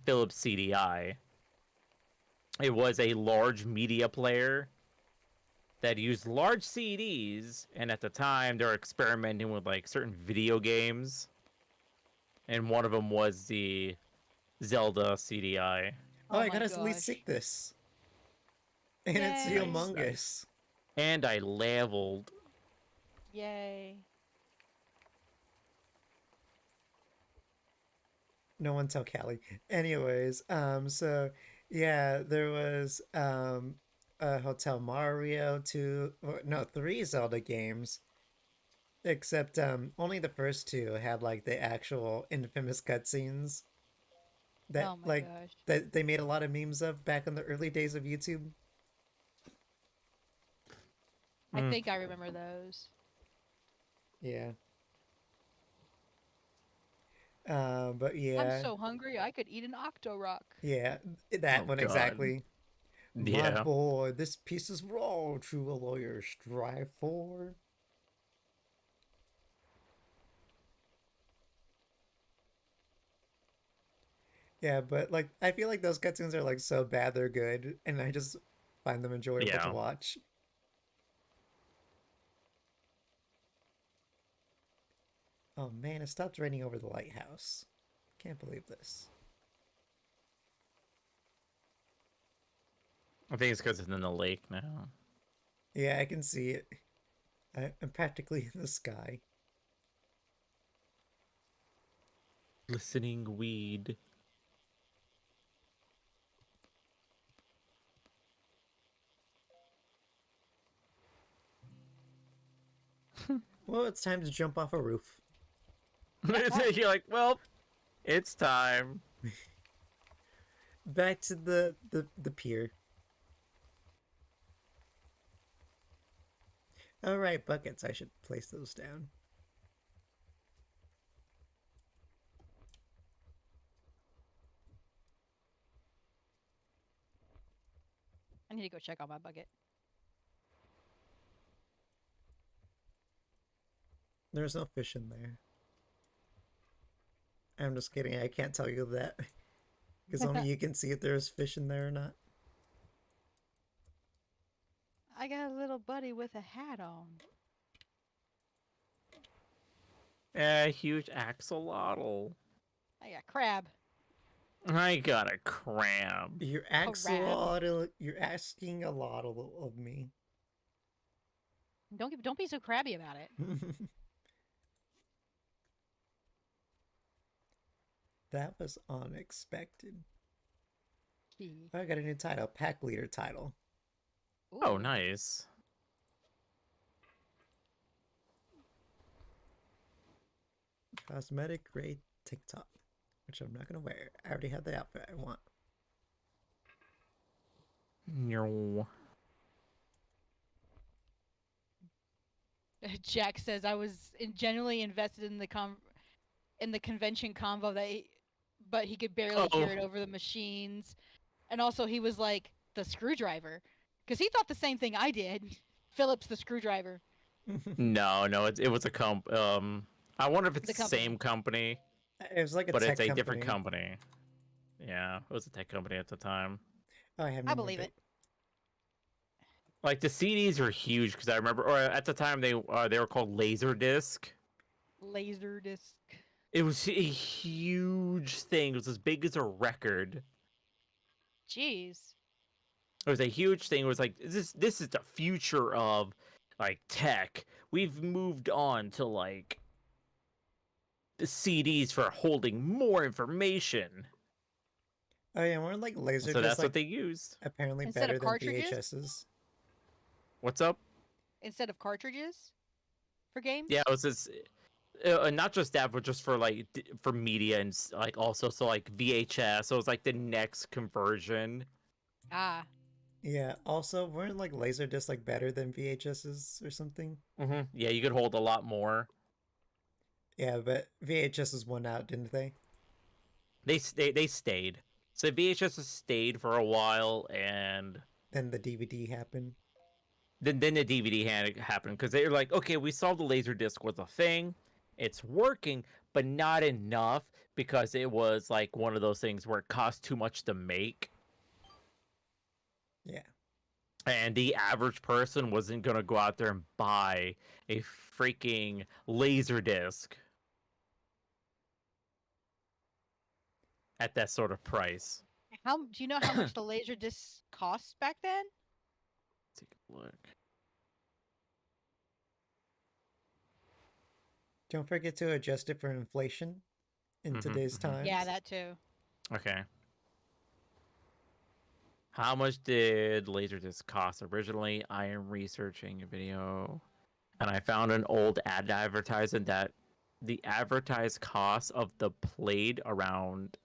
Philips CDI. It was a large media player that used large CDs, and at the time they were experimenting with like certain video games, and one of them was the Zelda CDI. Oh, I my gotta at least gosh. seek this, and it's Yay. Humongous. Nice. And I leveled. Yay. No one tell Callie. Anyways, so yeah, there was a Hotel Mario, two, no, three Zelda games, except only the first two had like the actual infamous cutscenes that Oh my like gosh. that they made a lot of memes of back in the early days of YouTube. I Mm. think I remember those. Yeah. But I'm yeah, so hungry I could eat an Octorok. yeah, that Oh, one God. exactly. My Yeah. boy, this piece is raw, true a lawyer strive for. Yeah, but like I feel like those cutscenes are like so bad they're good, and I just find them enjoyable to Yeah. watch. Oh man, it stopped raining over the lighthouse. Can't believe this. I think it's because it's in the lake now. Yeah, I can see it. I'm practically in the sky. Glistening weed. Well, it's time to jump off a roof. You're like, well, it's time. Back to the pier. All right, buckets. I should place those down. I need to go check on my bucket. There's no fish in there. I'm just kidding. I can't tell you that. Because only you can see if there's fish in there or not. I got a little buddy with a hat on. A huge axolotl. I got crab. I got a crab. You're you're asking a lot of me. Don't be so crabby about it. That was unexpected. Gee. I got a new title, pack leader title. Oh, Ooh. nice. Cosmetic grade TikTok, which I'm not gonna wear. I already have the outfit I want. No. Jack says I was genuinely invested in the convention convo but he could barely Oh. hear it over the machines, and also he was like the screwdriver, because he thought the same thing I did. Phillips the screwdriver. No, it was a I wonder if it's The the same company. company, It was like a but tech it's a company. different company. Yeah, it was a tech company at the time. Oh, I have I believe it. Like the CDs were huge because I remember, or at the time they were called Laserdisc. Laserdisc. It was a huge thing. It was as big as a record. Jeez. It was a huge thing. It was like this is the future of like tech. We've moved on to like the CDs for holding more information. Oh yeah, weren't like laser So discs that's what like they used. apparently Instead better of than cartridges? VHSs? What's up? Instead of cartridges for games. Yeah, it was this. Not just that, but just for like for media and like also so like VHS. So it was like the next conversion. Ah. Yeah. Also, weren't like laser discs like better than VHSs or something? Mm-hmm. Yeah, you could hold a lot more. Yeah, but VHSs won out, didn't they? They stayed. So VHS stayed for a while, and Then the DVD happened. then the DVD happened because they were like, okay, we saw the Laserdisc was a thing, it's working, but not enough because it was like one of those things where it cost too much to make, Yeah. and the average person wasn't gonna go out there and buy a freaking Laserdisc at that sort of price. Do you know how much the laser disc cost back then? Take a look. Don't forget to adjust it for inflation in Mhm, today's mhm. times. Yeah, that too. Okay. How much did Laserdisc cost originally? I am researching a video, and I found an old ad advertisement that the advertised cost of the played around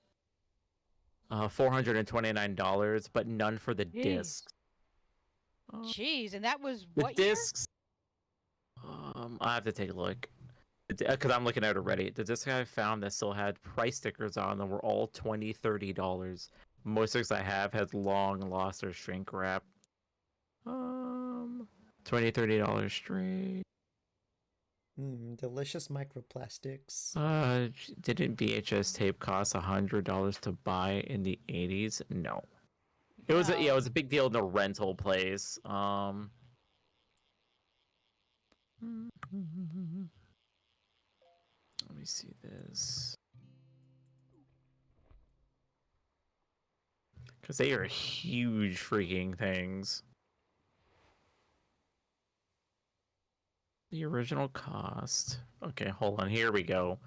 $429, but none for the Jeez. discs. Jeez, and that was The what year? discs. I have to take a look because I'm looking at it already. The discs I found that still had price stickers on them were all $20-$30. Most discs I have had long lost or shrink wrap. $20-$30 straight. Delicious microplastics. Didn't VHS tape cost $100 to buy in the 80s? No. It was it was a big deal in the rental place. Let me see this. Because they are huge freaking things. The original cost. Okay, hold on. Here we go.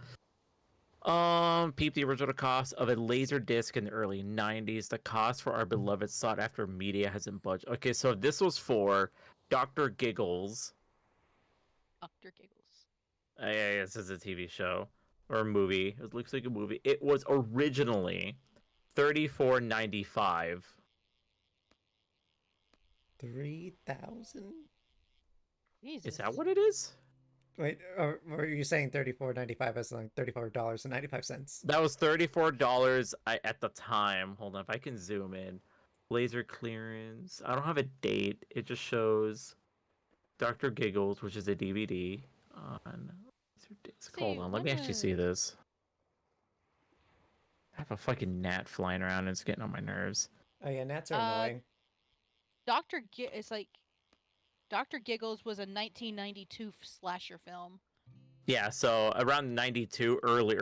Peep the original cost of a laser disc in the early 90s. The cost for our beloved sought after media hasn't budged. Okay, so this was for Dr. Giggles. Dr. Giggles. Yeah, this is a TV show or a movie. It looks like a movie. It was originally $34.95. 3,000? Jesus. Is that what it is? Wait, or were you saying $34.95 as like $34.95? That was $34 at the time. Hold on, if I can zoom in. Laser clearance. I don't have a date. It just shows Dr. Giggles, which is a DVD on Laserdisc. Hold on, let me actually see this. I have a fucking gnat flying around and it's getting on my nerves. Oh yeah, gnats are annoying. It's like Dr. Giggles was a 1992 slasher film. Yeah, so around 92, early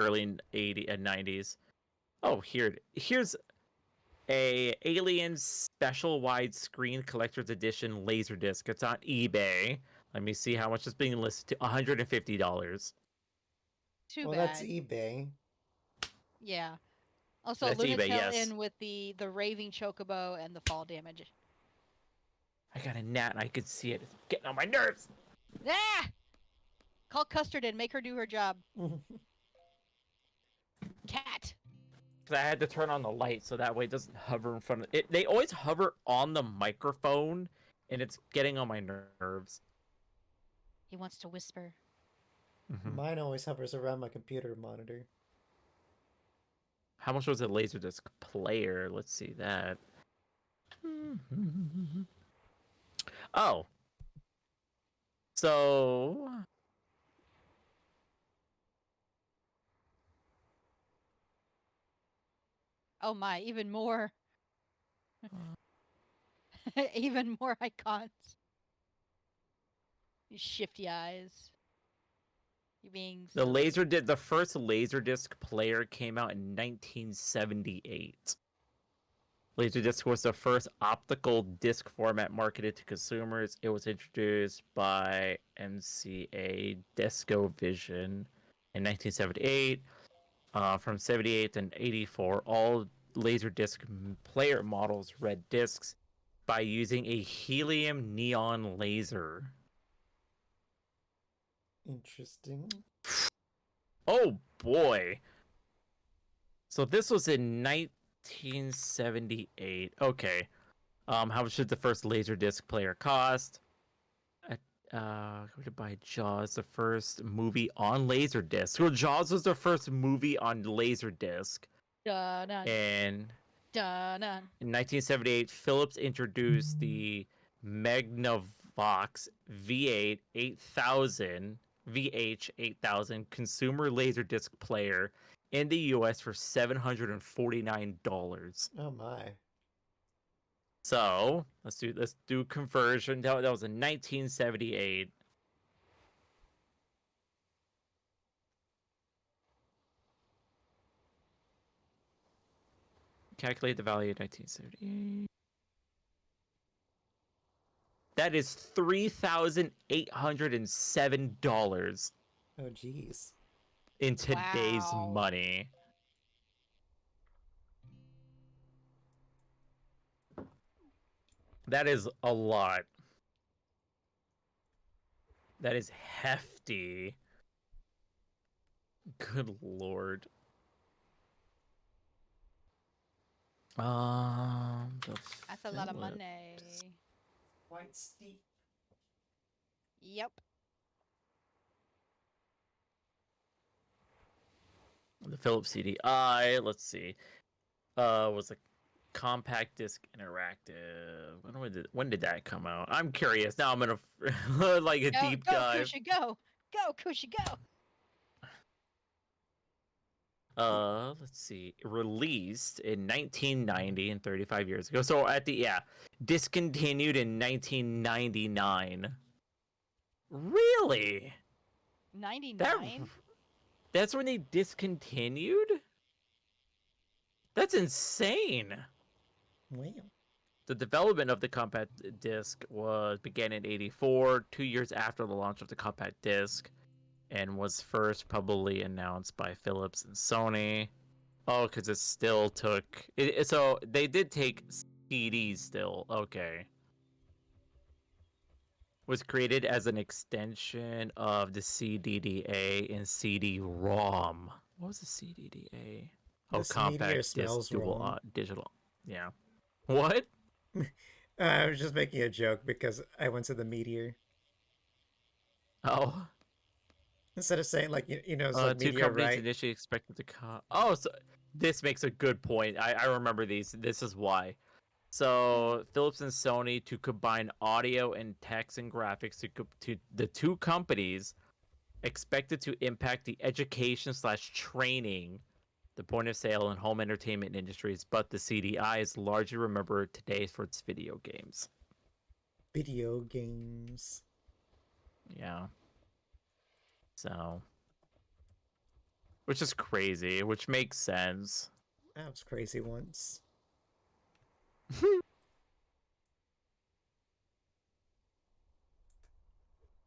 80 and 90s. Oh, here's a Alien Special Widescreen Collector's Edition Laserdisc. It's on eBay. Let me see how much it's being listed to. $150. Too Well, bad. that's eBay. Yeah. Also, That's Lunatel eBay, yes. in with the raving chocobo and the fall damage. I got a gnat and I could see it. It's getting on my nerves. Ah! Call Custard and make her do her job. Cat. Because I had to turn on the light so that way it doesn't hover in front of it. They always hover on the microphone, and it's getting on my nerves. He wants to whisper. Mine always hovers around my computer monitor. How much was a Laserdisc player? Let's see that. Oh. So... Oh my, even more. Even more icons. These shifty eyes. You being The so... the first Laserdisc player came out in 1978. Laserdisc was the first optical disc format marketed to consumers. It was introduced by MCA DiscoVision in 1978. From 78 to 84, all Laserdisc player models read discs by using a helium neon laser. Interesting. Oh boy. So this was in 1978. Okay. How much did the first Laserdisc player cost? Go to buy Jaws, the first movie on Laserdisc. Well, Jaws was the first movie on Laserdisc. Dun-dun. And Dun-dun. in 1978, Philips introduced the Magnavox V8 8000 VH 8000 consumer Laserdisc player in the US for $749. Oh my. So let's do conversion. That was in 1978. Calculate the value of 1978. That is $3,807 Oh jeez. in today's Wow. money. That is a lot. That is hefty. Good lord. That's a lot of Philips. money. Quite steep. Yep. The Philips CDI. Let's see. Was a compact disc interactive. When did that come out? I'm curious. Now I'm gonna like a deep go, dive. Kusha, go. Go, Kusha, go. Let's see. Released in 1990 and 35 years ago. So discontinued in 1999. Really? 99? That's when they discontinued? That's insane. Wow. The development of the compact disc began in 84, 2 years after the launch of the compact disc, and was first publicly announced by Philips and Sony. Oh, because it still took... so they did take CDs still. Okay. Was created as an extension of the CDDA and CD-ROM. What was the CDDA? Oh, This compact meteor disc smells dual wrong. digital. Yeah. What? I was just making a joke because I went to the meteor. Oh. Instead of saying like it's like Two meteor, companies right? initially expected to come. Oh, so this makes a good point. I remember these. This is why. So Philips and Sony to combine audio and text and graphics to the two companies expected to impact the education / training, the point of sale and home entertainment industries, but the CDI is largely remembered today for its video games. Video games. Yeah. So, which is crazy, which makes sense. That was crazy once.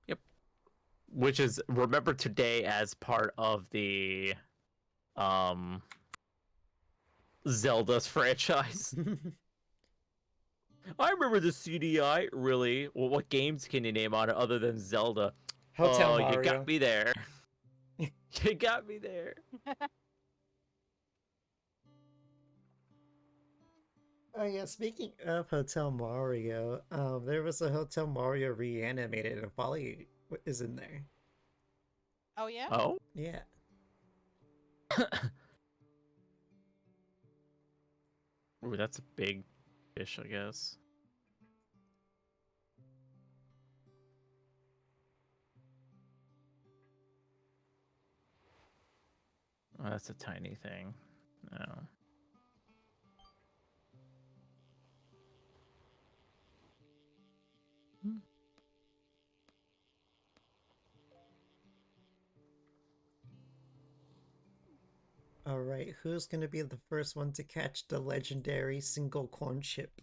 Yep. Which is remembered today as part of the Zelda's franchise. I remember the CDI. Really? Well, what games can you name on it other than Zelda? Hotel Oh, you Mario. got me there. You got me there. Oh yeah, speaking of Hotel Mario, there was a Hotel Mario reanimated and Folly is in there. Oh yeah. Oh? Yeah. Ooh, that's a big fish, I guess. Oh, that's a tiny thing. No. Alright, who's gonna be the first one to catch the legendary single corn chip?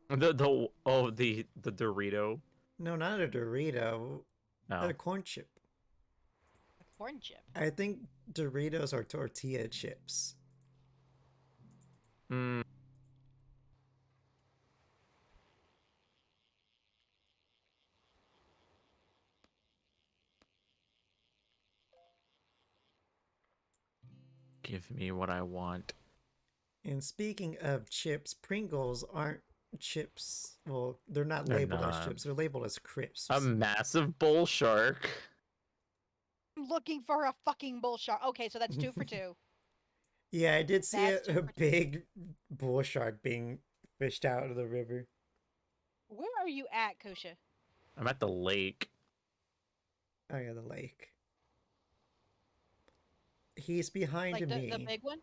The Dorito. No, not a Dorito. No. A corn chip. A corn chip. I think Doritos are tortilla chips. Mm, give me what I want. And speaking of chips, Pringles aren't chips. Well, they're not They're labeled as not. chips. They're labeled as crisps. A massive bull shark. I'm looking for a fucking bull shark. Okay, so that's 2 for 2. Yeah, I did see That's a 2 for 2. big bull shark being fished out of the river. Where are you at, Kosha? I'm at the lake. Oh yeah, the lake. He's behind Like me. the big one?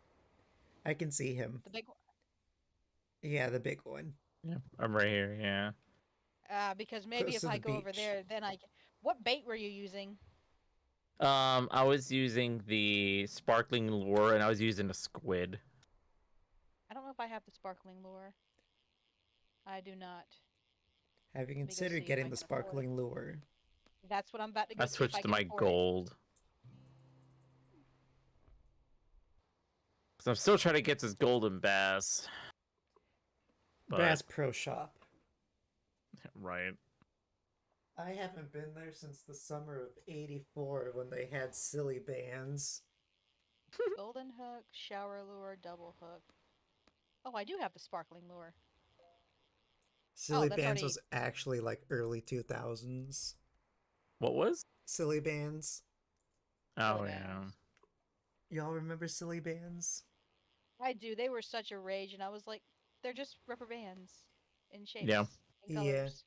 I can see him. The big one. Yeah, the big one. Yeah, I'm right here. Yeah. Because maybe Close if to I the go over beach. there, then I. What bait were you using? I was using the sparkling lure, and I was using a squid. I don't know if I have the sparkling lure. I do not. Have you Let me go considered see if getting I the can afford it. sparkling lure? That's what I'm about to go I see if switched I to can my afford it. gold. Cause I'm still trying to get this golden bass. But, Bass Pro Shop. right. I haven't been there since the summer of '84 when they had silly bands. Golden hook, shower lure, double hook. Oh, I do have the sparkling lure. Silly that's bands already. was actually like early 2000s. What was? Silly bands. Oh Silly yeah. bands. Y'all remember silly bands? I do. They were such a rage, and I was like, they're just rubber bands in shapes Yeah. and Yeah. colors.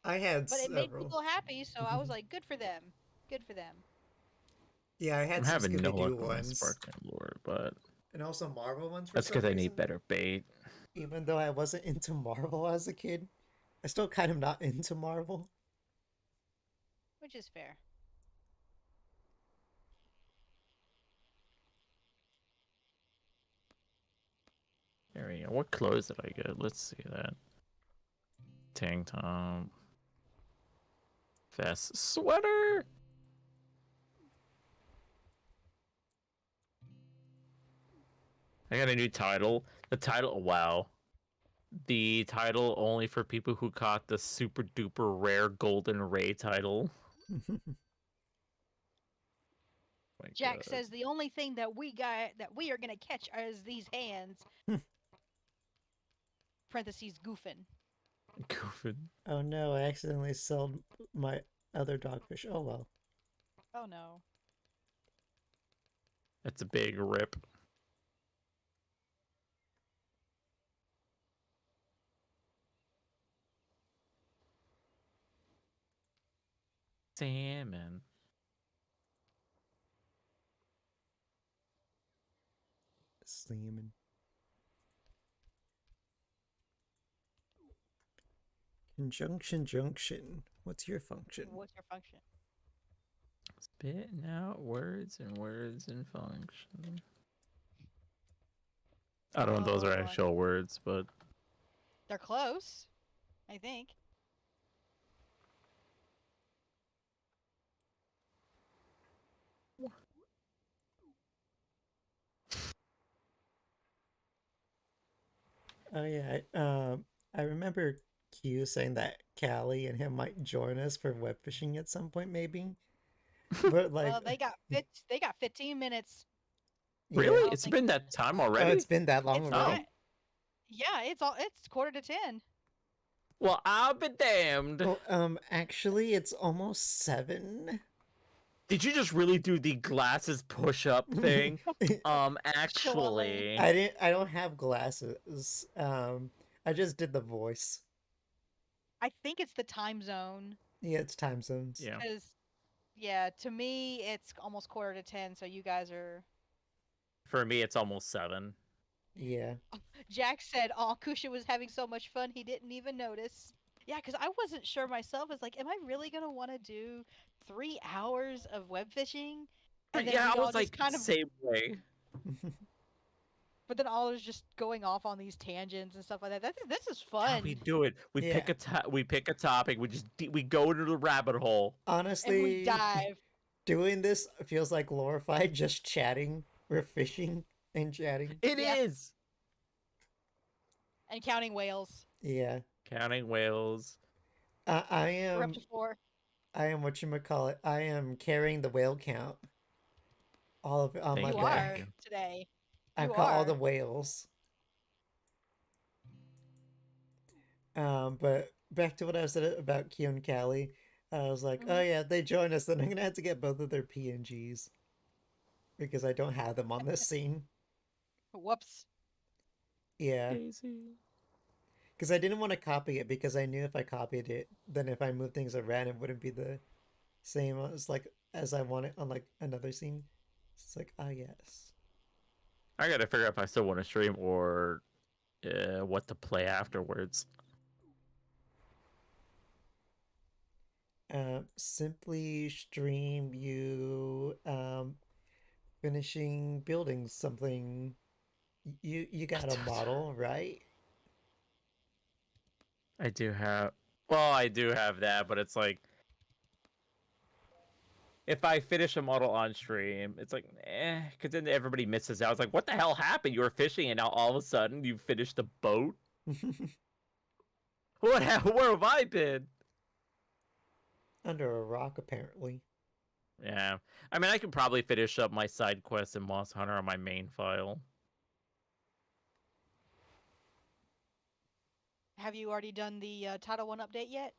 I had But it made several. people happy, so I was like, good for them. Good for them. Yeah, I had I'm some having no Scooby-Doo luck with my ones. sparkling lure, but And also Marvel ones for that's some because I reason. need better bait. Even though I wasn't into Marvel as a kid, I still kind of not into Marvel. Which is fair. There we go. What clothes did I get? Let's see that. Tank top. Vest. Sweater! I got a new title. The title, wow. The title only for people who caught the super duper rare golden ray title. My Jack God. says the only thing that we are gonna catch is these hands. Parentheses goofing. Goofing. Oh no, I accidentally sold my other dogfish. Oh well. Oh no. That's a big rip. Salmon. Salmon. Conjunction junction. What's your function? What's your function? Spitting out words and function. I don't know if those are Oh, boy. actual words, but They're close, I think. Oh yeah, I remember Q saying that Callie and him might join us for web fishing at some point, maybe. But like, Well, they got 15 minutes. yeah. Really? don't It's think been that time Oh, already? it's been that long It's Oh. already. not. Yeah, it's quarter to 10. Well, I'll be damned. Well, actually, it's almost 7. Did you just really do the glasses push-up thing? Actually. I don't have glasses. I just did the voice. I think it's the time zone. Yeah, it's time zones. Yeah. Because, yeah, to me, it's almost quarter to 10, so you guys are. For me, it's almost 7. Yeah. Jack said, "Oh, Kusha was having so much fun, he didn't even notice." Yeah, because I wasn't sure myself. It's like, am I really gonna want to do 3 hours of web fishing? And then Yeah, we I all was just like, kind of, same way. but then all is just going off on these tangents and stuff like that. This is How fun. we do it? We Yeah. pick we pick a topic. We go into the rabbit hole. And we Honestly, dive. doing this feels like glorified just chatting. We're fishing and chatting. It Yeah. is And counting whales. Yeah. counting whales. I We're up am to 4. I am whatchamacallit. I am carrying the whale count. All of it on Thank my You you, are back. thank you. today. I've You got all the are. whales. But back to what I said about Q and Callie. I was like, oh Mhm. yeah, if they join us, then I'm gonna have to get both of their PNGs. Because I don't have them on this scene. Whoops. Yeah. Daisy. Because I didn't want to copy it because I knew if I copied it, then if I moved things around, it wouldn't be the same as I want it on like another scene. It's like, ah, yes. I gotta figure out if I still want to stream or what to play afterwards. Simply stream you finishing building something. You got a model, right? I do have. Well, I do have that, but it's like if I finish a model on stream, it's like, because then everybody misses out. It's like, what the hell happened? You were fishing, and now all of a sudden you finished the boat. Where have I been? Under a rock, apparently. Yeah, I mean, I could probably finish up my side quest in Moss Hunter on my main file. Have you already done the Title 1 update yet?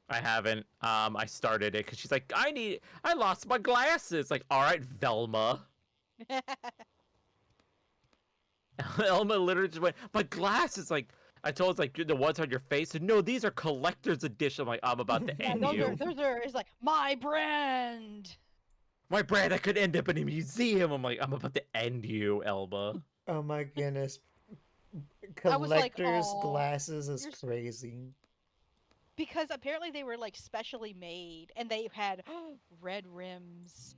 I haven't. I started it because she's like, I lost my glasses. Like, all right, Velma. Elma literally just went, my glasses. Like, I told her, like, the ones on your face. And no, these are collector's edition. I'm like, I'm about to Yeah, end those you. are. It's like my brand. My brand that could end up in a museum. I'm like, I'm about to end you, Elba. Oh my goodness. I was like, Collector's "Aw, glasses is you're s- crazy. Because apparently they were like specially made, and they had red rims.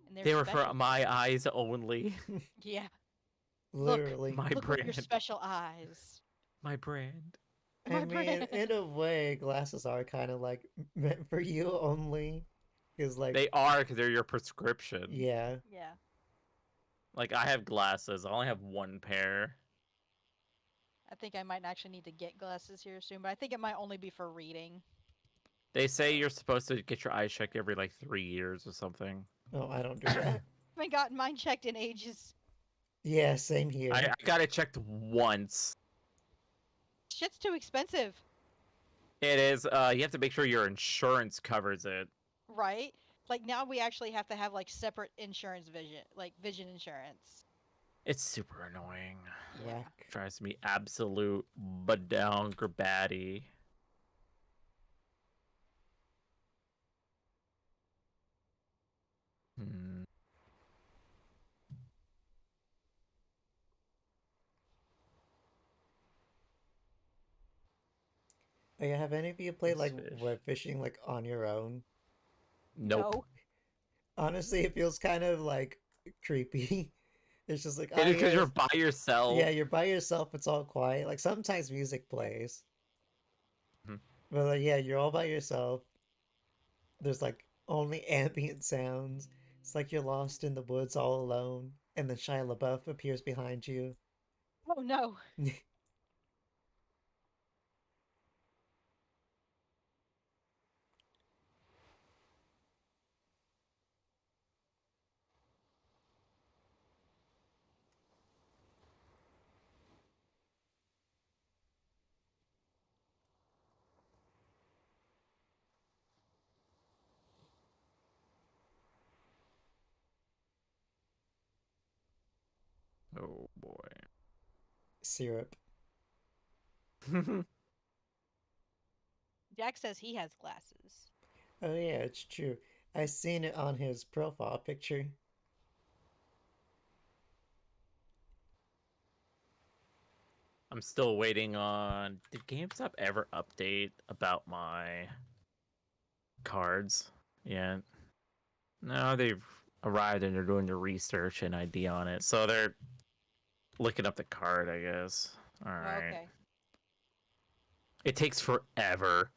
And They were special. for my eyes only. Yeah. Literally. My Look with your brand. special eyes. My brand. I My mean, brand. in a way, glasses are kind of like meant for you only. Because, like, They are because they're your prescription. yeah. Yeah. Like, I have glasses. I only have one pair. I think I might actually need to get glasses here soon, but I think it might only be for reading. They say you're supposed to get your eyes checked every like 3 years or something. Oh, I don't do that. I haven't gotten mine checked in ages. Yeah, same here. I got it checked once. Shit's too expensive, It is. You have to make sure your insurance covers it. right? Like now we actually have to have like separate insurance vision insurance. It's super annoying. Whack. Drives me absolute badonker batty. Hmm. Oh, yeah, have any of you played This like fish. web fishing like on your own? Nope. No. Honestly, it feels kind of like creepy. It's just like, It is because yeah, you're by yourself. yeah, you're by yourself. It's all quiet. Like sometimes music plays, Mhm. but like, yeah, you're all by yourself. There's like only ambient sounds. It's like you're lost in the woods all alone, and then Shia LaBeouf appears behind you. Oh no. Oh Syrup. boy. Jack says he has glasses. Oh yeah, it's true. I seen it on his profile picture. I'm still waiting on. Did GameStop ever update about my cards yet? No, they've arrived and they're doing the research and ID on it. So they're looking up the card, I guess. All right. Okay. It takes forever.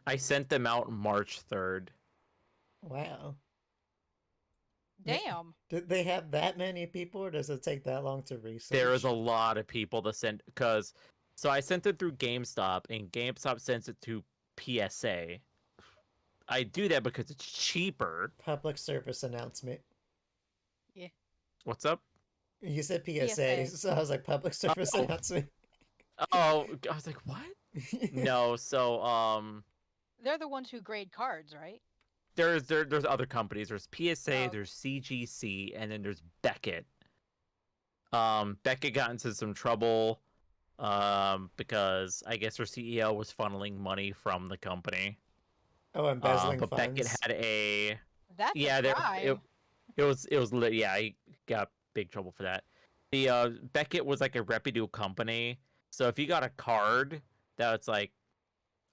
I sent them out March 3rd. Wow. Damn. Did they have that many people, or does it take that long to research? There is a lot of people to send because so I sent it through GameStop and GameStop sends it to PSA. I do that because it's cheaper. Public service announcement. What's up? You said PSA, PSA. so I was like, public service Oh. announcement. Oh, I was like, what? No, so They're the ones who grade cards, right? there's other companies. There's PSA, Oh. there's CGC, and then there's Beckett. Beckett got into some trouble because I guess her CEO was funneling money from the company. Oh, embezzling But funds. Beckett had a That's yeah, a there crime. it was yeah, I got big trouble for that. The Beckett was like a reputable company, so if you got a card that's like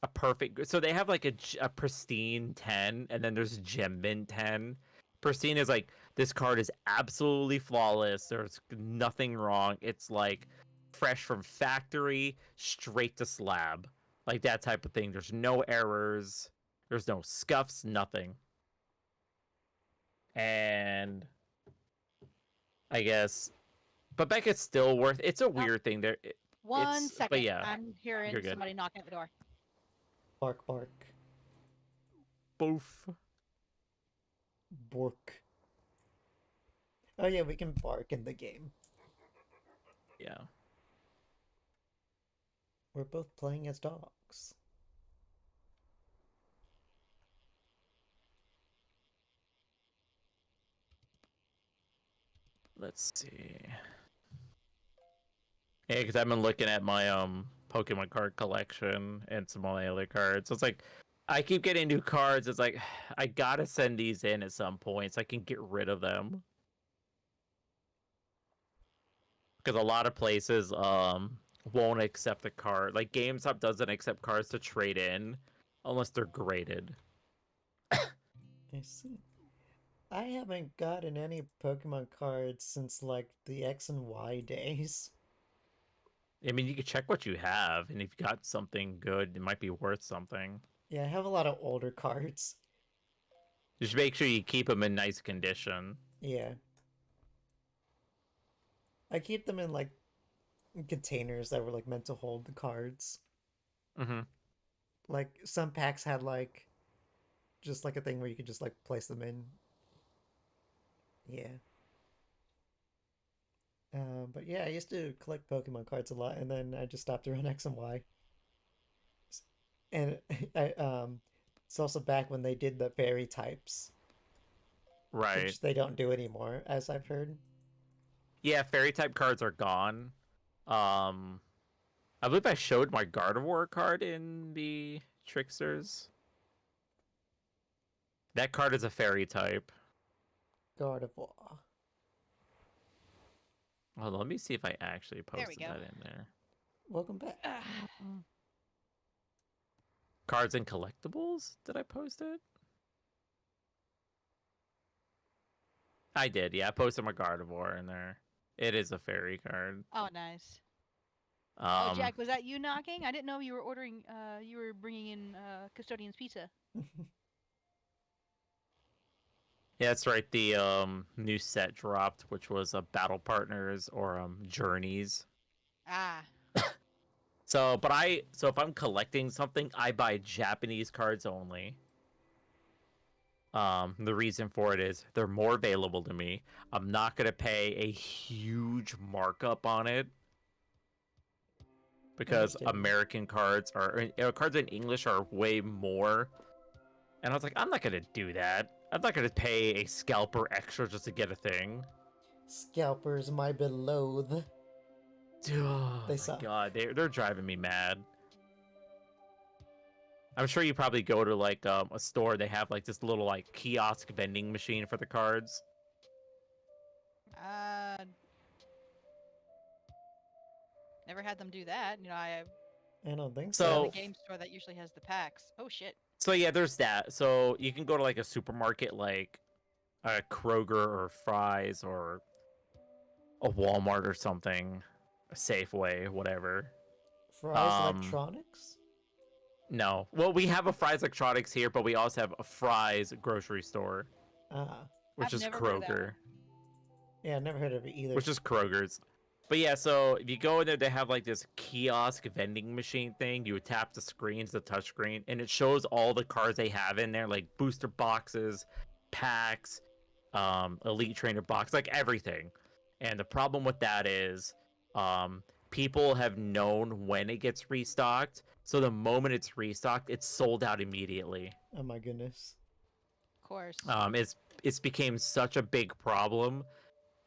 a perfect, so they have like a pristine 10, and then there's gem mint 10. Pristine is like this card is absolutely flawless. There's nothing wrong. It's like fresh from factory, straight to slab, like that type of thing. There's no errors. There's no scuffs. Nothing. And I guess, but Beckett's still worth. It's a weird thing. There, One it's- second. but yeah, I'm hearing you're good. somebody knocking at the door. Bark, bark. Boof. Bork. Oh yeah, we can bark in the game. Yeah. We're both playing as dogs. Let's see. Yeah, because I've been looking at my Pokemon card collection and some of my other cards. So it's like I keep getting new cards. It's like I gotta send these in at some point so I can get rid of them. Because a lot of places won't accept the card. Like GameStop doesn't accept cards to trade in unless they're graded. I see. I haven't gotten any Pokemon cards since like the X and Y days. I mean, you can check what you have, and if you got something good, it might be worth something. Yeah, I have a lot of older cards. Just make sure you keep them in nice condition. Yeah. I keep them in like containers that were like meant to hold the cards. Mm-hmm. Like some packs had like just like a thing where you could just like place them in. Yeah. But yeah, I used to collect Pokemon cards a lot, and then I just stopped around X and Y. And it's also back when they did the fairy types, Right. which they don't do anymore, as I've heard. Yeah, fairy type cards are gone. I believe I showed my Gardevoir card in the Tricksters. That card is a fairy type. Gardevoir. Hold on, let me see if I actually we posted go. that in there. Welcome back. Cards and collectibles? Did I post it? I did, yeah. I posted my Gardevoir in there. It is a fairy card. Oh, nice. Oh, Um, Jack, was that you knocking? I didn't know you were ordering. You were bringing in Custodian's pizza. Yeah, that's right. The new set dropped, which was Battle Partners or Journeys. Ah. So if I'm collecting something, I buy Japanese cards only. The reason for it is they're more available to me. I'm not gonna pay a huge markup on it because Understandable. American cards cards in English are way more. And I was like, I'm not gonna do that. I'm not gonna pay a scalper extra just to get a thing. Scalpers, my beloved. Oh They my suck. god, they're driving me mad. I'm sure you probably go to like a store. They have like this little like kiosk vending machine for the cards. Never had them do that. You know, I I don't think go to So- the game store that usually has the packs. Oh shit. So yeah, there's that. So you can go to like a supermarket like a Kroger or Fry's or a Walmart or something, a Safeway, whatever. Fry's Electronics? No. Well, we have a Fry's Electronics here, but we also have a Fry's grocery store, Ah. which I've is never heard of that Kroger. one. Yeah, I never heard of it either. Which is Kroger's. But yeah, so if you go in there, they have like this kiosk vending machine thing. You would tap the screen, it's a touch screen, and it shows all the cards they have in there, like booster boxes, packs, elite trainer box, like everything. And the problem with that is, people have known when it gets restocked, so the moment it's restocked, it's sold out immediately. Oh my goodness. Of course. It's became such a big problem.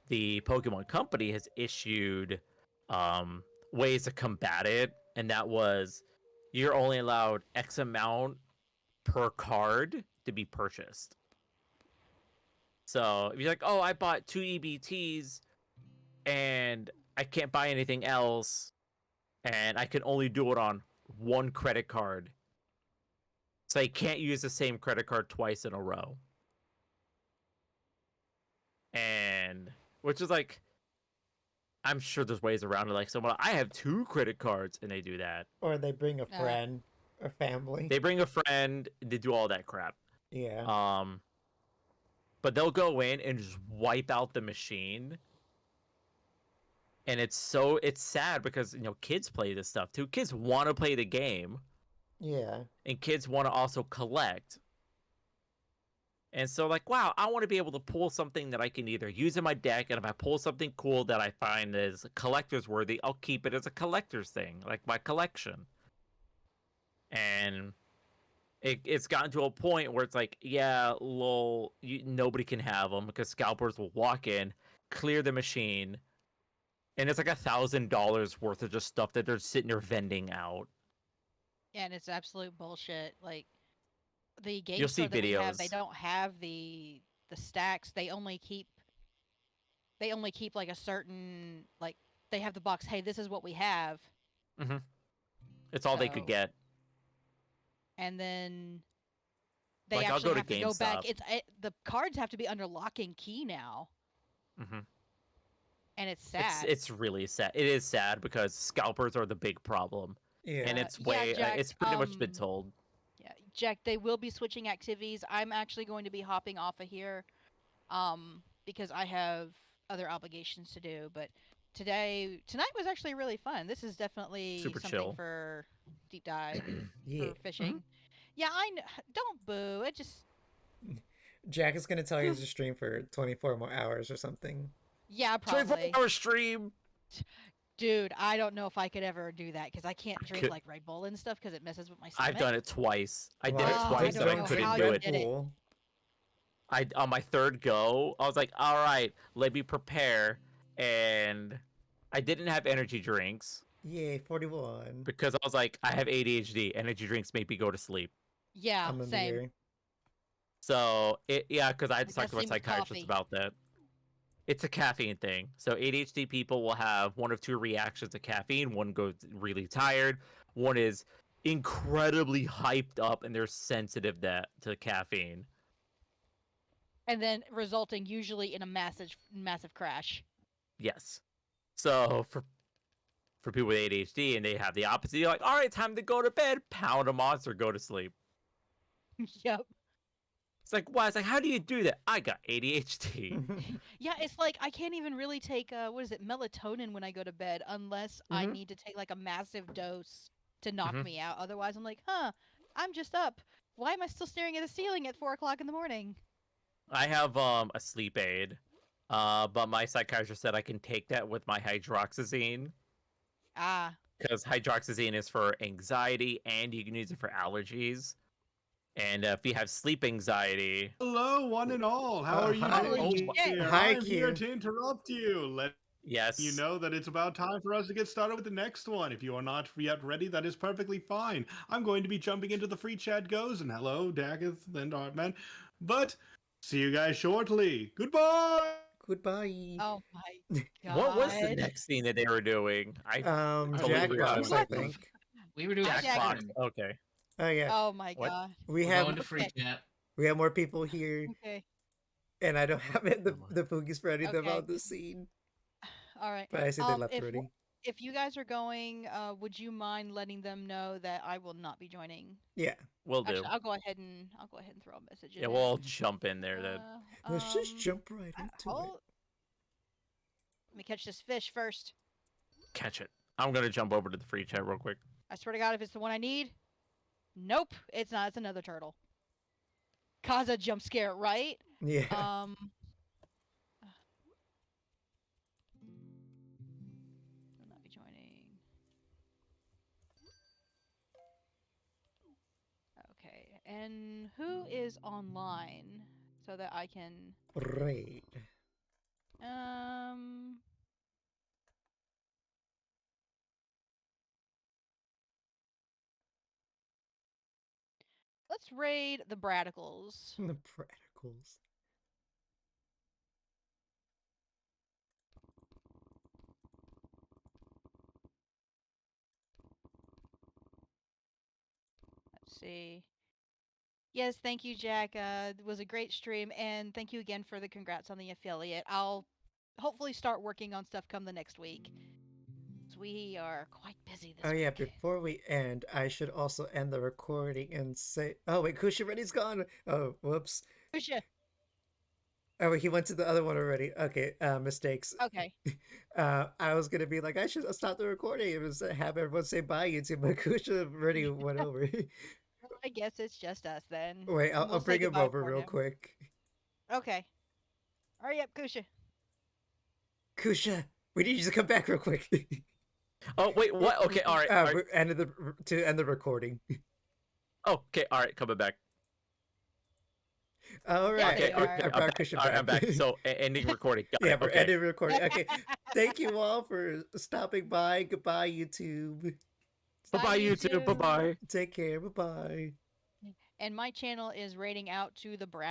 The Pokemon Company has issued ways to combat it, and that was you're only allowed X amount per card to be purchased. So if you're like, oh, I bought 2 EBTs and I can't buy anything else, and I can only do it on one credit card. So I can't use the same credit card twice in a row. And which is like, I'm sure there's ways around it. Like someone, I have 2 credit cards, and they do that. Or they bring a friend or family. They bring a friend, they do all that crap. Yeah. But they'll go in and just wipe out the machine. And it's sad because, you know, kids play this stuff too. Kids want to play the game. Yeah. And kids want to also collect. And so, like, wow, I want to be able to pull something that I can either use in my deck, and if I pull something cool that I find is collector's worthy, I'll keep it as a collector's thing, like my collection. And it's gotten to a point where it's like, yeah, lol, nobody can have them because scalpers will walk in, clear the machine, and it's like $1,000 worth of just stuff that they're sitting there vending out. Yeah, and it's absolute bullshit. Like the game You'll store see that we have, they videos. don't have the stacks. They only keep like a certain, like they have the box. Hey, this is what we have. Mm-hmm. It's all they could So- get. And then they Like, I'll actually go to have to go back. GameStop. The cards have to be under lock and key now, Mm-hmm. and it's sad. It's really sad. It is sad because scalpers are the big problem, Yeah. and it's Yeah, way Jack, it's pretty much been told. Yeah, Jack, they will be switching activities. I'm actually going to be hopping off of here, because I have other obligations to do. But tonight was actually really fun. This is definitely Super something chill. for deep dive Yeah. for fishing. Yeah, don't boo. It just Jack is gonna tell you to stream for 24 more hours or something. yeah, 24 probably. hour stream. Dude, I don't know if I could ever do that because I can't drink could- like Red Bull and stuff because it messes with my stomach. I've done it twice. I did Well, it Oh, I twice, don't but I know couldn't how do you it. did it. On my 3rd go, I was like, all right, let me prepare, and I didn't have energy drinks Yay, 41. because I was like, I have ADHD. Energy drinks make me go to sleep. Yeah, I'm in the same. area. So because I had to Like, talk to my same with psychiatrist coffee. about that. It's a caffeine thing. So ADHD people will have one of 2 reactions to caffeine. One goes really tired. One is incredibly hyped up, and they're sensitive to caffeine. And then resulting usually in a massive crash. Yes. So for people with ADHD and they have the opposite, you're like, all right, time to go to bed. Pound a monster, go to sleep. Yep. It's like, why? It's like, how do you do that? I got ADHD. Yeah, it's like I can't even really take what is it, melatonin when I go to bed unless I Mhm. need to take like a massive dose to knock Mhm. me out. Otherwise, I'm like, I'm just up. Why am I still staring at the ceiling at 4 o'clock in the morning? I have a sleep aid, but my psychiatrist said I can take that with my hydroxyzine Ah, because hydroxyzine is for anxiety and you can use it for allergies. And if you have sleep anxiety, Hello, one and all. How are you Hi. doing Holy shit. here? Hi, I'm here Q. to interrupt you. Let yes, you know that it's about time for us to get started with the next one. If you are not yet ready, that is perfectly fine. I'm going to be jumping into the free chat goes, and hello, Daggeth and Artman. But see you guys shortly. Goodbye. Goodbye. Oh my what was the god. next scene that they were doing? I totally Jackbox, forgot. I What the think. We were doing Hi, Jackbox. Jackson. Jackbox. Okay. Oh yeah, Oh my What? god. we We're have going to free Okay. chat. we have more people here, Okay. and I don't have it, Oh my. the Foogies for any of them Okay. on the scene, All right. but I see they left already. If you guys are going, would you mind letting them know that I will not be joining? Yeah, Will do. Actually, I'll go ahead and throw a message in Yeah, there. we'll all jump in there then. let's just jump right into it. Hold. Let me catch this fish first. Catch it. I'm gonna jump over to the free chat real quick. I swear to God, if it's the one I need. Nope, it's not. It's another turtle. Cause a jump scare, right? Yeah. Will not be joining. Okay, and who is online so that I can Right. um. Let's raid the Bradicals. The Radicals. Let's see. Yes, thank you, Jack. It was a great stream, and thank you again for the congrats on the affiliate. I'll hopefully start working on stuff come the next week. So we are quite busy this Oh week. yeah, before we end, I should also end the recording and say, oh wait, Kush already's gone. Oh, whoops. Pusha. Oh wait, he went to the other one already. Okay, mistakes. Okay. I was gonna be like, I should stop the recording. It was have everyone say bye, YouTube, but Kush already went over. Well, I guess it's just us then. Wait, I'll We'll say bring him goodbye over for real him. quick. Okay. Hurry up, Kusha. Kusha, we need you to come back real quick. Oh wait, what? Okay, all right. All right. To end the recording. Oh, okay, all right, coming back. All right, Okay, Okay, okay, I brought Kusha back. I'm back. So ending recording. Got yeah, it. we're Okay. ending recording. Okay, thank you all for stopping by. Goodbye, YouTube. Bye bye, YouTube. Bye bye. Take care. Bye bye. And my channel is rating out to the Brad.